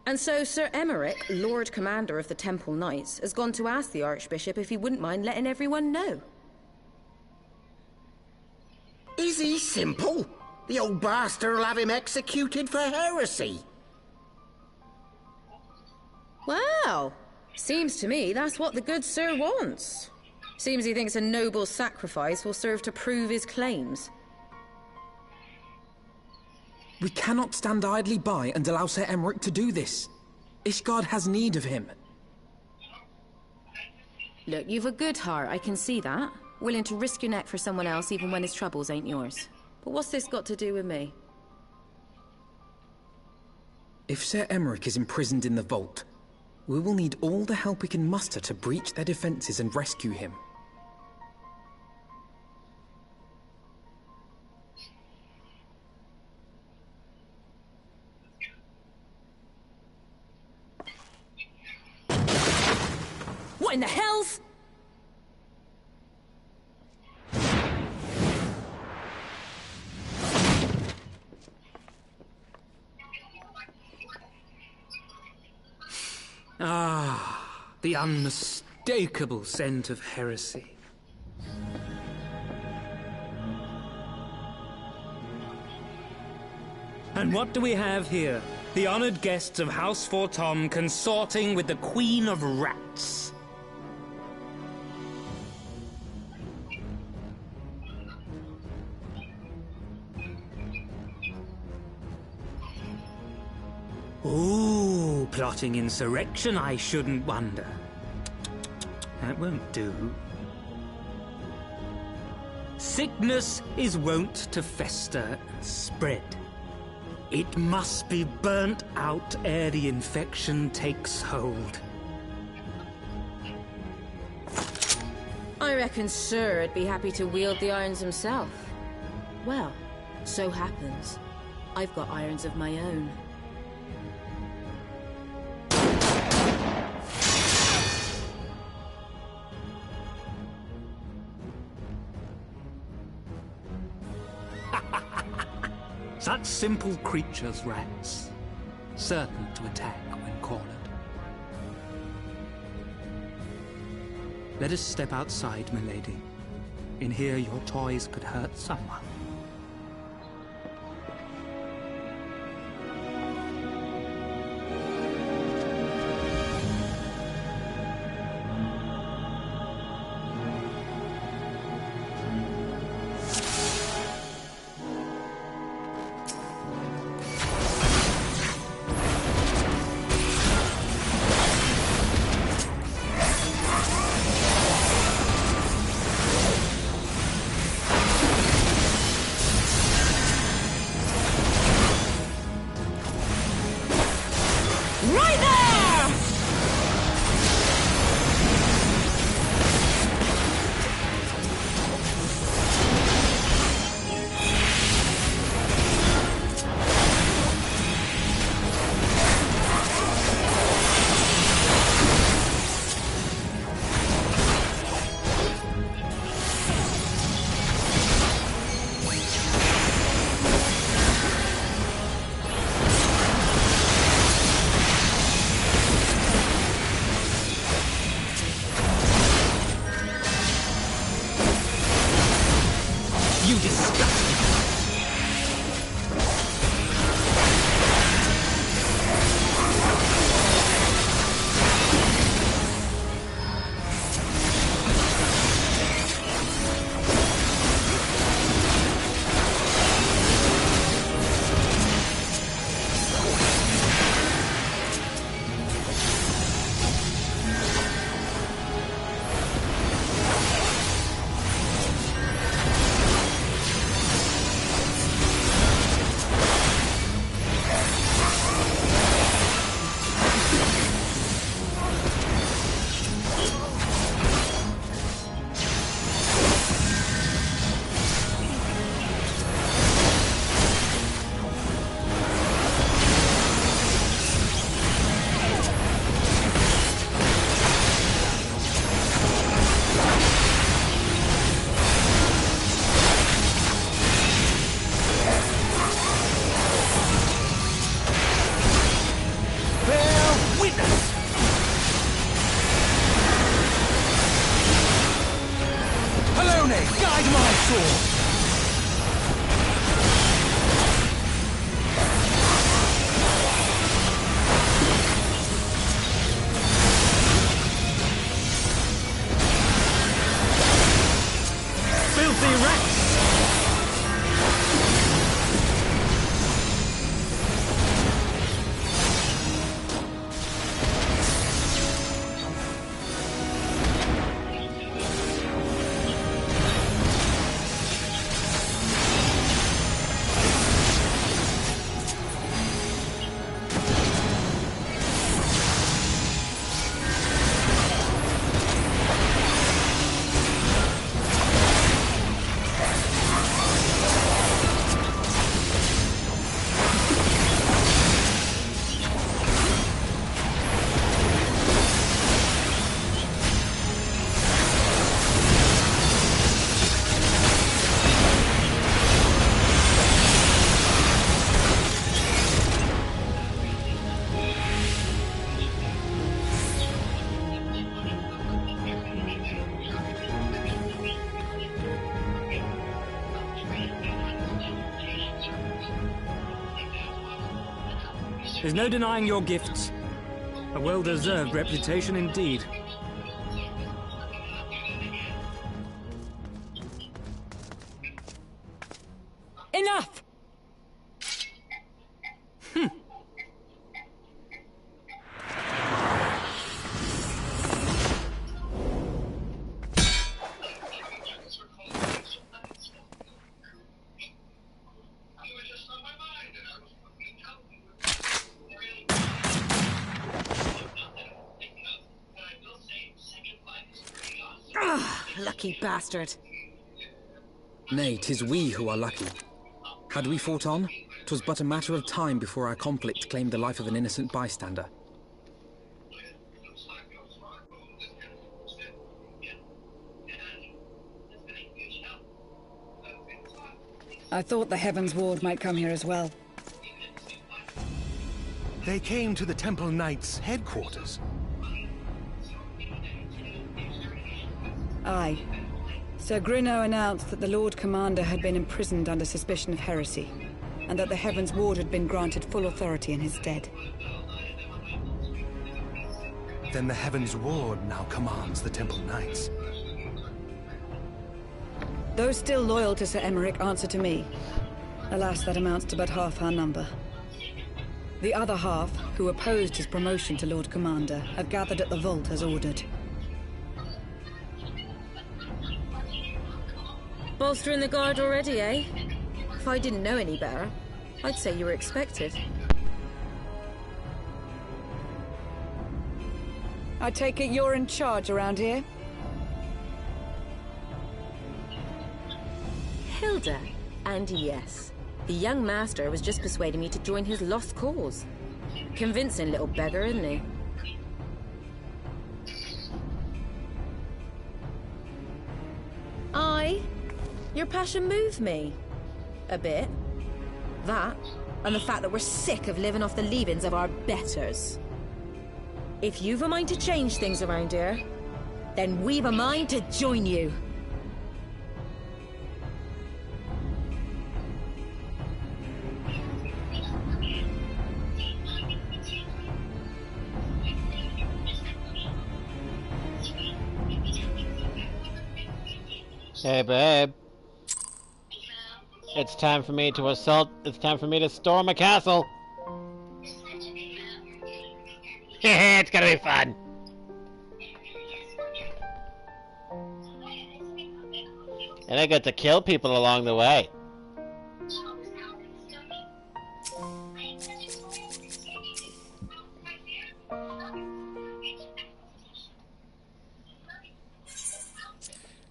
[SPEAKER 12] And so Sir Emmerich, Lord Commander of the Temple Knights, has gone to ask the Archbishop if he wouldn't mind letting everyone know.
[SPEAKER 14] Is he simple? The old bastard will have him executed for heresy.
[SPEAKER 12] Well, seems to me that's what the good sir wants. Seems he thinks a noble sacrifice will serve to prove his claims.
[SPEAKER 3] We cannot stand idly by and allow Sir Emmerich to do this. Ishgard has need of him.
[SPEAKER 12] Look, you've a good heart, I can see that. Willing to risk your neck for someone else even when his troubles ain't yours. But what's this got to do with me?
[SPEAKER 3] If Sir Emmerich is imprisoned in the vault, we will need all the help we can muster to breach their defenses and rescue him.
[SPEAKER 12] What in the hell's...
[SPEAKER 10] Ah, the unmistakable scent of heresy. And what do we have here? The honored guests of House Fortom consorting with the Queen of Rats. Ooh, plotting insurrection, I shouldn't wonder. That won't do. Sickness is wont to fester and spread. It must be burnt out ere the infection takes hold.
[SPEAKER 12] I reckon Sir would be happy to wield the irons himself. Well, so happens I've got irons of my own.
[SPEAKER 10] Such simple creatures, rats, certain to attack when cornered. Let us step outside, milady. In here, your toys could hurt someone. There's no denying your gifts. A well-deserved reputation indeed.
[SPEAKER 7] Enough!
[SPEAKER 12] Lucky bastard.
[SPEAKER 3] Nay, 'tis we who are lucky. Had we fought on, 'twas but a matter of time before our conflict claimed the life of an innocent bystander.
[SPEAKER 7] I thought the Heaven's Ward might come here as well.
[SPEAKER 21] They came to the Temple Knights' headquarters.
[SPEAKER 7] Aye. Sir Grinno announced that the Lord Commander had been imprisoned under suspicion of heresy, and that the Heaven's Ward had been granted full authority in his stead.
[SPEAKER 21] Then the Heaven's Ward now commands the Temple Knights.
[SPEAKER 7] Those still loyal to Sir Emmerich answer to me. Alas, that amounts to but half our number. The other half, who opposed his promotion to Lord Commander, have gathered at the vault as ordered.
[SPEAKER 12] Bolstering the guard already, eh? If I didn't know any better, I'd say you were expected.
[SPEAKER 7] I take it you're in charge around here?
[SPEAKER 12] Hilda? And yes, the young master was just persuading me to join his lost cause. Convincing little beggar, isn't he? Your passion moved me. A bit. That, and the fact that we're sick of living off the leavings of our betters. If you've a mind to change things around here, then we've a mind to join you.
[SPEAKER 1] Hey, babe. It's time for me to assault. It's time for me to storm a castle. It's gonna be fun. And I get to kill people along the way.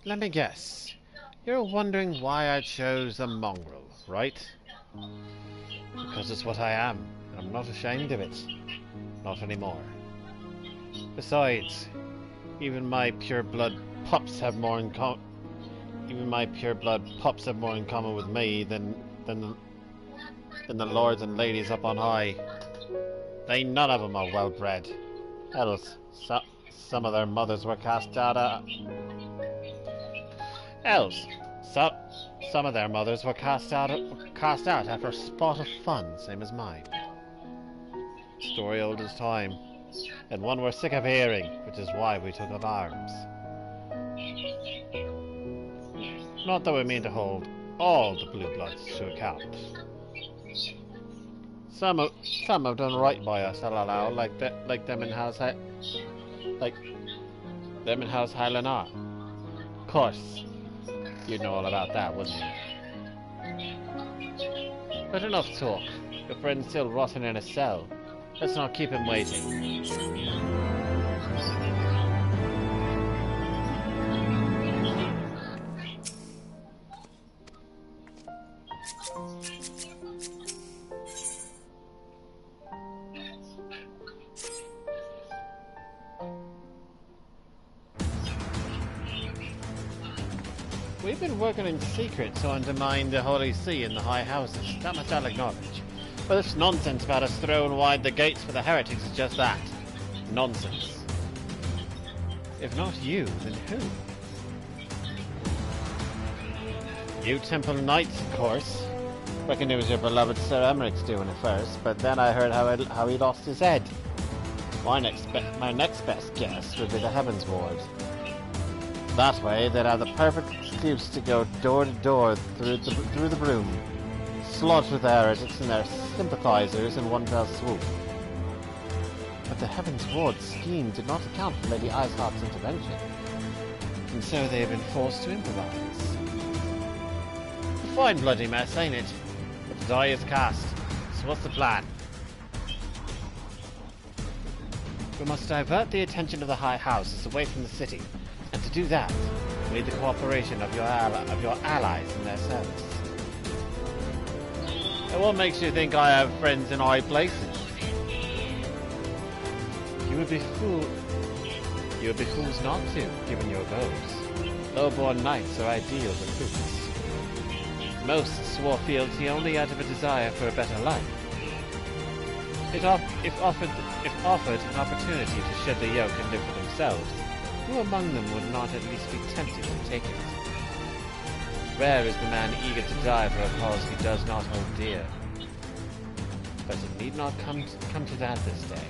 [SPEAKER 1] Let me guess. You're wondering why I chose a mongrel, right? Because it's what I am, and I'm not ashamed of it. Not anymore. Besides, even my pure-blood pups have more in common. Even my pure-blood pups have more in common with me than the lords and ladies up on high. None of them are well-bred. Else, some of their mothers were cast out. Some of their mothers were cast out after a spot of fun, same as mine. Story old as time, and one we're sick of hearing, which is why we took up arms. Not that we mean to hold all the blue bloods to account. Some have done right by us, I'll allow, like them in House Highlander. Of course. You'd know all about that, wouldn't you? But enough talk. Your friend's still rotting in a cell. Let's not keep him waiting. We've been working in secret to undermine the Holy See and the High Houses. That much I'll acknowledge. But this nonsense about us throwing wide the gates for the heretics is just that. Nonsense. If not you, then who? You Temple Knights, of course. Reckoned it was your beloved Sir Emmerich's doing it first, but then I heard how he lost his head. My next best guess would be the Heavens Ward. That way, they'd have the perfect excuse to go door to door through the broom, slaughter the heretics and their sympathizers in one fell swoop. But the Heavens Ward scheme did not account for Lady Iceheart's intervention, and so they have been forced to improvise. A fine bloody mess, ain't it? But the die is cast, so what's the plan? We must divert the attention of the High Houses away from the city, and to do that, we need the cooperation of your allies in their service. And what makes you think I have friends in high places? You would be fools not to, given your goals. Low-born knights are ideal recruits. Most swore fealty only out of a desire for a better life. If offered an opportunity to shed the yoke and live for themselves, who among them would not at least be tempted to take it? Rare is the man eager to die for a cause he does not hold dear. But it need not come to that this day.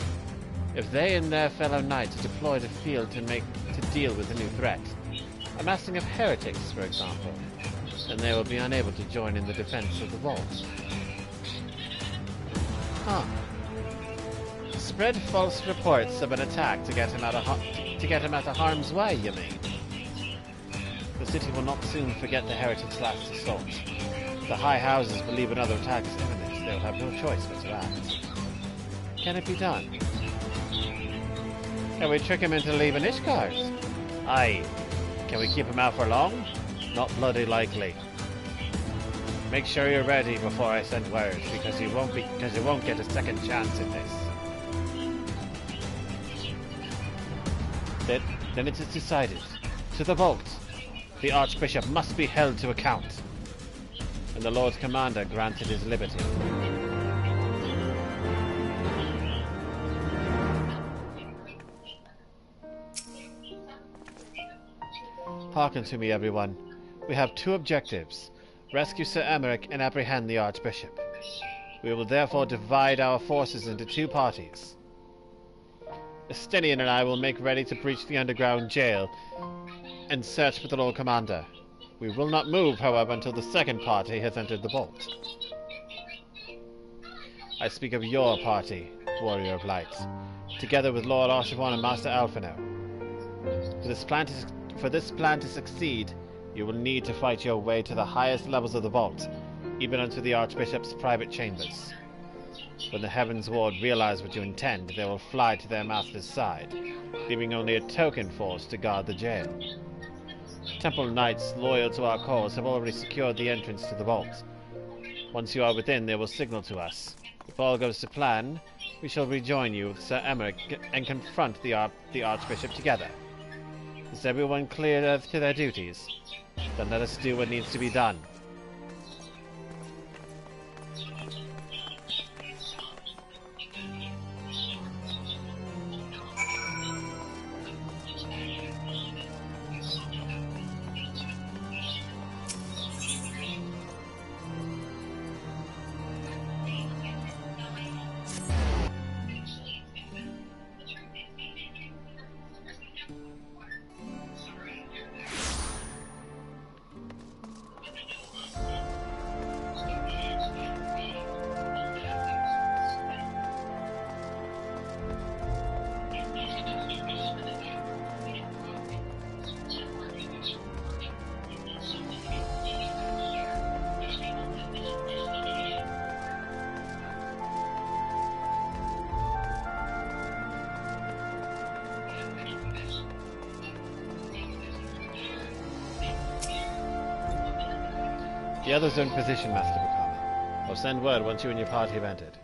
[SPEAKER 1] If they and their fellow knights are deployed afield to deal with a new threat, a massing of heretics, for example, then they will be unable to join in the defense of the vault. Huh. Spread false reports of an attack to get him out of harm's way, you mean? The city will not soon forget the heretics' last assault. If the High Houses believe another attack is imminent, they will have no choice but to act. Can it be done? Can we trick him into leaving Ishgard? Aye. Can we keep him out for long? Not bloody likely. Make sure you're ready before I send word, because you won't get a second chance at this. Then it is decided. To the vault. The Archbishop must be held to account. And the Lord Commander granted his liberty. Hearken to me, everyone. We have two objectives. Rescue Sir Emmerich and apprehend the Archbishop. We will therefore divide our forces into two parties. Estinian and I will make ready to breach the underground jail and search for the Lord Commander. We will not move, however, until the second party has entered the vault. I speak of your party, Warrior of Light, together with Lord Archivon and Master Alphino. For this plan to succeed, you will need to fight your way to the highest levels of the vault, even unto the Archbishop's private chambers. When the Heavens Ward realize what you intend, they will fly to their master's side, leaving only a token force to guard the jail. Temple Knights loyal to our cause have already secured the entrance to the vault. Once you are within, they will signal to us. If all goes to plan, we shall rejoin you with Sir Emmerich and confront the Archbishop together. Is everyone clear as to their duties? Then let us do what needs to be done. The others are in position, Master Vakama. I'll send word once you and your party have entered.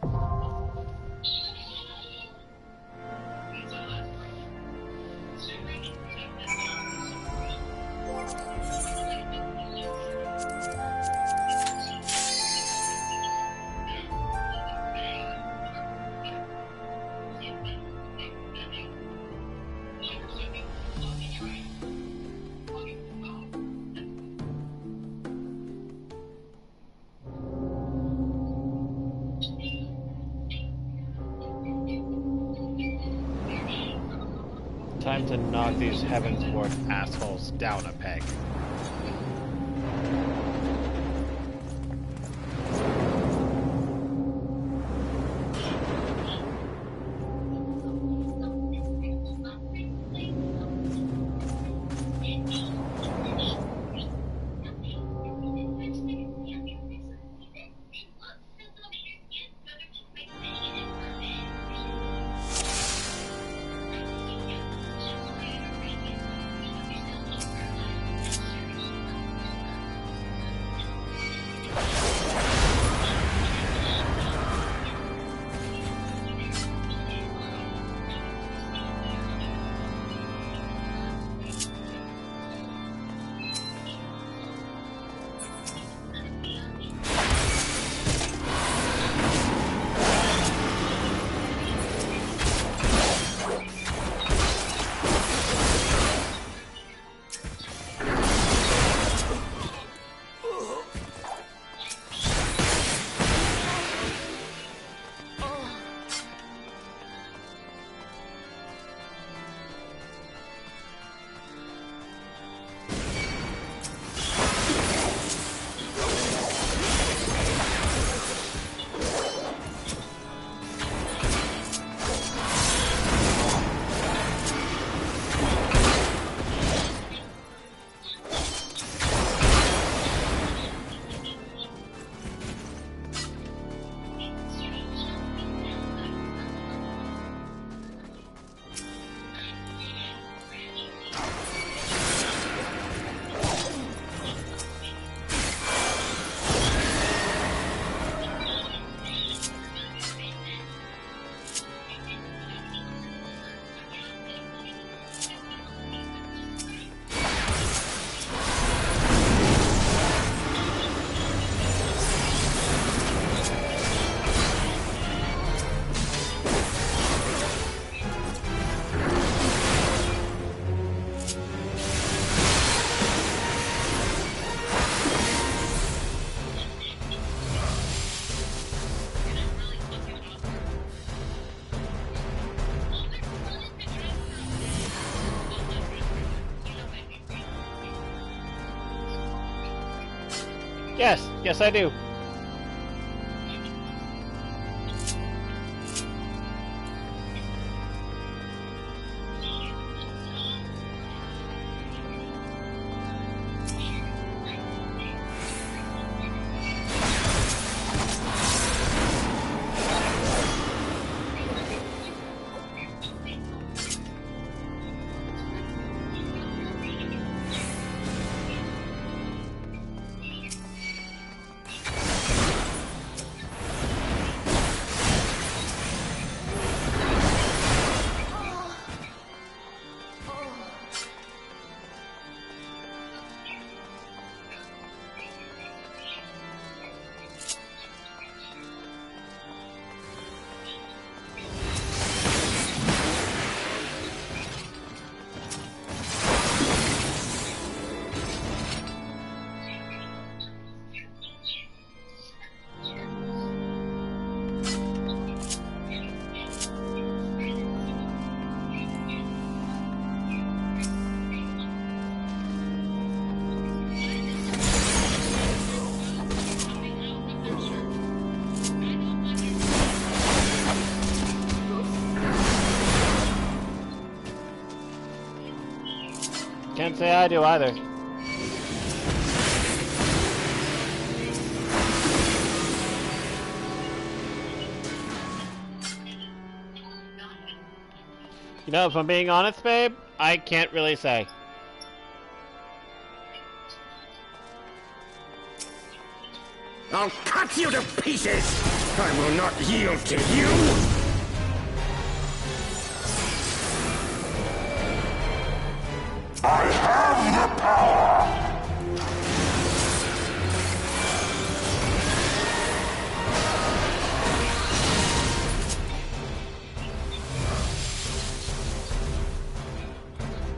[SPEAKER 1] Time to knock these Heavensward assholes down a peg. Yes, I do. Can't say I do either. You know, if I'm being honest, babe, I can't really say.
[SPEAKER 14] I'll cut you to pieces! I will not yield to you! I have the power!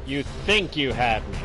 [SPEAKER 1] You think you had me.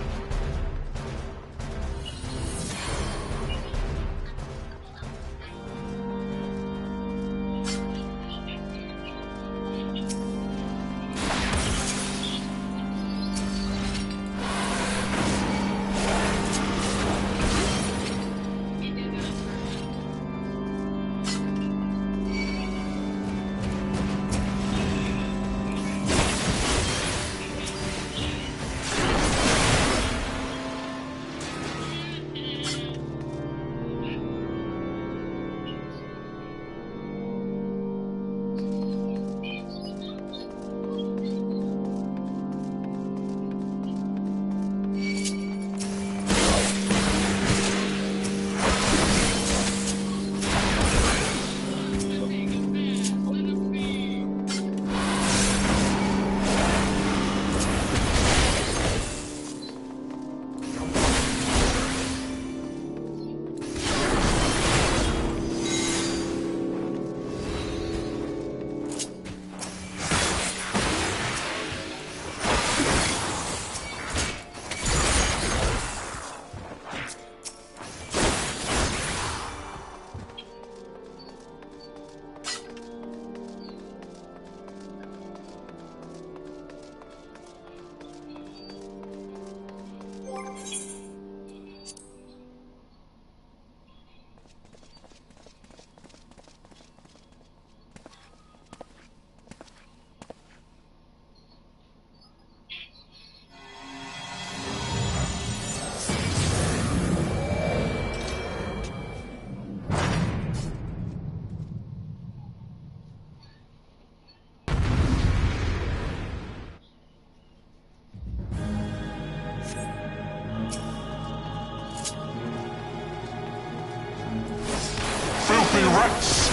[SPEAKER 18] knights!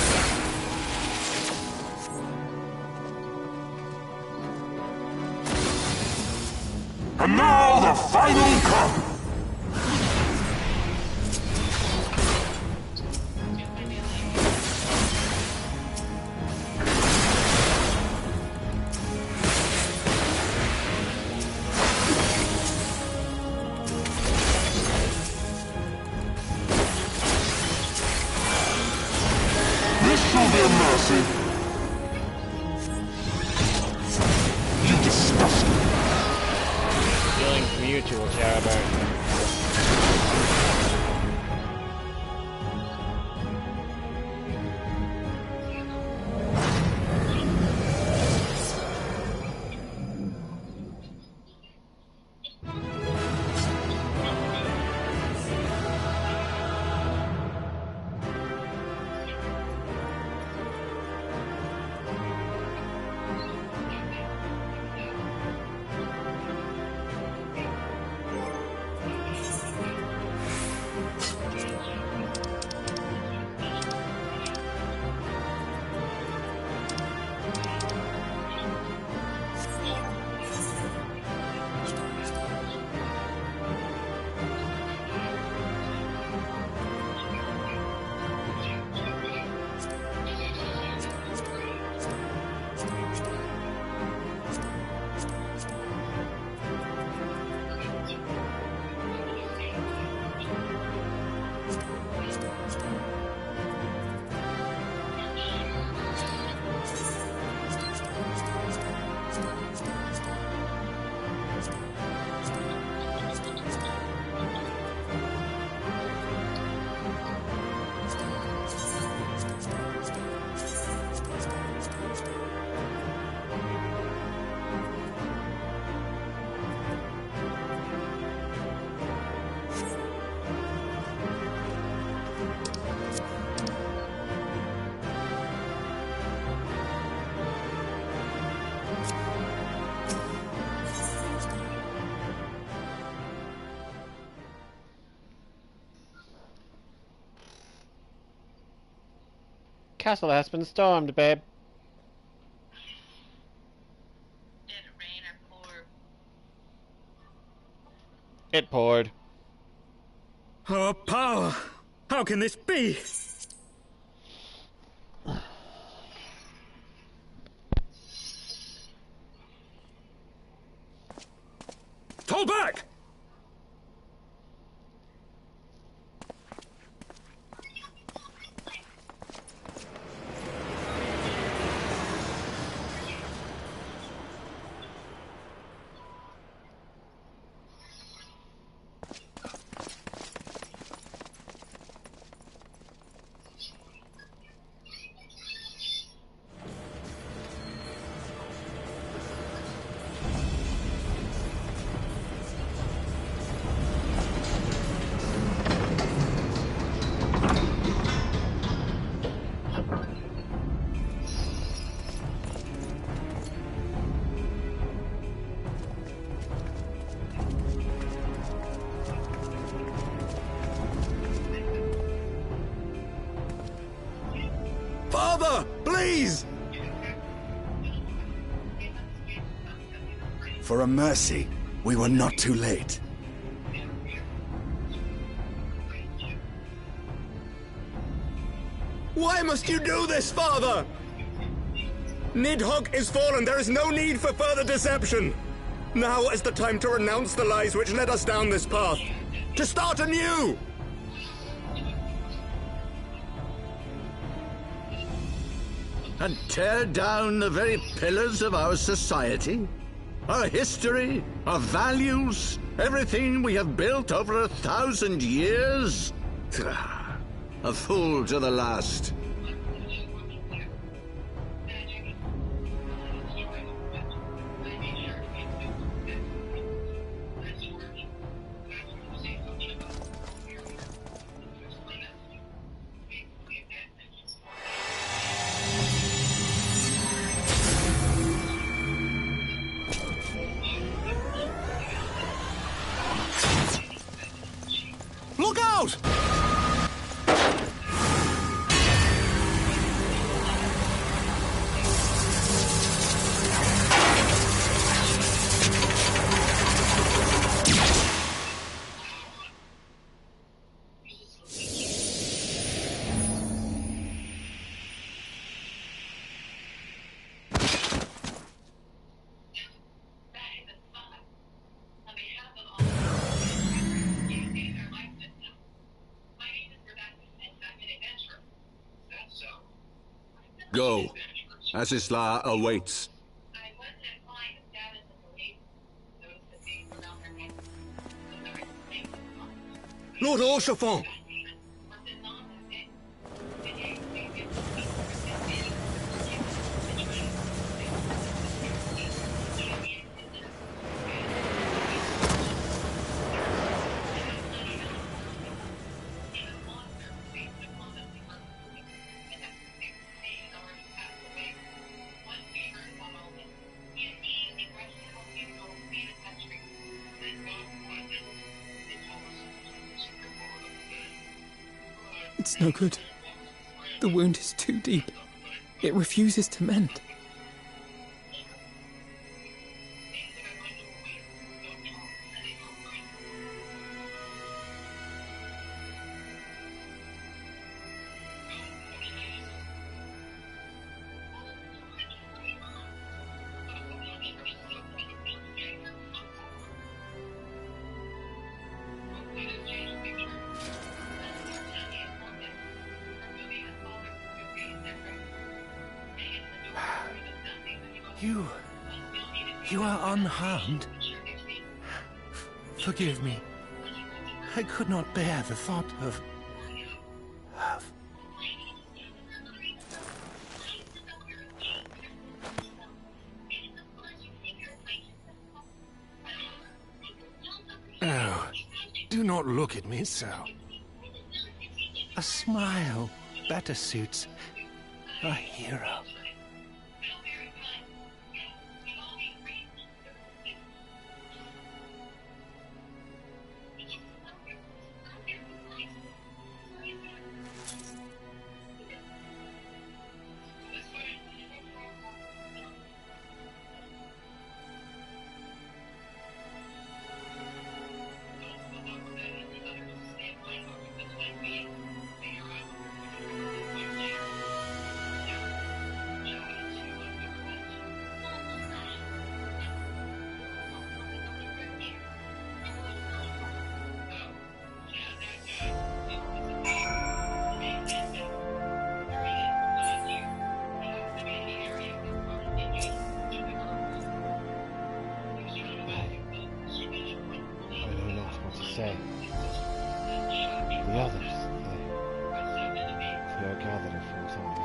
[SPEAKER 18] And now the final cup! This shall be a mercy. You disgust me.
[SPEAKER 1] Feelings mutual, Charabert. Castle has been stormed, babe.
[SPEAKER 16] Did it rain or pour?
[SPEAKER 1] It poured.
[SPEAKER 10] Our power! How can this be? Fall back!
[SPEAKER 22] Father, please!
[SPEAKER 2] For a mercy, we were not too late.
[SPEAKER 22] Why must you do this, Father? Nidhogg is fallen. There is no need for further deception. Now is the time to renounce the lies which led us down this path. To start anew!
[SPEAKER 19] And tear down the very pillars of our society? Our history, our values, everything we have built over 1,000 years? A fool to the last.
[SPEAKER 22] Look out!
[SPEAKER 19] Go. Azizla awaits.
[SPEAKER 6] Lord Orchefort!
[SPEAKER 3] It's no good. The wound is too deep. It refuses to mend.
[SPEAKER 21] You are unharmed? Forgive me. I could not bear the thought of... Oh, do not look at me so. A smile better suits a hero.
[SPEAKER 1] Say, the others, they are gathered from somewhere.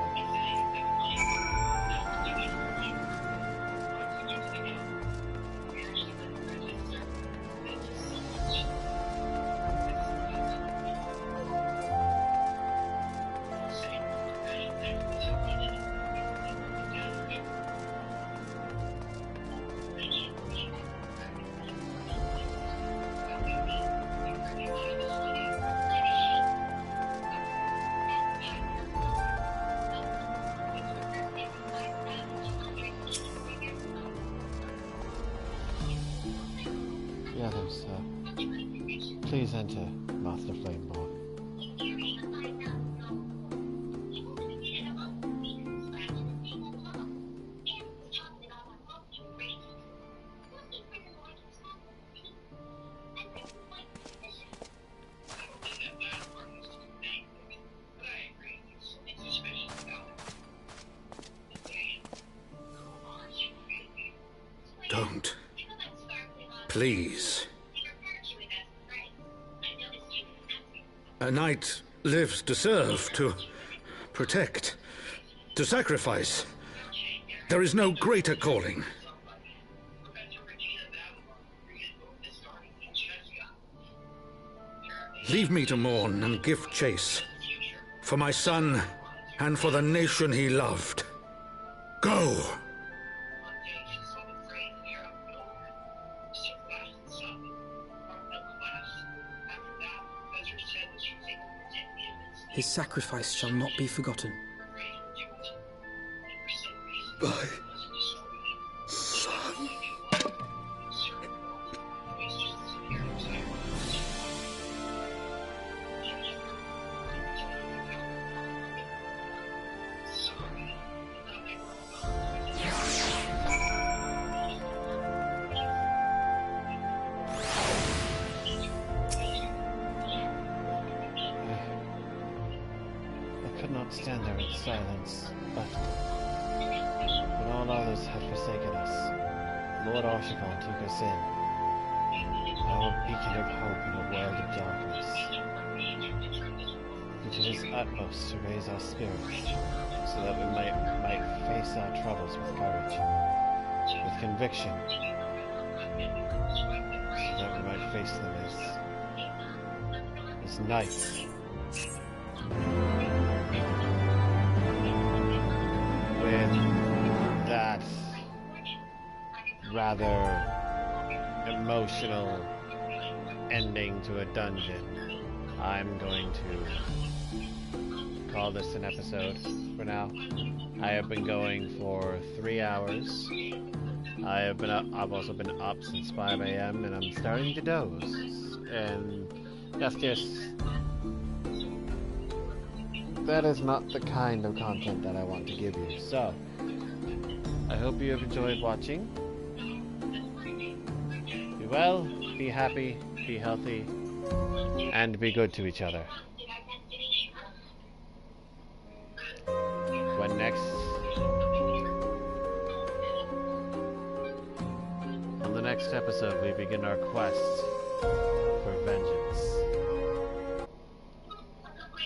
[SPEAKER 1] Please enter, Master Flameborne.
[SPEAKER 5] Don't. Please. A knight lives to serve, to protect, to sacrifice. There is no greater calling. Leave me to mourn and give chase, for my son and for the nation he loved. Go!
[SPEAKER 3] His sacrifice shall not be forgotten.
[SPEAKER 18] My son.
[SPEAKER 1] I could not would stand there in silence, but when all others had forsaken us, Lord Archibald took us in, our beacon of hope in a world of darkness. He did his utmost to raise our spirits, so that we might face our troubles with courage, with conviction, so that we might face them as knights. With that rather emotional ending to a dungeon, I'm going to call this an episode for now. I have been going for 3 hours. I've also been up since 5 a.m. and I'm starting to doze. And that is not the kind of content that I want to give you. So, I hope you have enjoyed watching. Be well, be happy, be healthy, and be good to each other. On the next episode, we begin our quest for vengeance.